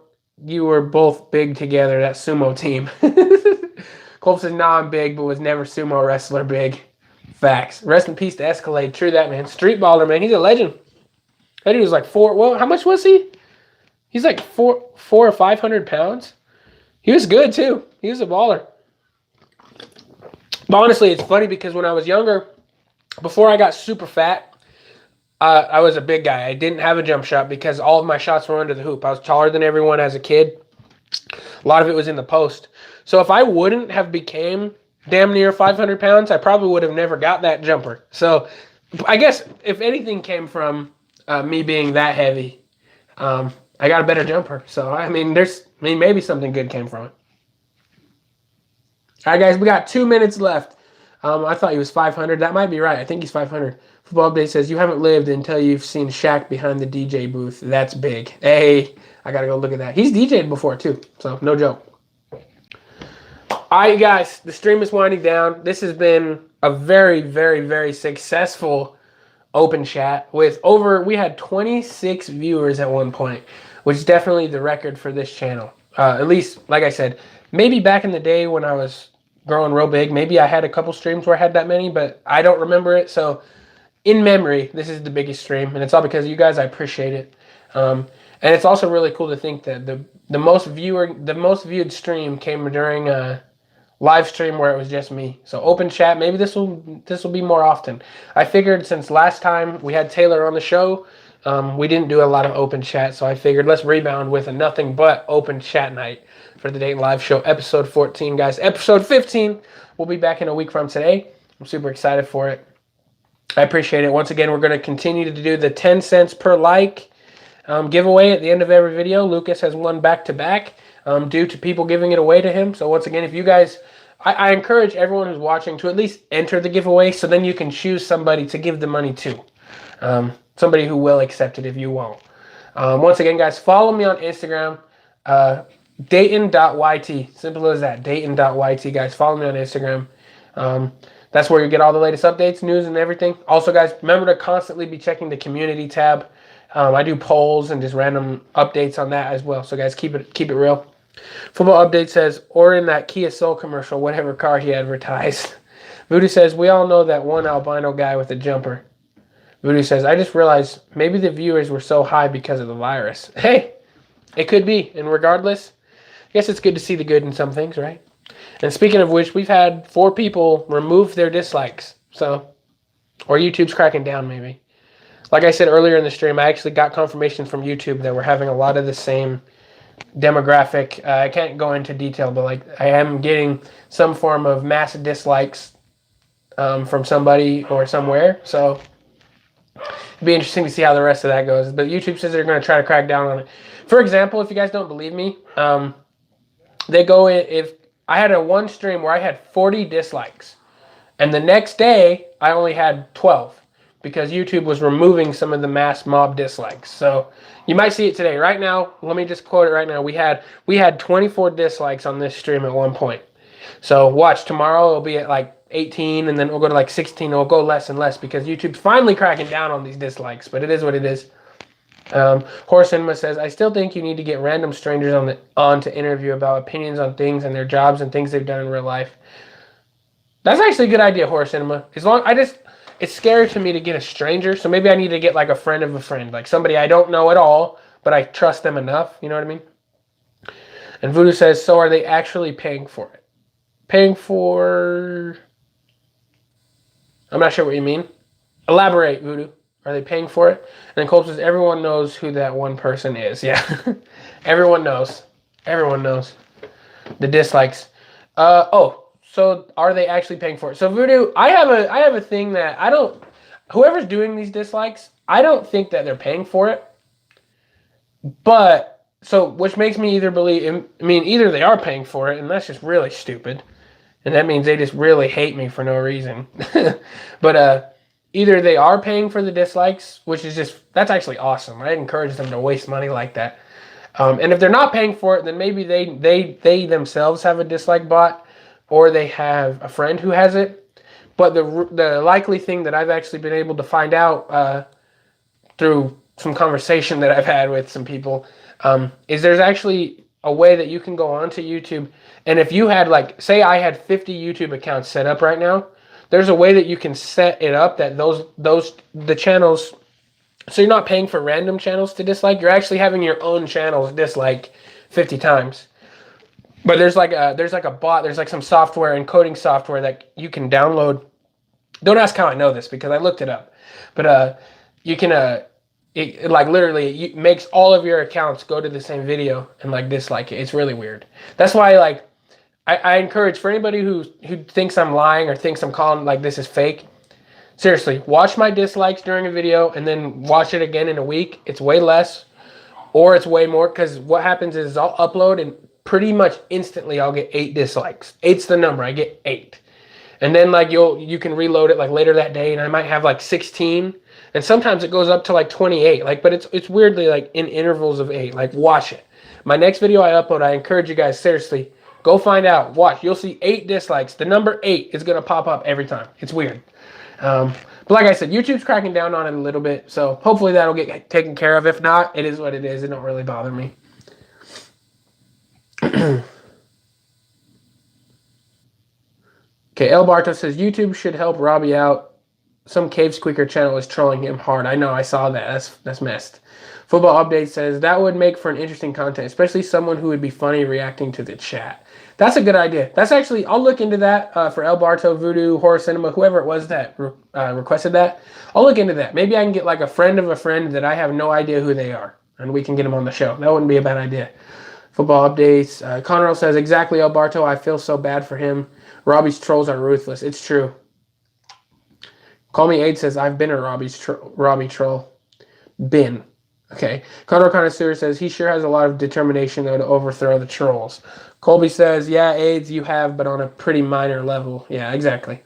were both big together, that sumo team. Colby says, nah, I'm big, but was never sumo wrestler big. Facts. Rest in peace to Escalade. True that, man. Street baller, man. He's a legend. That dude was like how much was he? He's like 400 or 500 pounds. He was good, too. He was a baller. But honestly, it's funny because when I was younger, before I got super fat, I was a big guy. I didn't have a jump shot because all of my shots were under the hoop. I was taller than everyone as a kid. A lot of it was in the post. So if I wouldn't have became damn near 500 pounds, I probably would have never got that jumper. So I guess if anything came from me being that heavy, I got a better jumper. So, maybe something good came from it. All right, guys, we got 2 minutes left. I thought he was 500. That might be right. I think he's 500. Football Update says, you haven't lived until you've seen Shaq behind the DJ booth. That's big. Hey, I got to go look at that. He's DJ'd before, too, so no joke. All right, guys, the stream is winding down. This has been a very, very, very successful open chat with we had 26 viewers at one point, which is definitely the record for this channel. At least, like I said, maybe back in the day when I was growing real big, maybe I had a couple streams where I had that many, but I don't remember it. So in memory, this is the biggest stream, and it's all because of you guys. I appreciate it. And it's also really cool to think that the most viewed stream came during a live stream where it was just me. So open chat, maybe this will be more often. I figured since last time we had Taylor on the show, we didn't do a lot of open chat, so I figured let's rebound with a nothing but open chat night for the Dayton Live Show, episode 14, guys. Episode 15 will be back in a week from today. I'm super excited for it. I appreciate it. Once again, we're going to continue to do the 10 cents per like giveaway at the end of every video. Lucas has won back-to-back due to people giving it away to him. So once again, if you guys, I encourage everyone who's watching to at least enter the giveaway, so then you can choose somebody to give the money to. Somebody who will accept it if you won't. Once again, guys, follow me on Instagram, dayton.yt. Simple as that, dayton.yt, guys. Follow me on Instagram. That's where you get all the latest updates, news, and everything. Also, guys, remember to constantly be checking the community tab. I do polls and just random updates on that as well. So, guys, keep it real. Football Update says, or in that Kia Soul commercial, whatever car he advertised. Voodoo says, we all know that one albino guy with a jumper. Voodoo says, I just realized maybe the viewers were so high because of the virus. Hey, it could be. And regardless, I guess it's good to see the good in some things, right? And speaking of which, we've had 4 people remove their dislikes. So, or YouTube's cracking down maybe. Like I said earlier in the stream, I actually got confirmation from YouTube that we're having a lot of the same demographic. I can't go into detail, but like I am getting some form of mass dislikes from somebody or somewhere. So it'd be interesting to see how the rest of that goes. But YouTube says they're going to try to crack down on it. For example, if you guys don't believe me, they go in, if I had one stream where I had 40 dislikes, and the next day I only had 12 because YouTube was removing some of the mass mob dislikes. So you might see it today. Right now, let me just quote it right now. We had 24 dislikes on this stream at one point. So watch, tomorrow it'll be at like 18, and then we'll go to like 16. It'll go less and less because YouTube's finally cracking down on these dislikes, but it is what it is. Horse Cinema says, I still think you need to get random strangers on to interview about opinions on things and their jobs and things they've done in real life. That's actually a good idea, Horse Cinema. It's scary to me to get a stranger, so maybe I need to get like a friend of a friend, like somebody I don't know at all, but I trust them enough, you know what I mean? And Voodoo says, so are they actually paying for it? Paying for... I'm not sure what you mean. Elaborate, Voodoo. Are they paying for it? And then Cole says, everyone knows who that one person is. Yeah, everyone knows. Everyone knows. The dislikes. So are they actually paying for it? So Voodoo, I have a thing that whoever's doing these dislikes, I don't think that they're paying for it. But, which makes me either either they are paying for it, and that's just really stupid. And that means they just really hate me for no reason. But, either they are paying for the dislikes, which is that's actually awesome. I encourage them to waste money like that. And if they're not paying for it, then maybe they themselves have a dislike bot, or they have a friend who has it. But the likely thing that I've actually been able to find out through some conversation that I've had with some people is there's actually a way that you can go onto YouTube, and if you had say I had 50 YouTube accounts set up right now, there's a way that you can set it up that the channels, so you're not paying for random channels to dislike, you're actually having your own channels dislike 50 times. But there's like a bot, there's like some software, encoding software that you can download. Don't ask how I know this because I looked it up. But you can it literally makes all of your accounts go to the same video and dislike it. It's really weird. That's why I encourage, for anybody who thinks I'm lying or thinks I'm calling this is fake, seriously, watch my dislikes during a video and then watch it again in a week. It's way less, or it's way more, because what happens is I'll upload and pretty much instantly I'll get 8 dislikes. 8's the number. I get 8. and then like you can reload it like later that day, and I might have like 16, and sometimes it goes up to like 28. Like, but it's weirdly like in intervals of 8. Like, watch it. My next video I upload, I encourage you guys, seriously, go find out. Watch. You'll see 8 dislikes. The number 8 is gonna pop up every time. It's weird. But like I said, YouTube's cracking down on it a little bit, so hopefully that'll get taken care of. If not, it is what it is. It don't really bother me. Okay, El Barto says YouTube should help Robbie out. Some cave squeaker channel is trolling him hard. I know, I saw that. That's messed. Football Update says that would make for an interesting content, especially someone who would be funny reacting to the chat. That's a good idea. That's actually, I'll look into that for El Barto, Voodoo, Horror Cinema, whoever it was that requested that. I'll look into that. Maybe I can get like a friend of a friend that I have no idea who they are, and we can get them on the show. That wouldn't be a bad idea. Football Updates. Conroe says, exactly, El Barto. I feel so bad for him. Robbie's trolls are ruthless. It's true. Call Me Aid says, I've been a Robbie troll. Been. Okay. Conroe Connoisseur says, he sure has a lot of determination, though, to overthrow the trolls. Colby says, yeah, AIDS you have, but on a pretty minor level. Yeah, exactly.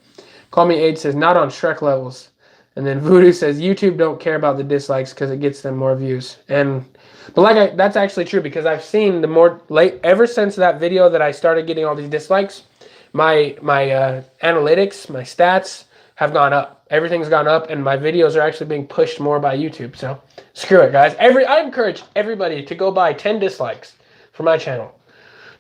Call Me Aid says, not on Shrek levels. And then Voodoo says, YouTube don't care about the dislikes because it gets them more views. But that's actually true, because I've seen ever since that video that I started getting all these dislikes, my analytics, my stats have gone up. Everything's gone up, and my videos are actually being pushed more by YouTube. So screw it, guys. I encourage everybody to go buy 10 dislikes for my channel.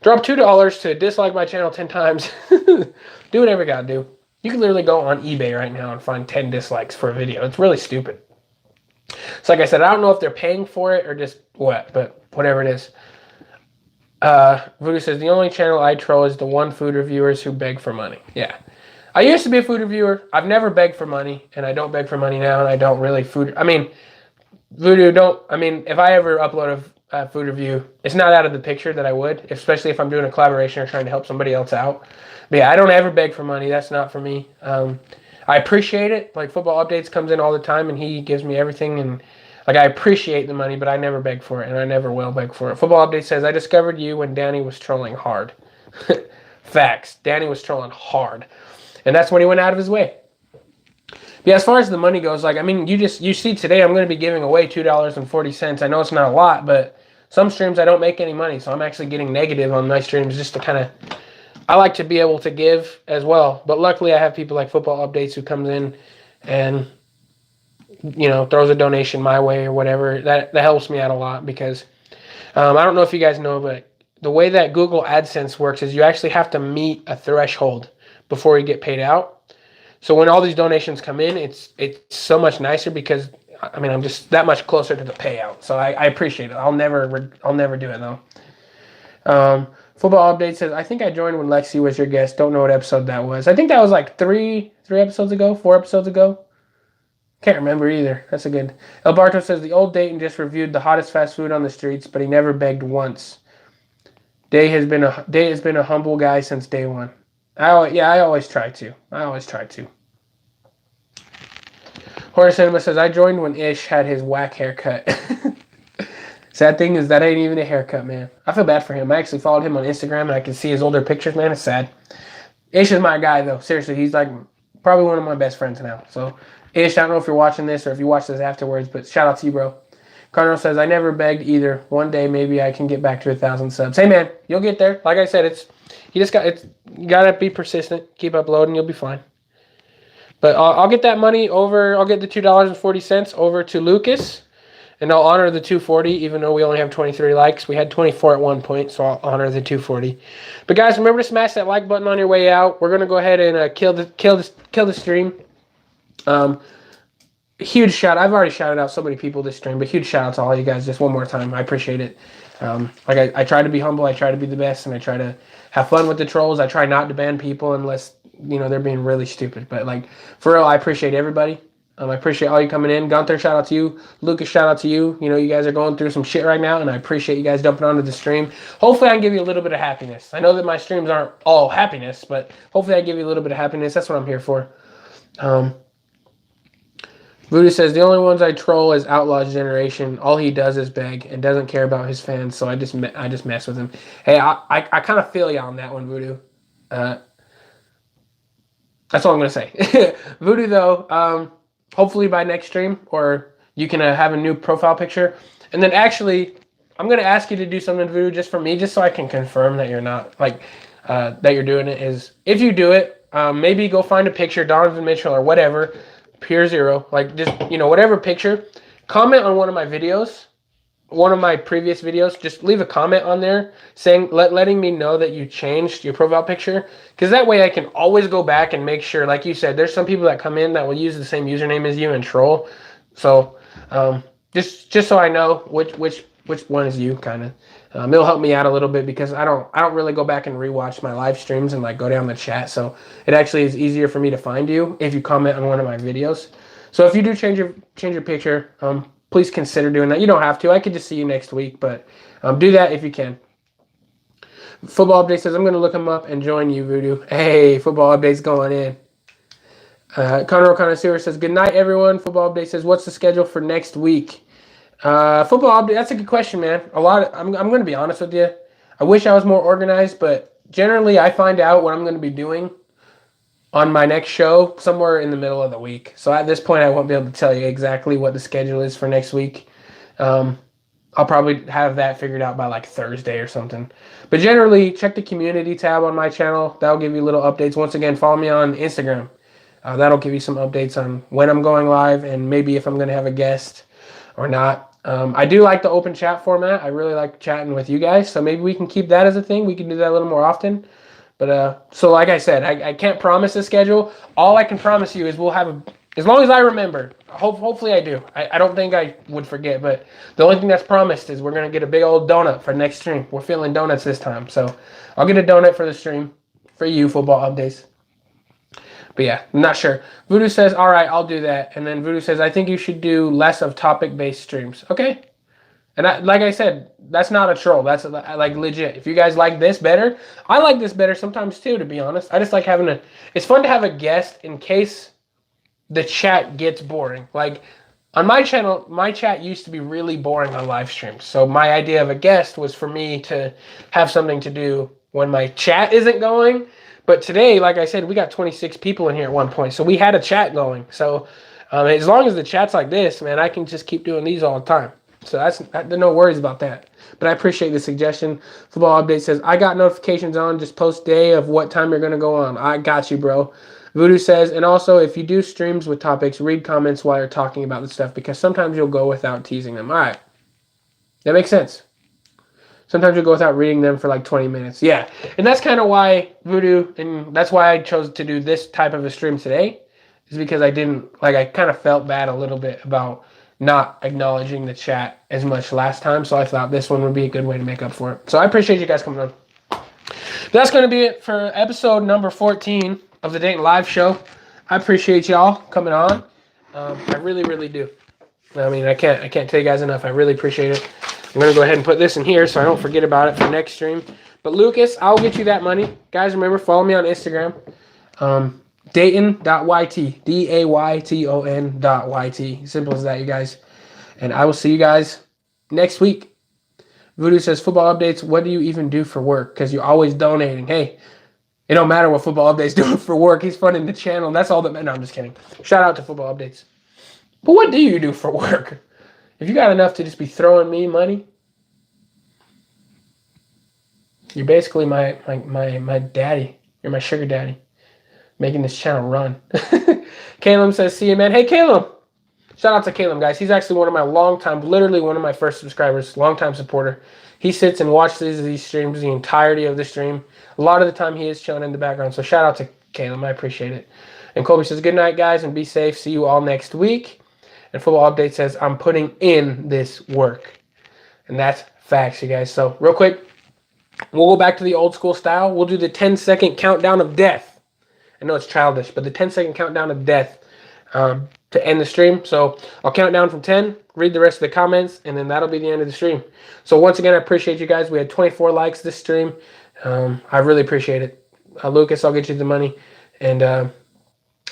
Drop $2 to dislike my channel 10 times. Do whatever you gotta do. You can literally go on eBay right now and find 10 dislikes for a video. It's really stupid. So like I said, I don't know if they're paying for it or just what, but whatever it is. Voodoo says, the only channel I troll is the one food reviewers who beg for money. Yeah. I used to be a food reviewer. I've never begged for money, and I don't beg for money now, and I don't really Voodoo, if I ever upload a food review, it's not out of the picture that I would, especially if I'm doing a collaboration or trying to help somebody else out. But yeah, I don't ever beg for money. That's not for me. I appreciate it. Like, Football Updates comes in all the time, and he gives me everything, and like, I appreciate the money, but I never beg for it, and I never will beg for it. Football Update says, I discovered you when Danny was trolling hard. Facts. Danny was trolling hard. And that's when he went out of his way. Yeah, as far as the money goes, you see today I'm going to be giving away $2.40. I know it's not a lot, but some streams I don't make any money, so I'm actually getting negative on my streams just to kind of, I like to be able to give as well. But luckily I have people like Football Updates who comes in and, throws a donation my way or whatever. That helps me out a lot, because I don't know if you guys know, but the way that Google AdSense works is you actually have to meet a threshold before you get paid out. So when all these donations come in, it's so much nicer, because I'm just that much closer to the payout. So I appreciate it. I'll never do it though. Football Update says, I think I joined when Lexi was your guest. Don't know what episode that was. I think that was like 4 episodes ago. Can't remember either. That's a good. El Barto says, the old Dayton just reviewed the hottest fast food on the streets, but he never begged once. Day has been a humble guy since day one. I always try to. Horror Cinema says, I joined when Ish had his whack haircut. Sad thing is that ain't even a haircut, man. I feel bad for him. I actually followed him on Instagram, and I can see his older pictures, man. It's sad. Ish is my guy, though. Seriously, he's like probably one of my best friends now. So, Ish, I don't know if you're watching this or if you watch this afterwards, but shout out to you, bro. Cardinal says, I never begged either. One day, maybe I can get back to 1,000 subs. Hey, man, you'll get there. Like I said, you gotta be persistent. Keep uploading, you'll be fine. But I'll get that money over. I'll get the $2.40 over to Lucas, and I'll honor the $2.40, even though we only have 23 likes. We had 24 at one point, so I'll honor the $2.40. But guys, remember to smash that like button on your way out. We're gonna go ahead and kill the stream. Huge shout. I've already shouted out so many people this stream, but huge shout out to all you guys just one more time. I appreciate it. I try to be humble. I try to be the best, and I try to have fun with the trolls. I try not to ban people unless they're being really stupid. But for real, I appreciate everybody. I appreciate all you coming in. Gunther, shout out to you. Lucas, shout out to you. You guys are going through some shit right now, and I appreciate you guys jumping onto the stream. Hopefully I can give you a little bit of happiness. I know that my streams aren't all happiness, but hopefully I give you a little bit of happiness. That's what I'm here for. Voodoo says, the only ones I troll is Outlaw's Generation. All he does is beg and doesn't care about his fans, so I just mess with him. Hey, I kind of feel you on that one, Voodoo. That's all I'm gonna say. Voodoo though, hopefully by next stream, or you can have a new profile picture, and then actually, I'm gonna ask you to do something Voodoo just for me, just so I can confirm that you're not like that you're doing it. Is if you do it, maybe go find a picture, Donovan Mitchell or whatever, Pure Zero, like just whatever picture. Comment on one of my videos, one of my previous videos, just leave a comment on there saying letting me know that you changed your profile picture, because that way I can always go back and make sure, like you said, there's some people that come in that will use the same username as you and troll. So just so I know which one is you, kind of. It'll help me out a little bit, because I don't really go back and rewatch my live streams and like go down the chat, so it actually is easier for me to find you if you comment on one of my videos. So if you do change your picture, please consider doing that. You don't have to. I could just see you next week, but do that if you can. Football Update says, I'm going to look him up and join you, Voodoo. Hey, Football Update's going in. Conor Connoisseur says, good night, everyone. Football Update says, what's the schedule for next week? Football Update, that's a good question, man. I'm going to be honest with you. I wish I was more organized, but generally I find out what I'm going to be doing on my next show somewhere in the middle of the week. So at this point, I won't be able to tell you exactly what the schedule is for next week. I'll probably have that figured out by like Thursday or something. But generally, check the community tab on my channel. That'll give you little updates. Once again, follow me on Instagram. That'll give you some updates on when I'm going live and maybe if I'm going to have a guest or not. I do like the open chat format. I really like chatting with you guys. So maybe we can keep that as a thing. We can do that a little more often. But so like I said, I can't promise a schedule. All I can promise you is we'll have as long as I remember. Hopefully I do. I don't think I would forget, but the only thing that's promised is we're gonna get a big old donut for next stream. We're feeling donuts this time, so I'll get a donut for the stream for you, Football Updates. But yeah, I'm not sure. Voodoo says, all right, I'll do that. And then Voodoo says, I think you should do less of topic-based streams. Okay. And like I said, that's not a troll. That's like legit. If you guys like this better, I like this better sometimes too, to be honest. I just like having it's fun to have a guest in case the chat gets boring. Like on my channel, my chat used to be really boring on live streams. So my idea of a guest was for me to have something to do when my chat isn't going. But today, like I said, we got 26 people in here at one point. So we had a chat going. So as long as the chat's like this, man, I can just keep doing these all the time. So there's no worries about that. But I appreciate the suggestion. Football Update says, I got notifications on. Just post day of what time you're going to go on. I got you, bro. Voodoo says, and also if you do streams with topics, read comments while you're talking about the stuff, because sometimes you'll go without teasing them. All right. That makes sense. Sometimes you'll go without reading them for like 20 minutes. Yeah. And that's kind of why Voodoo, and that's why I chose to do this type of a stream today, is because I kind of felt bad a little bit about not acknowledging the chat as much last time, so I thought this one would be a good way to make up for it. So I appreciate you guys coming on. That's going to be it for episode number 14 of the Dayton Live Show. I appreciate y'all coming on. I really, really do. I mean, I can't tell you guys enough. I really appreciate it. I'm going to go ahead and put this in here so I don't forget about it for next stream. But Lucas, I'll get you that money. Guys, remember, follow me on Instagram. Dayton.YT, DAYTON.YT. Simple as that, you guys. And I will see you guys next week. Voodoo says, Football Updates, what do you even do for work? Because you're always donating. Hey, it don't matter what Football Updates doing for work. He's funding the channel. That's all that matters. No, I'm just kidding. Shout out to Football Updates. But what do you do for work? If you got enough to just be throwing me money, you're basically my daddy. You're my sugar daddy. Making this channel run. Caleb says, see you, man. Hey, Caleb. Shout out to Caleb, guys. He's actually one of my literally one of my first subscribers, longtime supporter. He sits and watches these streams, the entirety of the stream. A lot of the time he is chilling in the background. So shout out to Caleb. I appreciate it. And Colby says, good night, guys, and be safe. See you all next week. And Football Update says, I'm putting in this work. And that's facts, you guys. So real quick, we'll go back to the old school style. We'll do the 10-second countdown of death. I know it's childish, but the 10-second countdown of death to end the stream. So I'll count down from 10, read the rest of the comments, and then that'll be the end of the stream. So once again, I appreciate you guys. We had 24 likes this stream. I really appreciate it. Lucas, I'll get you the money. And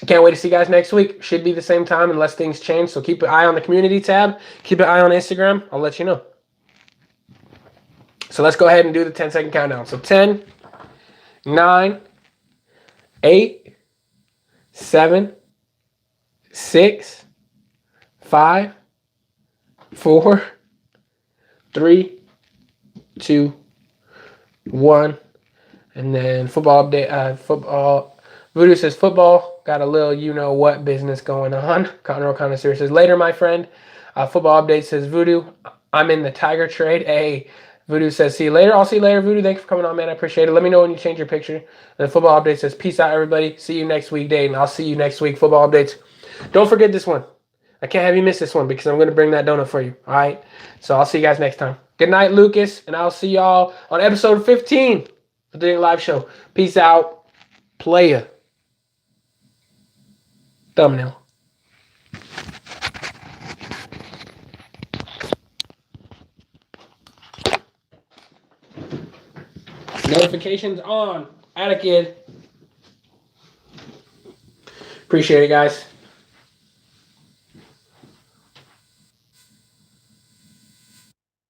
can't wait to see you guys next week. Should be the same time unless things change. So keep an eye on the community tab. Keep an eye on Instagram. I'll let you know. So let's go ahead and do the 10-second countdown. So 10, 9, 8, 7, 6, 5, 4, 3, 2, 1. And then football update. Football. Voodoo says football. Got a little you know what business going on. Conroe Connoisseur says later, my friend. Football update says Voodoo. I'm in the Tiger trade. Hey, Voodoo says see you later. I'll see you later, Voodoo. Thanks for coming on, man. I appreciate it. Let me know when you change your picture. And the football update says peace out, everybody. See you next week, Dayton. I'll see you next week. Football updates. Don't forget this one. I can't have you miss this one because I'm going to bring that donut for you. All right? So I'll see you guys next time. Good night, Lucas, and I'll see y'all on episode 15 of the Dayton Live Show. Peace out. Playa. Thumbnail. Notifications on. Atta kid. Appreciate it, guys.